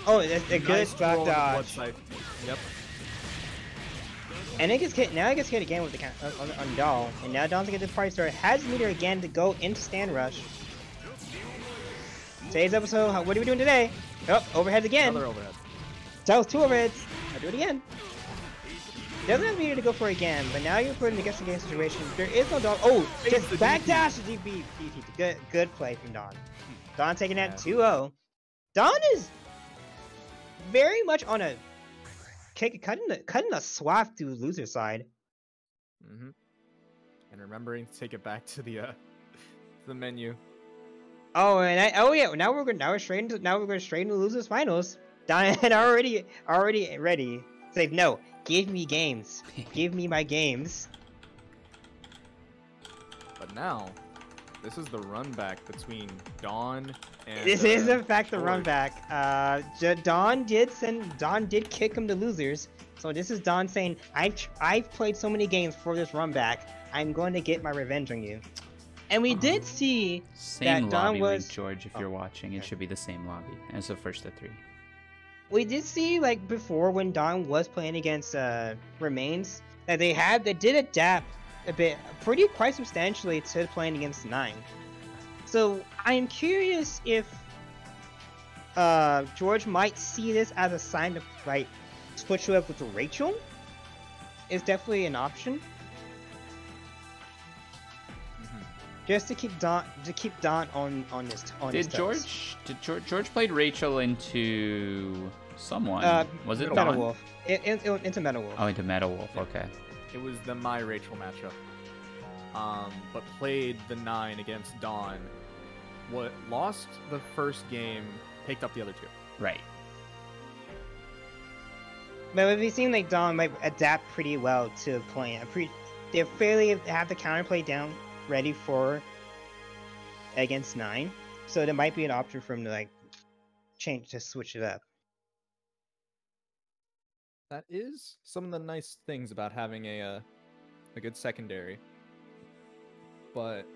Oh, that's a good back dodge. Yep. And it gets hit. Now it gets hit again with the on doll, and now Dawn's gonna get the party started. Has meter again to go into stand rush. Today's episode. What are we doing today? Oh, overheads again. Another overhead. That was 2 overheads. I'll do it again. Doesn't have meter to go for it again, but now you're put in a guessing game situation. There is no Dawn. Oh, just backdash to DP. Good play from Dawn. Dawn taking that 2-0. Dawn is very much on a cutting a swath to loser side. And remembering to take it back to the menu. Oh, and now we're going straight into losers finals. Dawn already ready. Say no. Give me games. Give me my games. But now, this is the run back between Dawn and this is in fact the run back. Dawn did kick him to losers. So this is Dawn saying, I've played so many games for this run back. I'm going to get my revenge on you. And we did see same that Dawn lobby was link, George. If you're watching, it should be the same lobby as the first of 3. We did see, like, before when Dawn was playing against Remains, that they did adapt a bit, quite substantially to playing against 9. So I'm curious if George might see this as a sign to, like, switch you up with Rachel. Is definitely an option. Just to keep Dawn on his toes. Did George played Rachel into someone? Was it MetalWolf? Dawn? Into MetalWolf. Oh, into MetalWolf. Okay. It was the My Rachel matchup. but played the 9 against Dawn. What lost the first game, picked up the other 2. Right. But it seems like Dawn might adapt pretty well to playing. They fairly have the counterplay down, ready for against 9. So there might be an option for him to like change to switch it up. That is some of the nice things about having a good secondary. But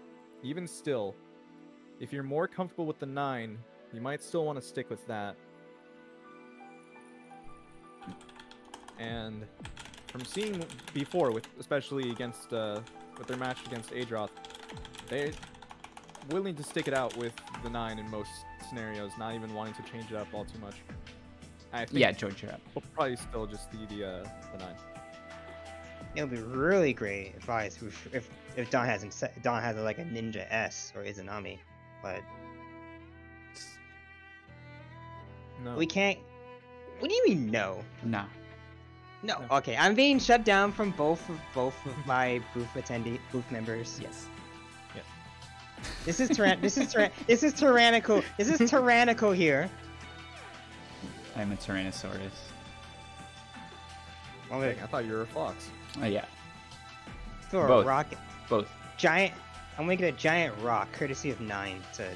even still, if you're more comfortable with the 9, you might still want to stick with that. And from seeing before, especially against with their match against Adroth, they're willing to stick it out with the 9 in most scenarios, not even wanting to change it up all too much. I think Yeah, George, you're up. we'll probably still just the 9. It would be really great if Dawn has like a Ninja S or Izanami, but No. we can't. What do you mean no? No. No. Okay, I'm being shut down from both of my booth members. Yes. This is tyrannical. This is tyrannical here. I'm a Tyrannosaurus. Oh, I thought you were a fox. Oh, yeah. throw Both. a rocket. Both. Giant. I'm gonna get a giant rock, courtesy of 9 to.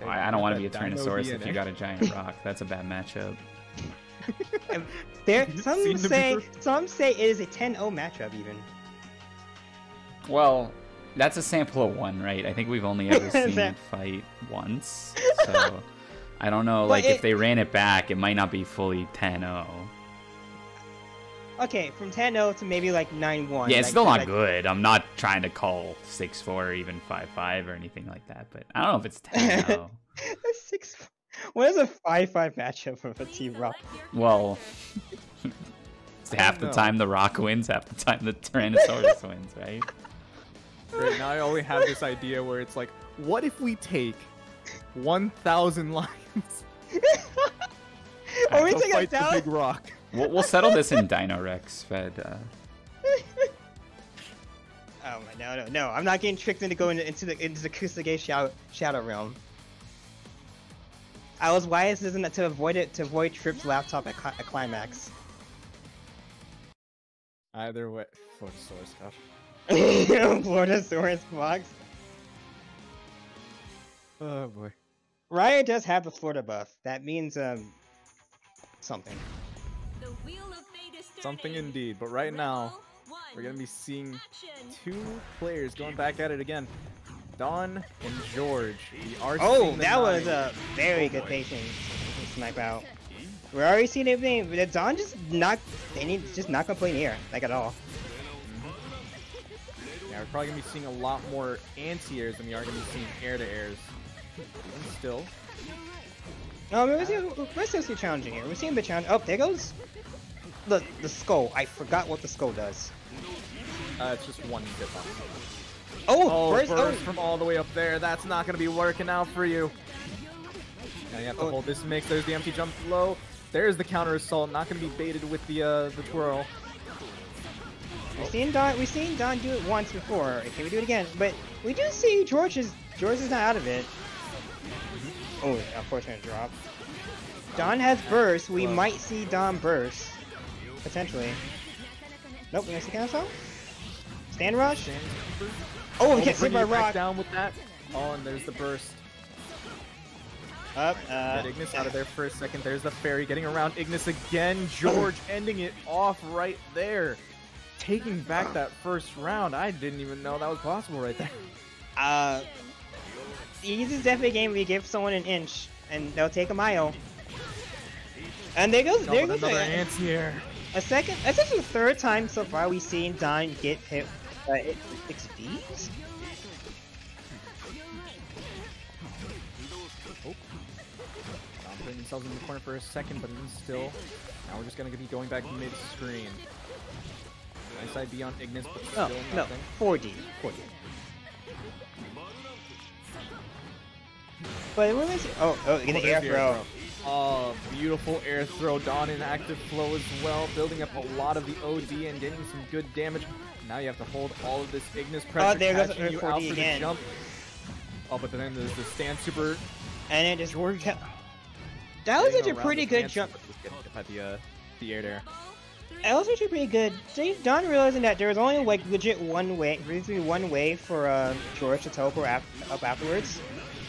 I don't want to be a That dino Tyrannosaurus if DNA. you got a giant rock. That's a bad matchup. There, Seem to be some say it is a 10-0 matchup even. Well, that's a sample of 1, right? I think we've only ever seen it fight once. So I don't know. But Like, if they ran it back, it might not be fully 10-0. Okay, from 10-0 to maybe like 9-1. Yeah, it's like, still not like, good. I'm not trying to call 6-4 or even 5-5 or anything like that. But I don't know if it's 10-0. A 6. What is a 5-5 matchup of a Team Rock? Well, it's half the know. time the Rock wins, half the time the Tyrannosaurus wins, right? Right now I only have this idea where it's like, what if we take 1,000 lions Oh, we to take fight a the down. big rock? We'll settle this in Dino Rex, Fed. Oh my no! I'm not getting tricked into going into the Kusage Shadow Realm. I was wise isn't to avoid Trip's laptop at Climax. Either way, Florida source stuff. Florida Source box. Oh boy. Riot does have the Florida buff. That means something. The wheel of fate is Something turning. indeed, but right now Rebel, we're one, gonna be seeing action. 2 players going back at it again. Don and George. We are Oh, seeing the that was 9. a very good patience to snipe out. We're already seeing everything. But Dawn just not gonna play near like at all. Yeah, we're probably gonna be seeing a lot more anti-airs than we are gonna be seeing air-to-airs. Even still. No, we're still challenging here. We're seeing a bit challenging. Oh, there goes the skull. I forgot what the skull does. It's just 1 dip on. Oh, Burst first, from all the way up there. That's not going to be working out for you. Now you have to hold this mix. There's the empty jump low. There's the counter assault. Not going to be baited with the twirl. We've seen Don do it once before. Okay, we do it again. But we do see George is not out of it. Oh, unfortunate drop. Don has burst. We might see Don burst. Potentially. Nope, we gonna see cancel? Stand rush? Oh, we get hit by rock. Down with that. Oh, and there's the burst. Up, Get Ignis out of there for a second. There's the fairy getting around Ignis again. George ending it off right there. Taking back that first round. I didn't even know that was possible right there. This is definitely a game where you give someone an inch and they'll take a mile. And there goes Another anti-air. a second. That's actually the 3rd time so far we've seen Don get hit. 6Ds? Oh. Putting themselves in the corner for a second, but even still. Now we're just going to be going back mid-screen. Nice ID on Ignis, but still No, nothing. 4D. But we're missing. Oh, get the air throw. Oh, beautiful air throw. Dawn in active flow as well, building up a lot of the OD and getting some good damage. Now you have to hold all of this Ignis pressure, there goes catching you 4D out for again. the jump. Oh, but then there's the stand super. And it just George. that was actually a around pretty the good stand jump. super, just getting hit by the air there. That was actually pretty good. See, Don realizing that there was only like legit one way for George to teleport up afterwards,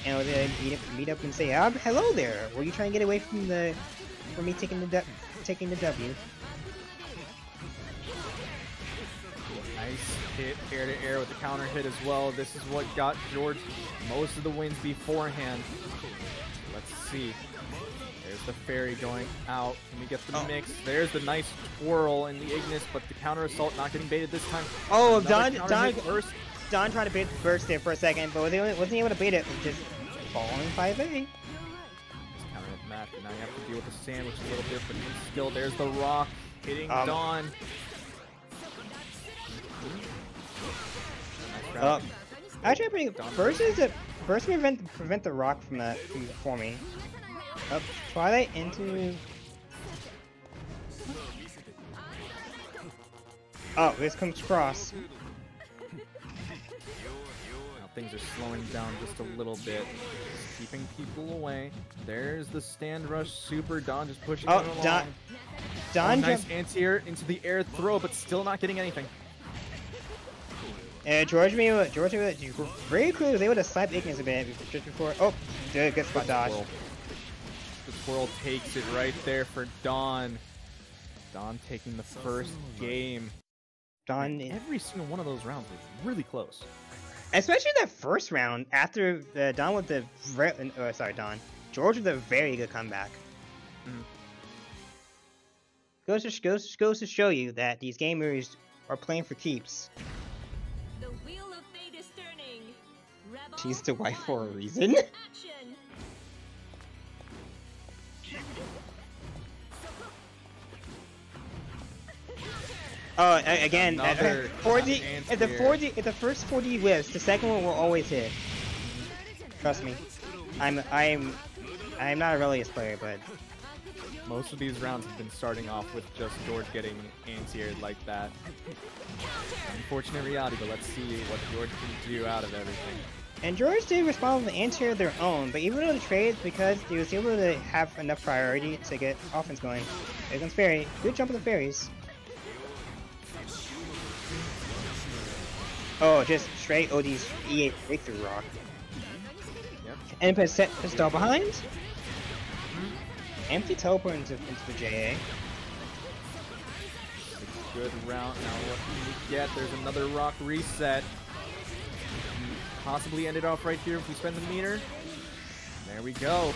and was gonna meet up and say, "Hello there. Were you trying to get away from me taking the W?" Nice hit, air to air with the counter hit as well. This is what got George most of the wins beforehand. Let's see. There's the fairy going out. Can we get the mix? There's the nice twirl in the Ignis, but the counter assault not getting baited this time. Oh, Another Don burst. tried to bait the burst there for a second, but wasn't able to bait it. Just falling 5A. Just counter hit match, but now you have to deal with the sandwich a little bit, but still there's the rock hitting Dawn. Nice round. Actually, pretty good. Burst prevent the rock from for me. Up Twilight into. Oh, this comes cross. Now things are slowing down just a little bit, just keeping people away. There's the stand rush super. Dawn just pushing it along. Don nice anti-air into the air throw, but still not getting anything. George very clearly was able to snipe Ignis a bit just before. Oh, good spot dodge. The twirl takes it right there for Dawn. Dawn taking the first game. Dawn, every single one of those rounds was really close. Especially that first round after Dawn with the George with a very good comeback. Goes to show you that these gamers are playing for keeps. The wheel of fate is turning. Rebel She's the wife for a reason. action. Oh, again, Another 4D. anti-air. If the first 4D whiffs, the second one will always hit. Trust me. I'm not a Relius player, but most of these rounds have been starting off with just George getting anti-aired like that. Unfortunate reality, but let's see what George can do out of everything. And George did respond with an anti-air of their own, but even though the trades, because he was able to have enough priority to get offense going. There comes Fairy. Good jump of the fairies. Oh, just straight OD's E8 breakthrough rock. Yep. And pistol behind. Empty teleport into the JA. Good round. Now what can we get? There's another rock reset. Possibly end it off right here if we spend the meter. There we go.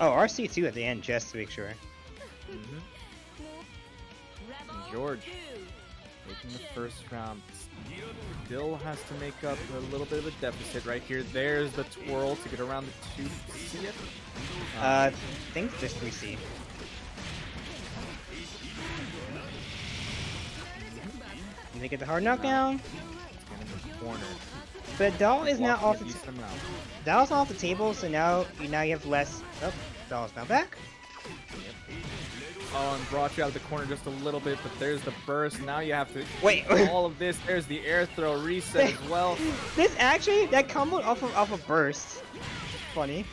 Oh, RC2 at the end just to make sure. And George taking the first round. Still has to make up a little bit of a deficit right here. There's the twirl to get around the 2. See it? I think just 3C. And they get the hard knockdown. It's in the corner. But Doll is now off the amount. Doll's off the table, so now you have less. Oh, Doll's now back. Oh, and brought you out of the corner just a little bit, but there's the burst. Now you have to wait. All of this. There's the air throw reset as well. This actually that combo off of burst. Funny.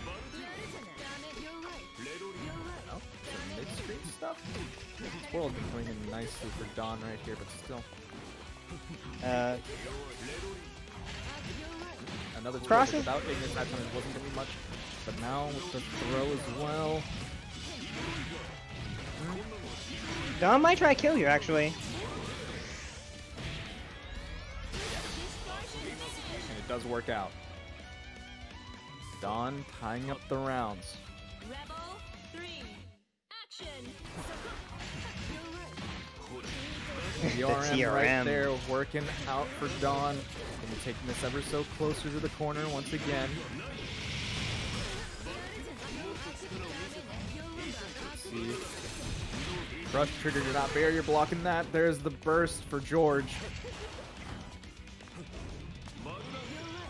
Oh, some mid-screen stuff. Twirl's been coming in nicely for Dawn right here, but still. Another Crosses without Ignis that time it wasn't gonna be much, but now with the throw as well. Dawn might try to kill you actually. And it does work out. Dawn tying up the rounds. Rebel 3, action. The TRM right there working out for Dawn. Gonna be taking this ever so closer to the corner once again. Let's see. Crush triggered it out. Barrier blocking that. There's the burst for George.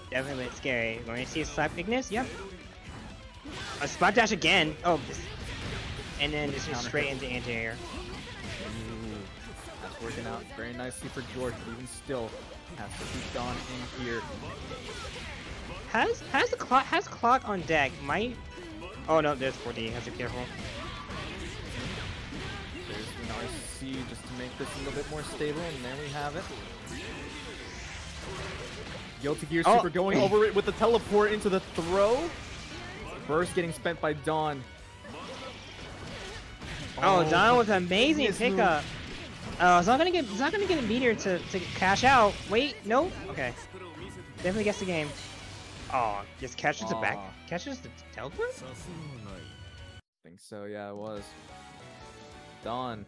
Definitely scary. Going to see a slap Ignis? Yep. A spot dash again. Oh, and then it's just straight into anti-air. That's working out very nicely for George, but even still has to keep Dawn in here. Has clock on deck. Might. Oh no, there's 4D. Have to be careful. There's the RC just to make this a little bit more stable, and there we have it. Guilty Gear Super going over it with the teleport into the throw. Burst getting spent by Dawn. Oh, Dawn with an amazing pickup. Oh, it's not gonna get a meteor to cash out. Wait, no. Okay, definitely gets the game. Oh, just catches it back. Catches the teleport. I think so. Yeah, it was. Dawn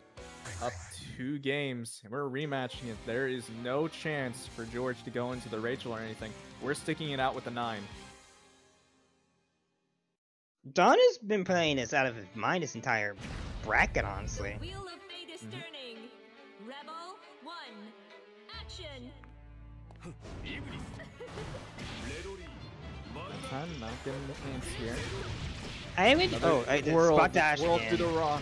up 2 games. And we're rematching it. There is no chance for George to go into the Rachel or anything. We're sticking it out with the 9. Dawn has been playing this out of his mind this entire bracket, honestly. The wheel of fate is turning. Rebel 1. Action. I'm not getting the ants here. I am spot dash World again. to the raw.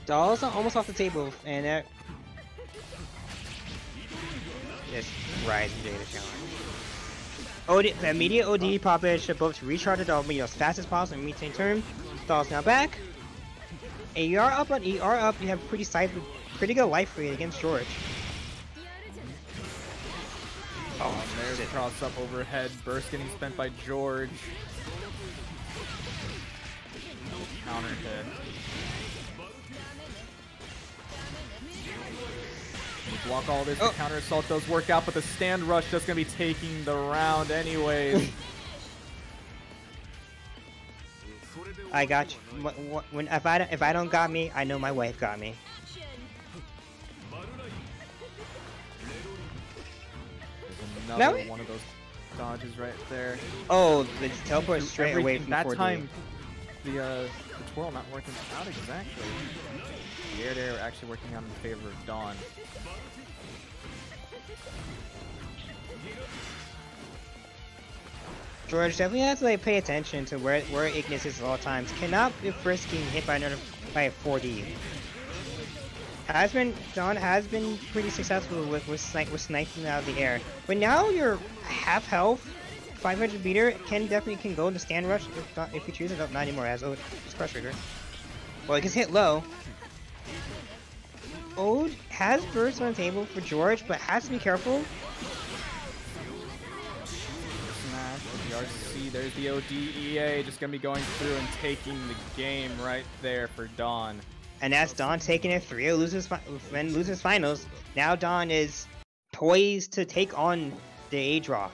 Dolls are almost off the table, and that just rise and data challenge. The immediate OD pop-in should both recharge the doll as fast as possible and maintain turn. Doll's now back. AR up on ER up. You have pretty good life rate against George. Oh, there's a cross up overhead. Burst getting spent by George. Counter hit. You block all this. The counter assault does work out, but the stand rush just gonna be taking the round anyways. I got you. If I don't got me, I know my wife got me. There's another one of those dodges right there. Oh, the teleport straight away from that 4D. time. The twirl not working out exactly. The air there actually working out in favor of Dawn. George definitely has to pay attention to where Ignis is at all times. Cannot be first getting hit by a 4D. Dawn has been pretty successful with sniping out of the air, but now you're half health. 500 meter can go into stand rush if he chooses. Not anymore as Ode is frustrated. Well, he gets hit low. Ode has burst on the table for George, but has to be careful. Smash with the RC. There's the ODEA just gonna be going through and taking the game right there for Dawn. And that's Dawn taking it 3-0, loses finals. Now Dawn is poised to take on the Adroth.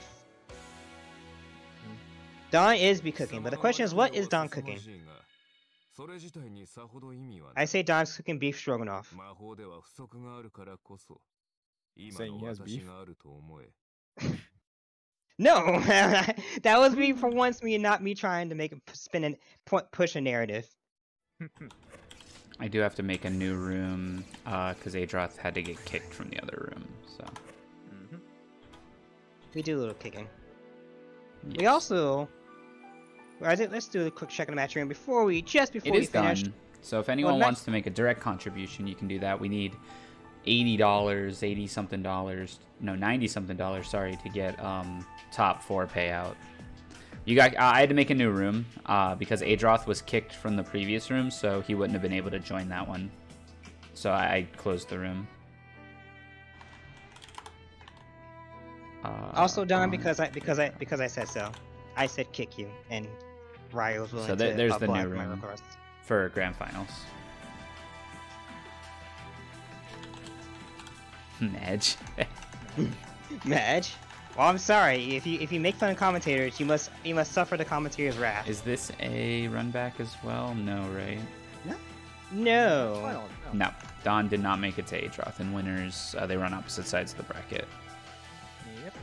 Dawn is be cooking, but the question is, what is Dawn cooking? I say Dawn's cooking beef stroganoff. Saying he has beef? No, that was me for once. Not me trying to make a push a narrative. I do have to make a new room because Adroth had to get kicked from the other room. So we do a little kicking. Yes. We also. Let's do a quick check in the match room before we finish. Done. So if anyone wants to make a direct contribution, you can do that. We need $80, $80 something dollars, no, $90 something dollars, sorry, to get top 4 payout. I had to make a new room because Adroth was kicked from the previous room, so he wouldn't have been able to join that one. So I closed the room. Also done because I said so. I said kick you, and Ryo was willing so to there's the new my room request. for grand finals. Madge. Madge? Well, I'm sorry. If you make fun of commentators, you must suffer the commentator's wrath. Is this a run back as well? No, right? No. No. Dawn did not make it to Adroth, and winners they run opposite sides of the bracket. Yep.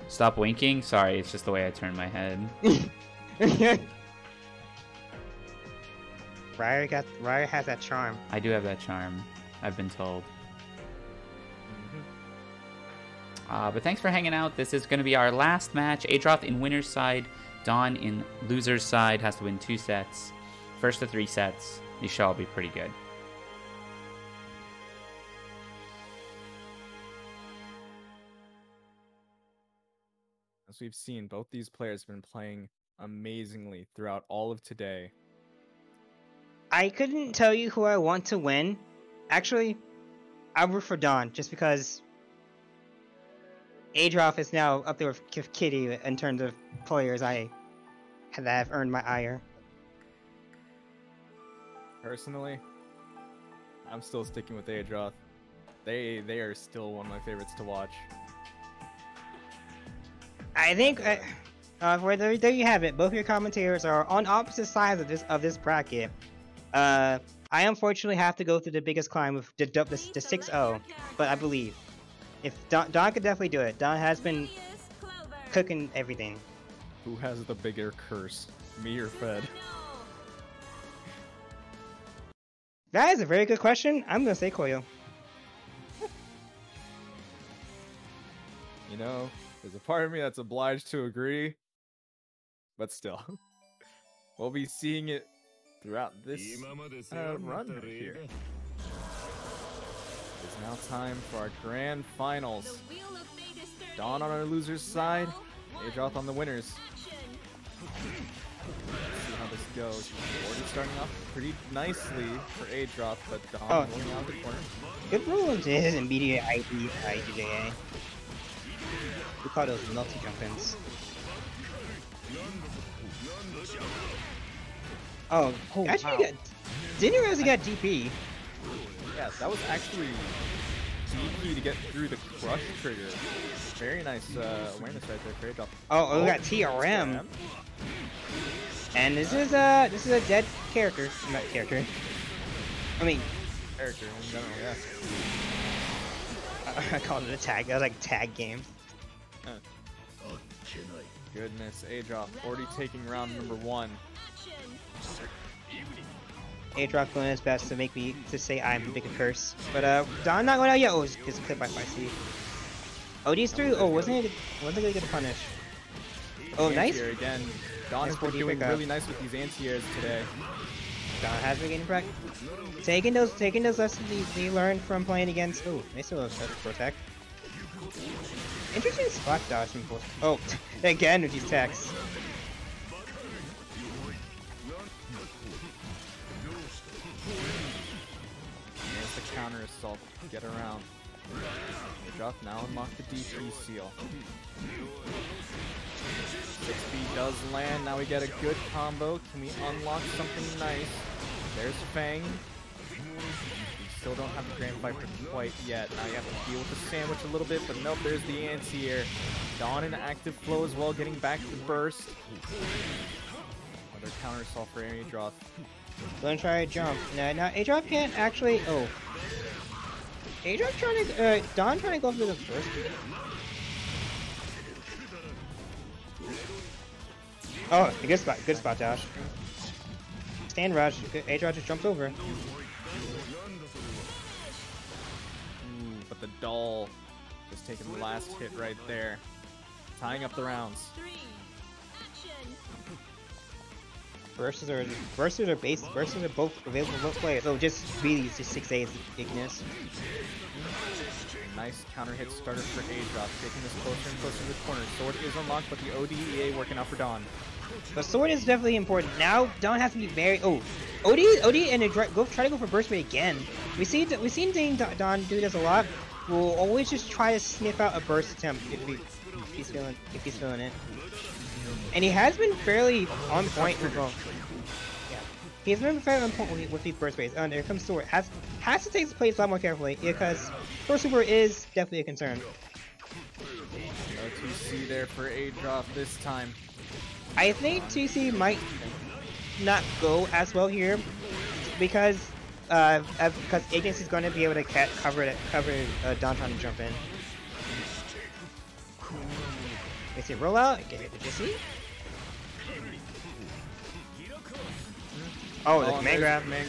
Stop winking. Sorry, it's just the way I turn my head. Ryo has that charm. I do have that charm. I've been told. But thanks for hanging out. This is going to be our last match. Adroth in winner's side, Dawn in loser's side, has to win 2 sets. First to 3 sets. These should all be pretty good. As we've seen, both these players have been playing amazingly throughout all of today. I couldn't tell you who I want to win. Actually, I root for Dawn just because Adroth is now up there with Kitty in terms of players that have earned my ire. Personally, I'm still sticking with Adroth. They are still one of my favorites to watch. I think there you have it. Both your commentators are on opposite sides of this bracket. I unfortunately have to go through the biggest climb with the 6-0, but I believe if Dawn could definitely do it. Dawn has been cooking everything. Who has the bigger curse, me or Fed? That is a very good question. I'm gonna say Koyo. You know, there's a part of me that's obliged to agree, but still, we'll be seeing it throughout this run right here. It's now time for our grand finals. Dawn on our loser's side, Adroth on the winners. Let's see how this goes. Fjord is starting off pretty nicely for Adroth, but Dawn rolling out of the corner. Good roll into his immediate IDJA. We call those multi-jump-ins. Oh, actually, wow. Didn't you realize he got DP? Yeah, that was actually DP to get through the crush trigger. Very nice awareness right there for Adroth. Oh, we got TRM. And this is a dead character. Not character. I mean, character in general, yeah. I called it a tag. That was like a tag game. Goodness, Adroth already taking round number 1. Adroth doing his best to make me say I'm the bigger curse. But Dawn not going out yet. Oh, it's clipped by Spicy. OD's through. Oh, wasn't gonna get a punish. Oh, nice. Here again. Dawn has been doing really nice with these anti-airs today. Dawn has been getting practice. Taking those lessons he learned from playing against. Oh, they still have protect. Interesting spot dodge from both. Oh, again with these attacks. There's the counter assault. Get around. Adroth now unlock the DP seal. 6B does land. Now we get a good combo. Can we unlock something nice? There's Fang. We still don't have the Grand Viper quite yet. Now you have to deal with the sandwich a little bit, but nope, there's the anti-air. Dawn in active flow as well, getting back to the burst. Another counter assault for Adroth. Gonna try a jump. Now Adroth can't actually. Oh, Adroth trying to. Dawn trying to go for the first. Oh, good spot dash. Stand rush. Adroth just jumps over. Ooh, but the doll just taking the last hit right there, tying up the rounds. Bursts are both available for both players. So just really just 6A Ignis. Nice counter hit starter for Adroth, taking this closer and closer to the corner. Sword is unlocked, but the ODEA working out for Dawn. The sword is definitely important. Now Dawn has to be very OD and try to go for burst rate again. We've seen Dawn do this a lot. We'll always just try to sniff out a burst attempt if he's feeling it. And he has been fairly on point with he's been fairly on point with these burst rates. There comes Sword. Has to take his plays a lot more carefully because first super is definitely a concern. No 2C there for Adroth this time. I think 2C might not go as well here because Ignis is going to be able to cover Dawn trying to jump in. We see rollout. Get it. Did you see? Oh, the man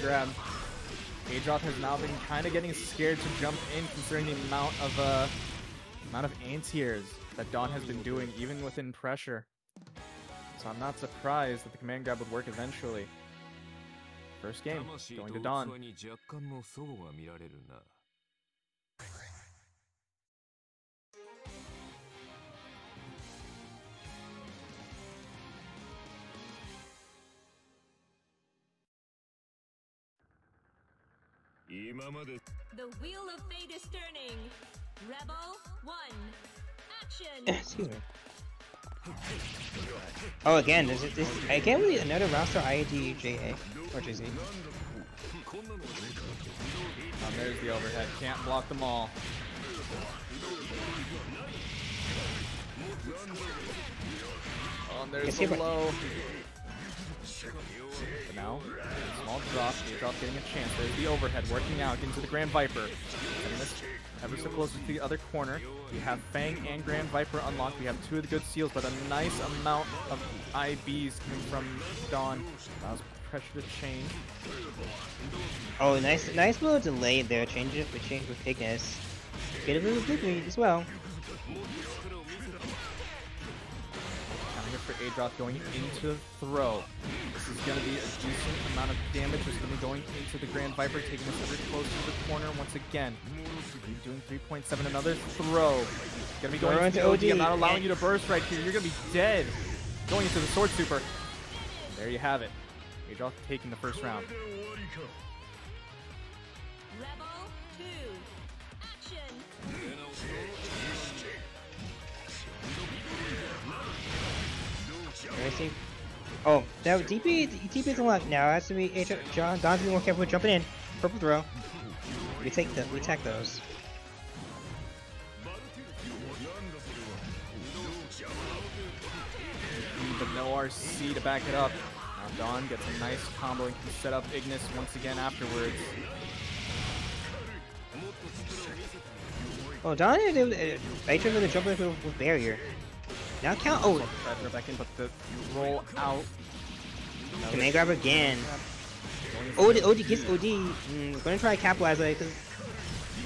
grab. Adroth has now been kind of getting scared to jump in, considering the amount of amount of anti-airs that Dawn has been doing, even within pressure. So I'm not surprised that the command grab would work eventually. First game, going to Dawn. The wheel of fate is turning. Rebel 1. Action. Excuse me. Oh, again, this again another roster IDJA or JZ. There's the overhead. Can't block them all. Oh, and there's the low. But now, small drop. Adroth getting a chance. There's the overhead working out into the Grand Viper. And this ever so close to the other corner. We have Fang and Grand Viper unlocked. We have two of the good seals, but a nice amount of IBs coming from Dawn. Allows pressure to change. Oh, nice little delay there. Change with Ignis. Get a little blue as well. For Adroth going into throw. This is going to be a decent amount of damage. It's going to be going into the Grand Viper, taking us ever close to the corner once again. Doing 3.7, another throw. Going to be going into OD. I'm not allowing you to burst right here. You're going to be dead. Going into the Sword Super. There you have it. Adroth taking the first round. Rebel 2. Action. Oh, now DP is unlocked now. Has to be John. Don's be more careful with jumping in. Purple throw. We take those. But no RC to back it up. Now Dawn gets a nice combo and can set up Ignis once again afterwards. Oh, Don is able to jump in with barrier. Now count. Oh, try to back in, but the roll out. Command grab again. OD gets OD. Gonna try to capitalize it because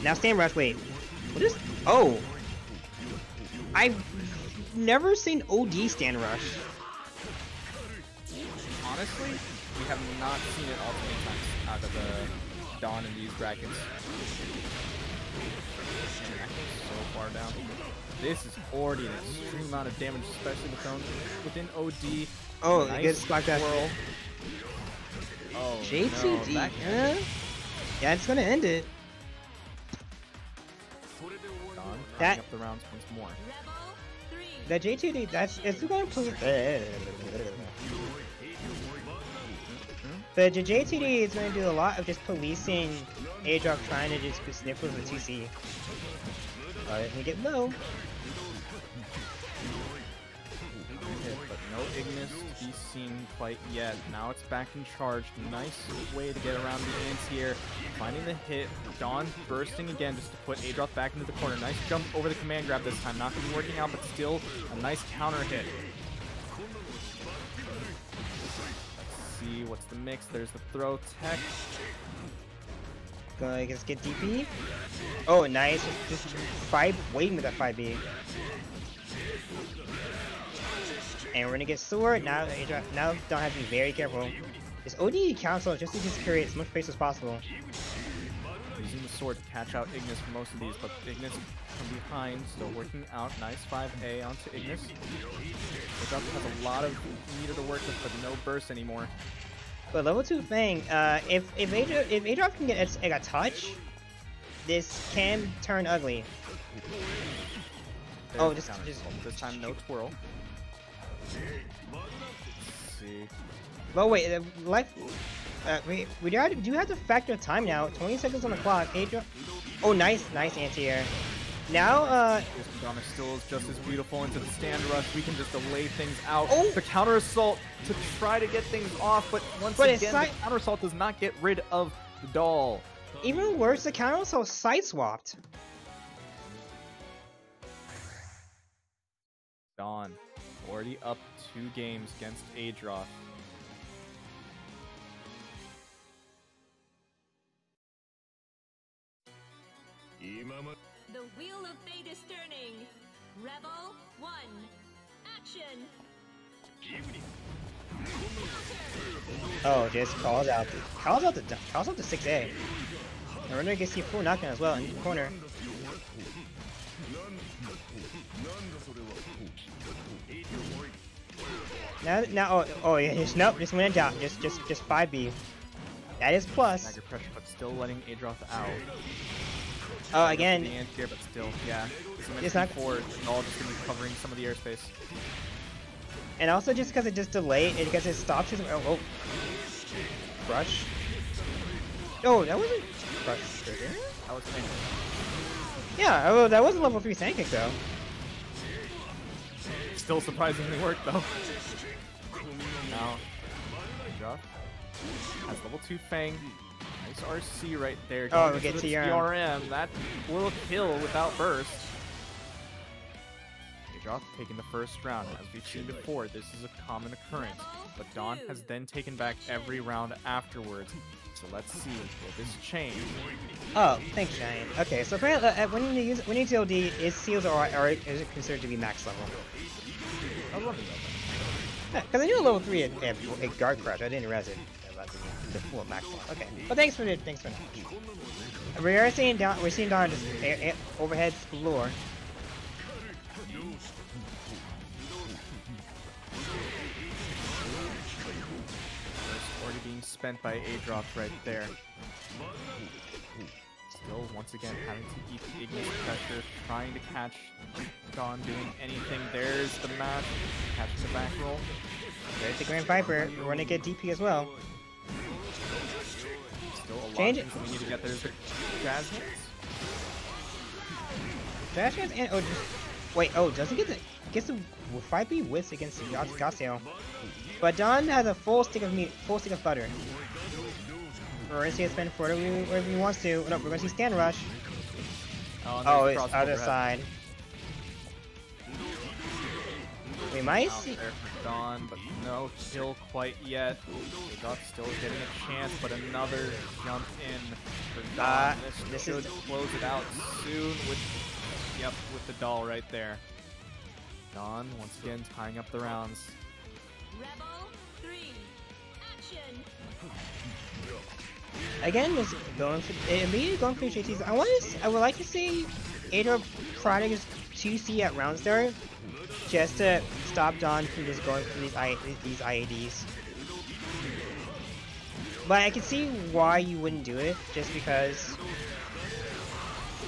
now stand rush. Wait, what is? Oh, I've never seen OD stand rush. Honestly, we have not seen it all many times out of the Dawn in these brackets. So far down. This is already an extreme amount of damage, especially within OD. Oh, nice good spot that. Oh, JTD, no, yeah, it's gonna end it. Dawn That up the rounds once more. That JTD, it's going to. The JTD is going to do a lot of just policing Adroth trying to just sniff with the TC. Let me get low. But no Ignis to be seen quite yet. Now it's back in charge. Nice way to get around the anti-air. Finding the hit. Dawn bursting again just to put Adroth back into the corner. Nice jump over the command grab this time. Not going to be working out, but still a nice counter hit. Let's see what's the mix. There's the throw tech. I guess get DP. Oh, nice. Just waiting with that 5B. And we're gonna get sword. Now Dawn has to be very careful. This OD council just needs to create as much space as possible. Using the sword to catch out Ignis for most of these, but Ignis from behind, still working out. Nice 5A onto Ignis. Adroth has a lot of meter to work with, but no burst anymore. But level 2 Fang, if Adroth can get a touch, this can turn ugly. There's oh, this time no twirl. Let's see. Well, wait, we do have to factor time now. 20 seconds on the clock. Adroth. Oh, nice anti-air. Now, this Madonna still is just as beautiful into the stand rush. We can just delay things out. Oh. The counter assault to try to get things off, but once again, the counter assault does not get rid of the doll. Even worse, the counter assault side swapped. Dawn already up 2 games against Adroth. The wheel of fate is turning. Rebel 1. Action. Oh, just calls out the 6A. And Runner gets the full knockdown as well in the corner. Now, oh yeah, just went down, just 5B. That is plus. Dagger pressure, but still letting Adroth out. Oh, again. The anti-air, but still, yeah. It's not forward. All just gonna be covering some of the airspace. And also just because it just delayed, because it stops his. Oh. Crush. Oh, that wasn't crush trigger. That was tank. Yeah, oh, that wasn't level 3 tank kick though. Still surprisingly worked though. Now, Adroth has level 2 Fang. Nice RC right there. Oh, we get TRM. That will kill without burst. Adroth taking the first round. As we've seen before, this is a common occurrence. But Dawn has then taken back every round afterwards. So let's see, will this change? Oh, thanks, Giant. Okay, so apparently when you use TLD, its seals are considered to be max level. I love it though. Because I knew a level 3 at guard crush. I didn't realize it about the full max level. Okay, but thanks for that. We're seeing Dawn just overhead galore. Already being spent by Adroth right there. Still, once again, having to eat the Ignis pressure, trying to catch Dawn doing anything. There's the match, catching the back roll. There's the Grand Viper. We're going to get DP as well. Still a lot Change of things we need to get. There's the Jazz Hands. Jazz Hands and... Oh, wait, oh, doesn't get the... Gets the 5B whiffs against the Gaseo. But Dawn has a full stick of butter. We're going to see it spend for whatever he wants to. No, we're going to see Stand Rush. Oh, it's other side. We might see... There for Dawn, but no kill quite yet. Adroth still getting a chance, but another jump in for Dawn. This should close it out soon with the doll right there. Dawn once again tying up the rounds. Rebel 3. Action. Again, just going for JTs. I would like to see Adroth try to just 2C at round start, just to stop Dawn from just going for these IADs. But I can see why you wouldn't do it, just because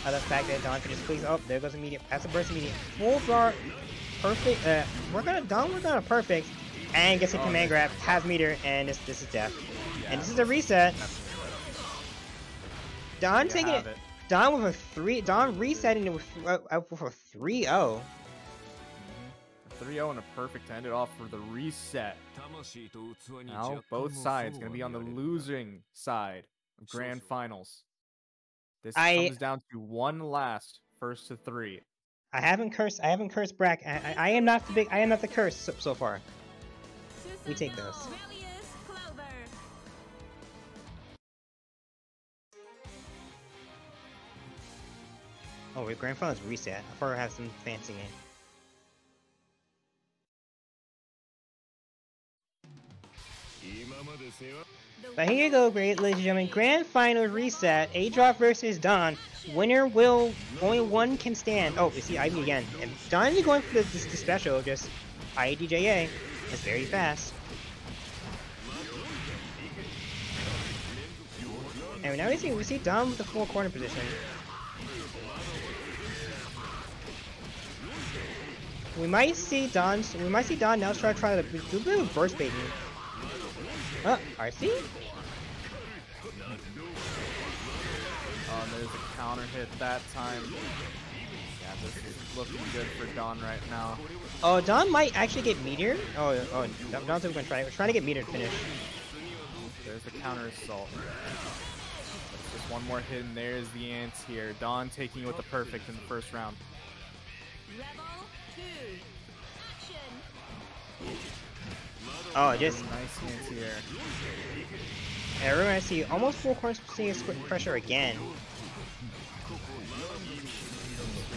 of the fact that Dawn can just please. Oh, there goes immediate. That's a burst immediate. Full bar, perfect. Work on a perfect, and gets a command grab, has meter, and this is death. Yeah. And this is a reset. Dawn taking it. Dawn with a 3. Dawn resetting it with a 3-0. 3-0 and a perfect to end it off for the reset. Now both sides going to be on the losing side of Grand Finals. This comes down to one last first to 3. I haven't cursed Brack. I am not the curse so far. We take those. Oh, wait, Grand Finals reset. I thought I have some fancy name. But here you go, great ladies and gentlemen. Grand Final reset. Adroth versus Dawn. Winner will... Only one can stand. Oh, you see Ivy again. And Dawn is going for the special, just IADJA. It's very fast. And now we see Dawn with the full corner position. We might see Dawn now try to do a bit of burst baiting. RC? Oh, there's a counter hit that time. Yeah, this is looking good for Dawn right now. Oh, Dawn might actually get meteor. Oh, Dawn's going to try. We're trying to get meteor to finish. There's the counter assault. Just one more hit, and there's the ants here. Dawn taking it with the perfect in the first round. Rebel 2. Action. Oh, just nice hands here. And we're gonna see almost full corner pressure again.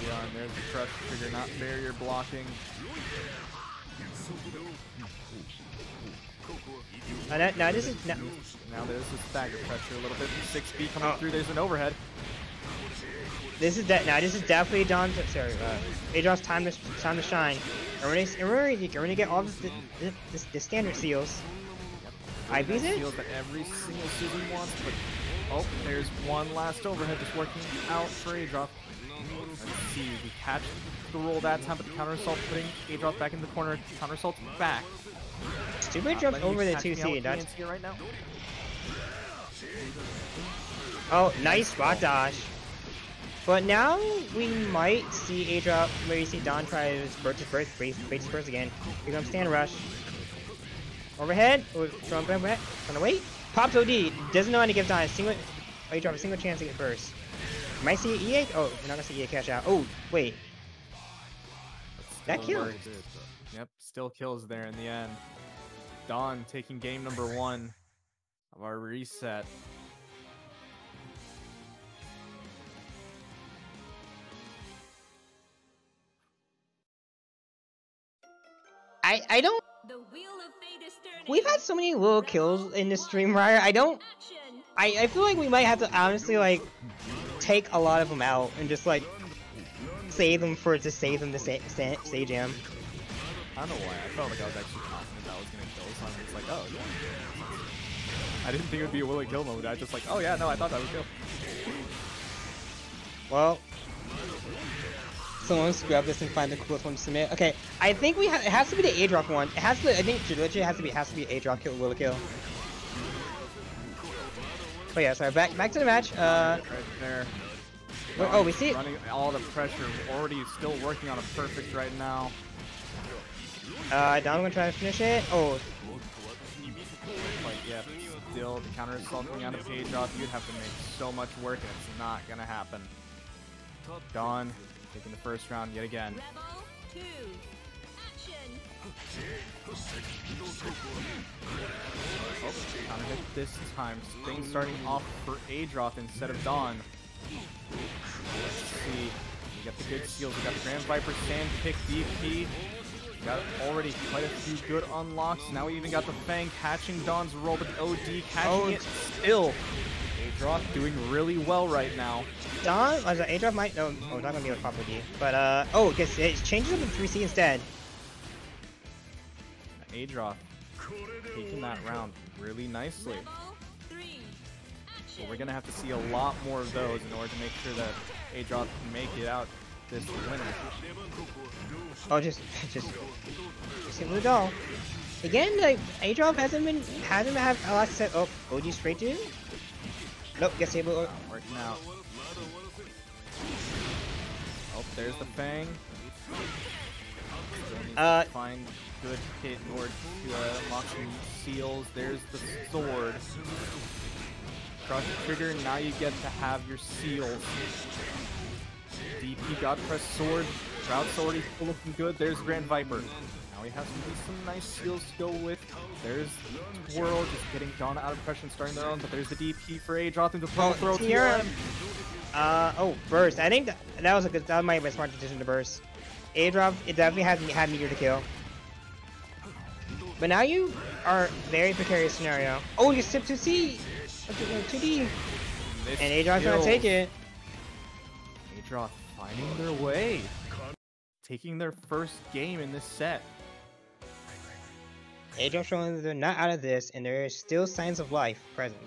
early on. There's the crush trigger, not barrier blocking. Now this is Now there's the stagger pressure a little bit. 6B coming through. There's an overhead. This is definitely Don's. Sorry, Adroth's time to shine. And we're gonna get all the standard seals. I beat it. Seals that every single Susan wants, but oh, there's one last overhead just working out for Adroth. Let's see, we catch the roll that time, but the counter assault putting Adroth back in the corner. Counter assault back. Stupid jump over the 2C. That's right now. Oh, nice spot dodge. But now we might see Adroth, maybe see Don try his burst again. Here comes stand rush. Overhead. Throwing back. On the wait. Pops OD. Doesn't know how to give Don Adroth a single chance to get burst. Might see EA. Oh, we're not gonna see EA cash out. Oh, wait. That killed. Yep, still kills there in the end. Don taking game number 1 of our reset. I don't. The wheel of fate is turning. We've had so many little kills in this stream, Ryer. I don't. I feel like we might have to honestly like take a lot of them out and just like save them to save them to stay jam. I don't know why. I felt like I was actually confident that I was gonna kill someone. It's like, oh yeah. I didn't think it would be a will it kill mode. I was just like, oh yeah, no, I thought that would kill. Well, someone scrub this and find the coolest one to submit. Okay, I think it has to be the Adroth one. It has to. I think legit has to be Adroth kill will it kill. But yeah, sorry. Back to the match. Right there. Oh, we see it. Running all the pressure. Already still working on a perfect right now. Don gonna try to finish it. Oh. But yeah, still the counter assault coming out of Adroth. You'd have to make so much work, and it's not gonna happen. Don taking the first round yet again. Rebel 2. Action. Oh, counter hit this time. Things starting off for Adroth instead of Don. Let's see. We got the good seals. We got the Grand Viper, Sand Pick, DP. We got already quite a few good unlocks. Now we even got the Fang catching Don's roll, but the OD catching it still. Adroth doing really well right now. Don, Adroth might no, not gonna be able to pop OD. But oh, guess it changes up to 3C instead. Adroth taking that round really nicely. Rebel 3. So we're gonna have to see a lot more of those in order to make sure that Adroth can make it out this winner. Oh, just hit with a doll. Again, like Adroth hasn't had a lot to set. Oh, OD straight to. Nope, guess he will. Working out. Oh, there's the Fang. Find good hit in order to unlock some seals. There's the sword. Crush trigger. Now you get to have your seals. DP got press sword. Rout's already looking good. There's Grand Viper. Now we have some nice seals to go with. There's Twirl just getting Don out of pressure and starting their own, but there's the DP for Adroth into full throw TRM. Oh, burst. I think that might be a smart decision to burst. Adroth, it definitely had meteor to kill. But now you are very precarious scenario. Oh, you sip 2C, 2D, and Adroth's gonna take it. Adroth finding their way, taking their first game in this set. Adroth showing that they're not out of this, and there is still signs of life present.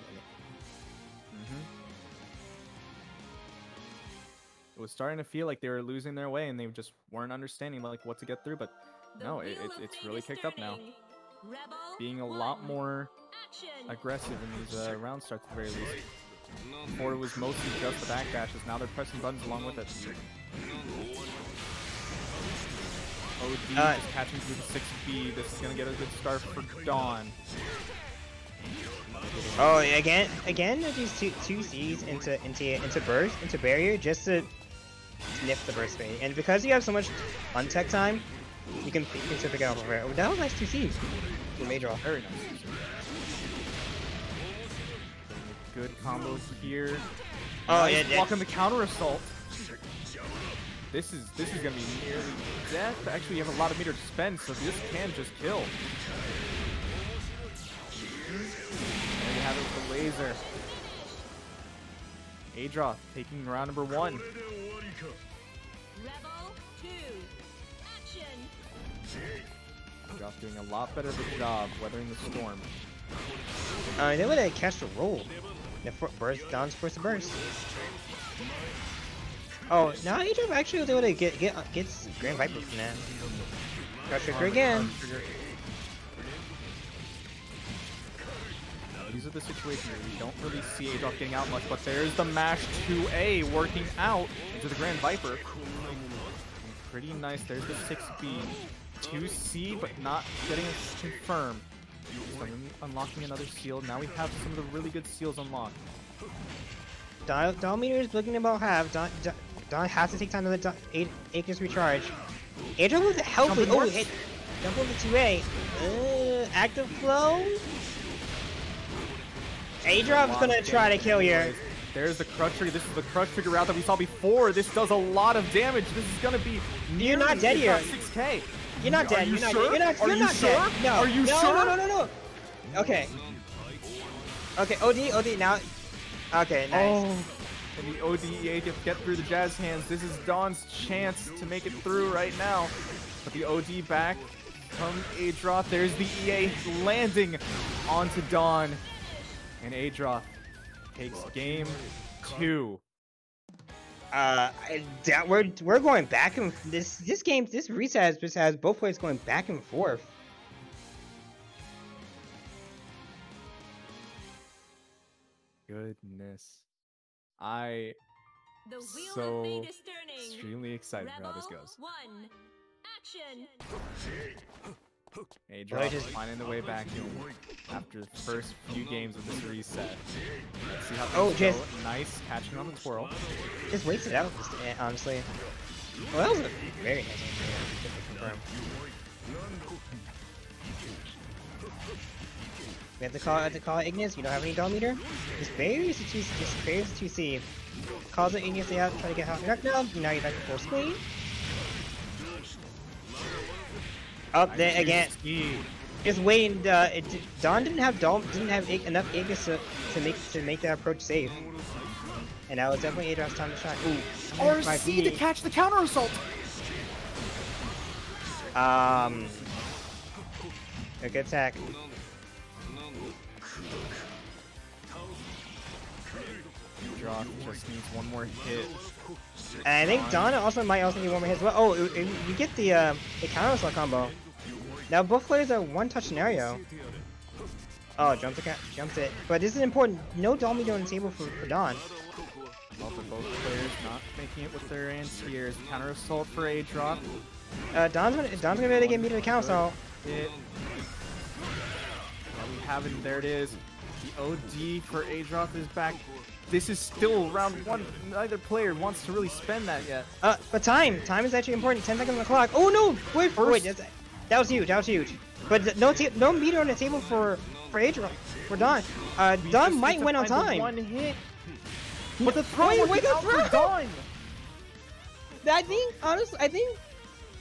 It was starting to feel like they were losing their way, and they just weren't understanding like what to get through. But no, it's really kicked up now. Being a lot more aggressive in these round starts at the very least. Before it was mostly just the backdashes, now they're pressing buttons along with it. OD is catching through the 6B. This is gonna get a good start for Dawn. Oh, again, these two C's into burst, into barrier, just to sniff the burst rate. And because you have so much untech time, you can pick it up over it. Oh, that was nice 2Cs. Major off. Very nice. Good combos here. Oh nice yeah, blocking the counter assault. This is gonna be nearly death. Actually, you have a lot of meter to spend, so this can just kill. There you have it with the laser. Adroth taking round number 1. Rebel 2. Action. Adroth doing a lot better of a job weathering the storm. They would have catch the roll. The burst, Don's forced to burst. Oh, now Adroth actually was able to gets Grand Viper from that. Crush Trigger again. These are the situations where you don't really see Adroth getting out much, but there's the mash 2A working out into the Grand Viper. Pretty nice. There's the 6B. 2C, but not getting it confirmed. Unlocking another seal. Now we have some of the really good seals unlocked. Dial meter is looking about half. Don has to take time to let Acres recharge. Adroth was helpful. Oh, hit. Jump over 2A. Active flow. Adroth's gonna try to kill you. There's the crush trigger. This is the crush trigger route that we saw before. This does a lot of damage. This is gonna be You're not dead here. 6K. You're not dead. You're not sure? dead. You're not sure? dead. No. Are you sure? No. Okay. Okay, OD now. Okay, nice. Oh. And the ODEA can get through the Jazz hands. This is Don's chance to make it through right now. But the OD back from Adroth. There's the EA landing onto Don. And Adroth takes game 2. We're going back and this reset has both players going back and forth. Goodness. I The wheel so of fate is turning. extremely excited for how this Rebel goes. 1. Action. Adroth just finding the way back in after the first few games of this reset. Let's see how things go. Nice catching on the twirl. Just waits it out, honestly. Well, that was a very nice confirm. We have to call it Ignis. You don't have any doll meter. Just buries the 2C. Calls it Ignis out, try to get out. No, now you're back to full speed. Up there again. Just waiting. Don didn't have enough Ignis to make that approach safe. And that was definitely Adroth's time to shine. Ooh, RC to catch the counter assault. A good attack. Adroth just needs one more hit. And I think Don might also need one more hit as well. Oh, you get the counter assault combo. Now both players are one-touch scenario. Oh, jumps it. But this is important. No doll meter on the table for Don. Well, for both players not making it with their anti-airs. Counter assault for Adroth. Don's gonna be able to get meter to counter assault. Hit. We have it. There it is. The OD for Adroth is back. This is still round 1. Neither player wants to really spend that yet. But time is actually important. 10 seconds on the clock. Oh no! Wait, that was huge. But no meter on the table for Adroth. For Don. Don might win on time. One hit. But the throw was out for Don. I think, honestly,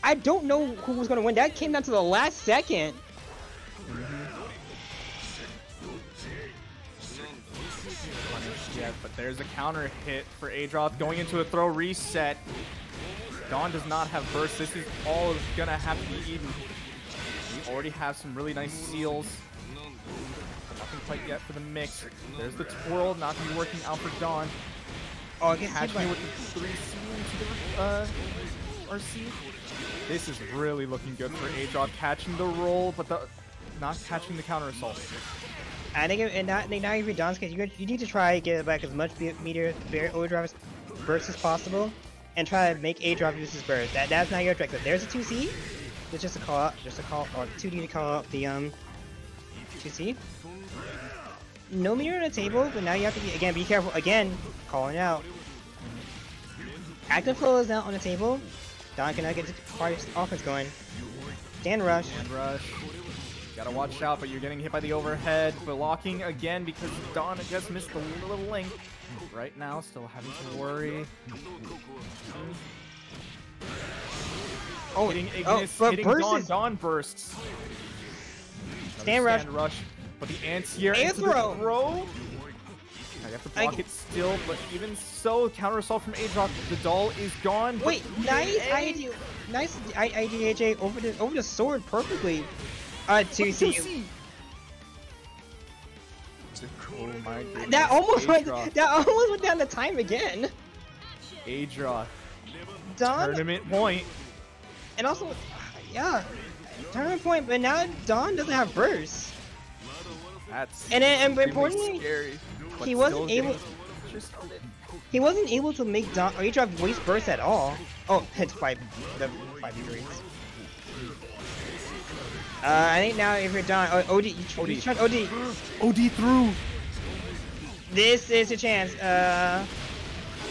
I don't know who was gonna win. That came down to the last second. But there's a counter hit for Adroth going into a throw reset. Don does not have burst. This is all gonna have to be eaten. We already have some really nice seals. Nothing quite yet for the mix. There's the twirl, not gonna be working out for Don. Oh, okay, Catching it with the 3C into the RC. This is really looking good for Adroth, catching the roll, but not catching the counter assault. I think, now if you're Don's case, you need to try to get back as much meter overdrive burst as possible, and try to make Adroth use his burst. That's not your objective. There's a 2C. It's just a call out, or 2D to call out the 2C. No meter on the table, but now you have to be careful again. Calling out. Active flow is now on the table. Don cannot get the offense going. Stand rush. Gotta watch out, but you're getting hit by the overhead. Blocking again because Don just missed the little link. Right now, still having to worry. Oh, hitting Ignis, but hitting burst Dawn. is... Dawn bursts. Stand rush. But the anti-air into the throw. throw. Now you have to block it still, but even so, counter assault from Adroth. The doll is gone. Wait, nice IDHA over the sword perfectly. 2C. Oh my goodness. That almost went down the time again. Adroth. Dawn. Tournament point. And also, yeah, tournament point. But now Dawn doesn't have burst. That's and importantly, scary, he wasn't able. He wasn't able to make Adroth waste burst at all. Oh, it's 5 degrees. I think now if you're done, OD, you tried OD. OD through. This is a chance.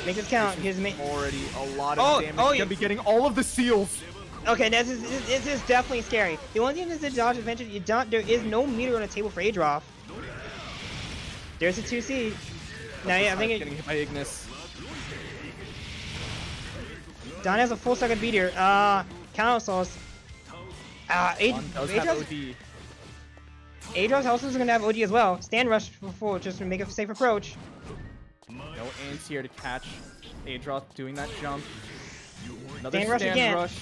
Make this count. Here's already a lot of damage. He's gonna be getting all of the seals. Okay, this is definitely scary. The one thing that's a dodge advantage, there is no meter on the table for Adroth. There's a 2C. Now, yeah, I think getting hit by Ignis. Dawn has a full second meter. Counter assaults. Adroth also is going to have OD as well. Stand rush before just to make a safe approach. No anti-air to catch Adroth doing that jump. Another stand rush again. Rush.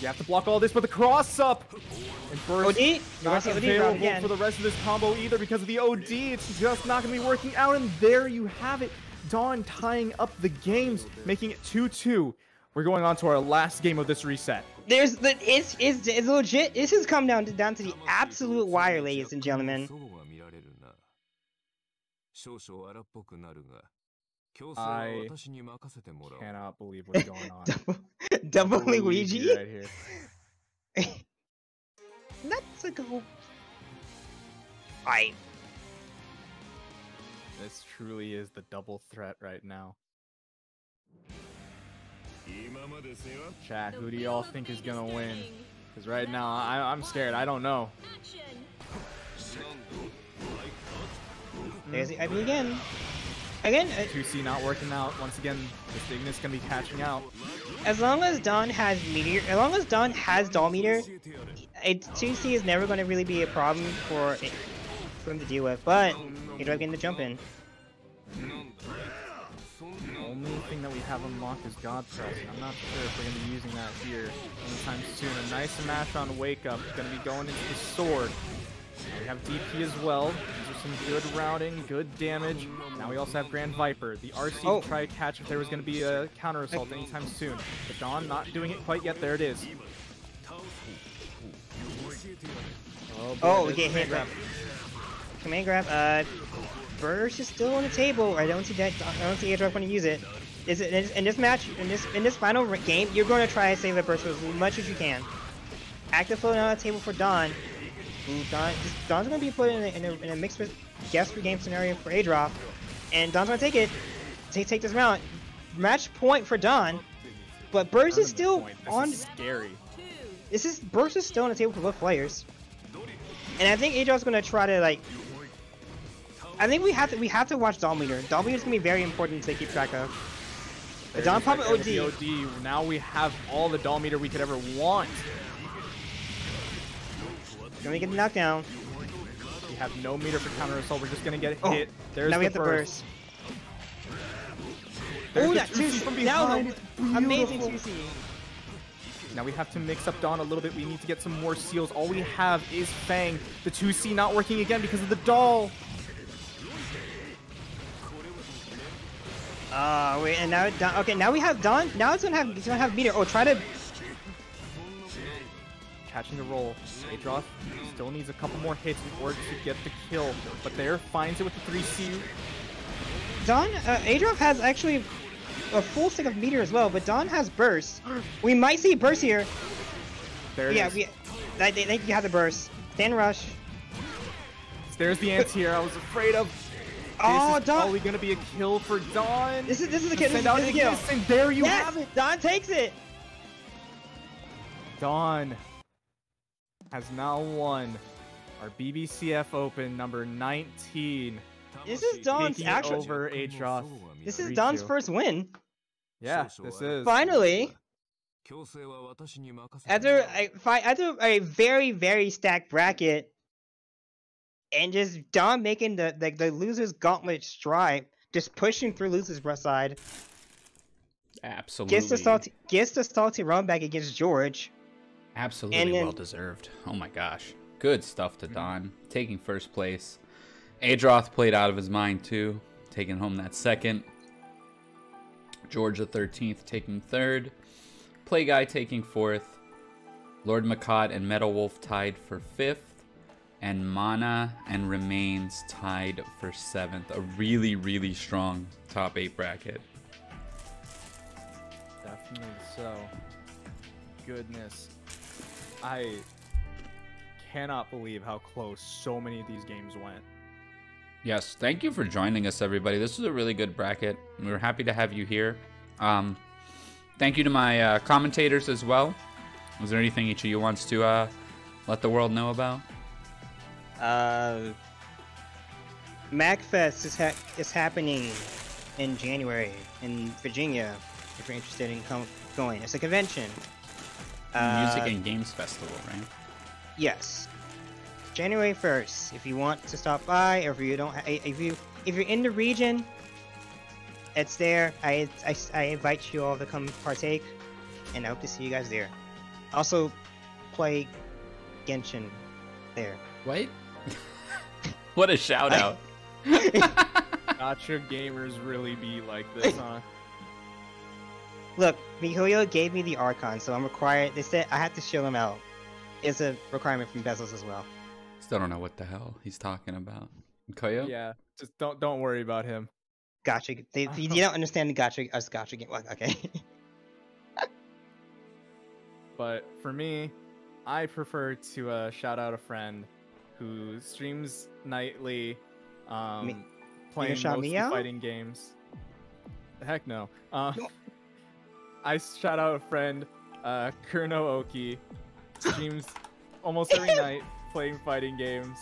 You have to block all this, but the cross up and burst OD. not available for the rest of this combo either because of the OD. It's just not going to be working out, and there you have it. Dawn tying up the games, making it 2-2. We're going on to our last game of this reset. It's legit. This has come down to the absolute wire, ladies and gentlemen. I cannot believe what's going on. Double Luigi right here. Let's go. This truly is the double threat right now. Chat, who do y'all think is gonna win? Because right now, I'm scared. I don't know. There's the IV again. Again, 2C not working out. Once again, this Ignis gonna be catching out. As long as Dawn has meteor, as long as Dawn has doll meter, 2C is never going to really be a problem for him to deal with. But he's getting the jump in. The only thing that we have unlocked is God Press. I'm not sure if we're going to be using that here anytime soon. A nice smash on Wake Up. Going to be going into the sword. We have DP as well. These are some good routing, good damage. Now we also have Grand Viper. The RC to try to catch if there was going to be a counter assault anytime soon. But Dawn not doing it quite yet. There it is. Oh, we get hit. Command grab. Burst is still on the table. I don't see that. I don't see Adroth going to use it. In this match, in this final game, you're going to try to save the burst as much as you can. Active float on the table for Dawn. Dawn's going to be put in a mixed with guess for game scenario for Adroth, and Dawn's going to take it. Take this round. Match point for Dawn, but burst is still on. This is scary. Burst is still on the table for both players, and I think Adroth's going to try to like. I think we have to watch doll meter. Doll meter is going to be very important to keep track of. Dawn probably OD. Now we have all the doll meter we could ever want. Gonna get the knockdown. We have no meter for counter assault. We're just gonna get hit. There's now we the have the burst. Oh, that 2C from behind. Amazing 2C. Now we have to mix up Dawn a little bit. We need to get some more seals. All we have is Fang. The 2C not working again because of the doll. Wait, and now okay, now we have Dawn. Now it's gonna have meter. Oh, try to catching the roll. Adroth still needs a couple more hits in order to get the kill, but there finds it with the 3C. Dawn, Adroth has actually a full stick of meter as well, but Dawn has burst. We might see burst here. There it is. I think you have the burst. Stand rush. There's the anti-air I was afraid of. Oh, this is Dawn! probably gonna be a kill for Dawn. This is the kill. This is the kill. And there you have it. Dawn takes it. Dawn has now won our BBCF Open number 19. This is Dawn's over Adroth. This is Dawn's first win. Yeah, this is. Finally! After a very, very stacked bracket, and just Don making the loser's gauntlet stripe, just pushing through loser's side. Absolutely. Gets the salty run back against George. Absolutely well deserved. Oh my gosh. Good stuff to Don. Taking first place. Adroth played out of his mind too. Taking home that second. Georgethexiii taking third. Play Guy taking fourth. LordMacoT and MetalWolfx tied for fifth. And Mana and Remains tied for seventh. A really, really strong top 8 bracket. Definitely so. Goodness. I cannot believe how close so many of these games went. Yes, thank you for joining us, everybody. This was a really good bracket. We were happy to have you here. Thank you to my commentators as well. Was there anything each of you wants to let the world know about? MacFest is happening in January in Virginia. If you're interested in going, it's a convention. Music and Games Festival, right? Yes, January 1st. If you want to stop by, or if you don't, if you're in the region, it's there. I invite you all to come partake, and I hope to see you guys there. Also, play Genshin there. What? What a shout out! Gotcha gamers really be like this, huh? Look, MiHoYo gave me the Archon, so I'm required. They said I have to show them out. It's a requirement from Bezos as well. Still don't know what the hell he's talking about. Koyo? Yeah, just don't worry about him. Gotcha. You don't understand the gotcha game. Okay. But for me, I prefer to shout out a friend who streams nightly, playing mostly fighting games. Heck no. I shout out a friend, Kurno Oki, streams almost every night playing fighting games.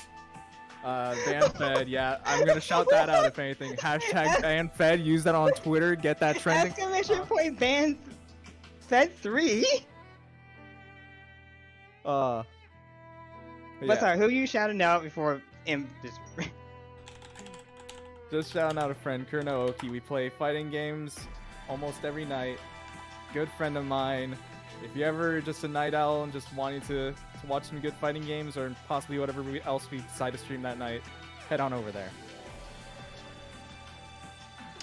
Ban Fed, yeah, I'm gonna shout that out if anything. Hashtag Ban Fed, use that on Twitter, get that trending. Exclamation point Ban Fed 3? Yeah. But sorry, who are you shouting out before Just shouting out a friend, Kurno Oki. We play fighting games almost every night. Good friend of mine. If you ever just a night owl and just wanting to watch some good fighting games or possibly whatever else we decide to stream that night, head on over there.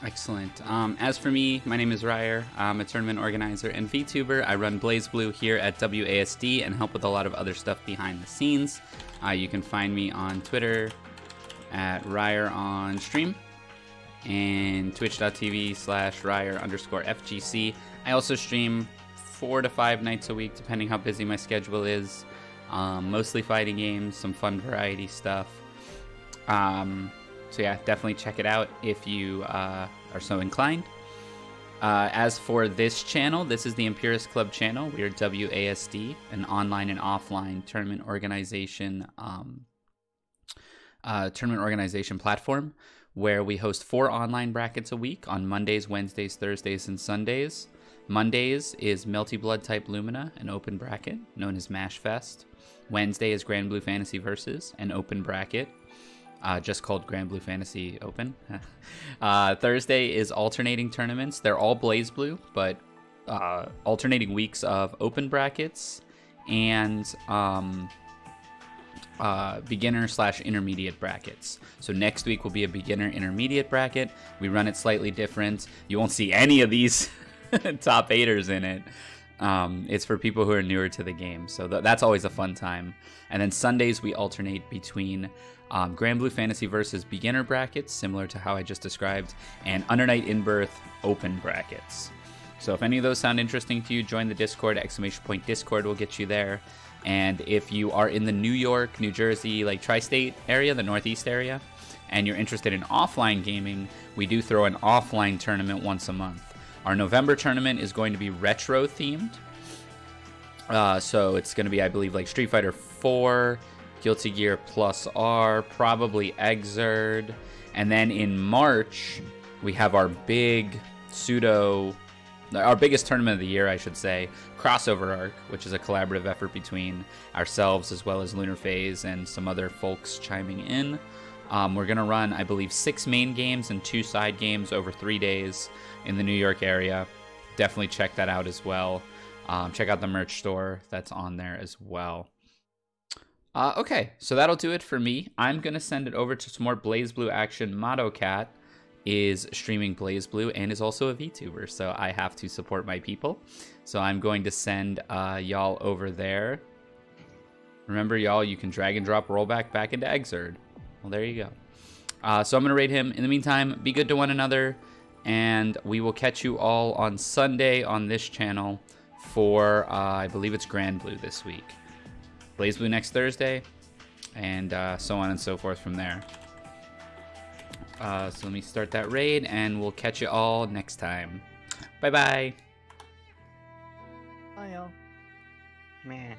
Excellent. As for me, my name is Ryer. I'm a tournament organizer and VTuber. I run BlazBlue here at WASD and help with a lot of other stuff behind the scenes. You can find me on Twitter at Ryer on stream and twitch.tv/Ryer_FGC. I also stream 4 to 5 nights a week, depending how busy my schedule is. Mostly fighting games, some fun variety stuff. So yeah, definitely check it out if you are so inclined. As for this channel, this is the Imperius Club channel. We are WASD, an online and offline tournament organization platform where we host 4 online brackets a week on Mondays, Wednesdays, Thursdays, and Sundays. Mondays is Melty Blood type Lumina, an open bracket known as Mash Fest. Wednesday is Grand Blue Fantasy Versus, an open bracket just called Grand Blue Fantasy Open. Thursday is alternating tournaments. They're all BlazBlue, but alternating weeks of open brackets and beginner/intermediate brackets. So next week will be a beginner intermediate bracket. We run it slightly different. You won't see any of these top 8ers in it. It's for people who are newer to the game, so that's always a fun time. And then Sundays we alternate between Grand Blue Fantasy versus beginner brackets, similar to how I just described, and Undernight In-Birth open brackets. So if any of those sound interesting to you, join the Discord. !Discord will get you there. And if you are in the New York, New Jersey, like tri-state area, the Northeast area, and you're interested in offline gaming, we do throw an offline tournament once a month. Our November tournament is going to be retro themed. So it's going to be, I believe, like Street Fighter 4, Guilty Gear Plus R, probably Exerd. And then in March, we have our big pseudo our biggest tournament of the year, I should say, Crossover Arc, which is a collaborative effort between ourselves as well as Lunar Phase and some other folks chiming in. We're going to run, I believe, 6 main games and 2 side games over 3 days in the New York area. Definitely check that out as well. Check out the merch store that's on there as well. Okay, so that'll do it for me. I'm going to send it over to some more BlazBlue action. MetalWolfx is streaming BlazBlue and is also a VTuber, so I have to support my people. So I'm going to send y'all over there. Remember, y'all, you can drag and drop rollback back into Exerd. Well, there you go. So I'm going to raid him. In the meantime, be good to one another, and we will catch you all on Sunday on this channel for, I believe it's Grand Blue this week. BlazBlue next Thursday, and so on and so forth from there. So let me start that raid, and we'll catch you all next time. Bye-bye. Bye, y'all. Man.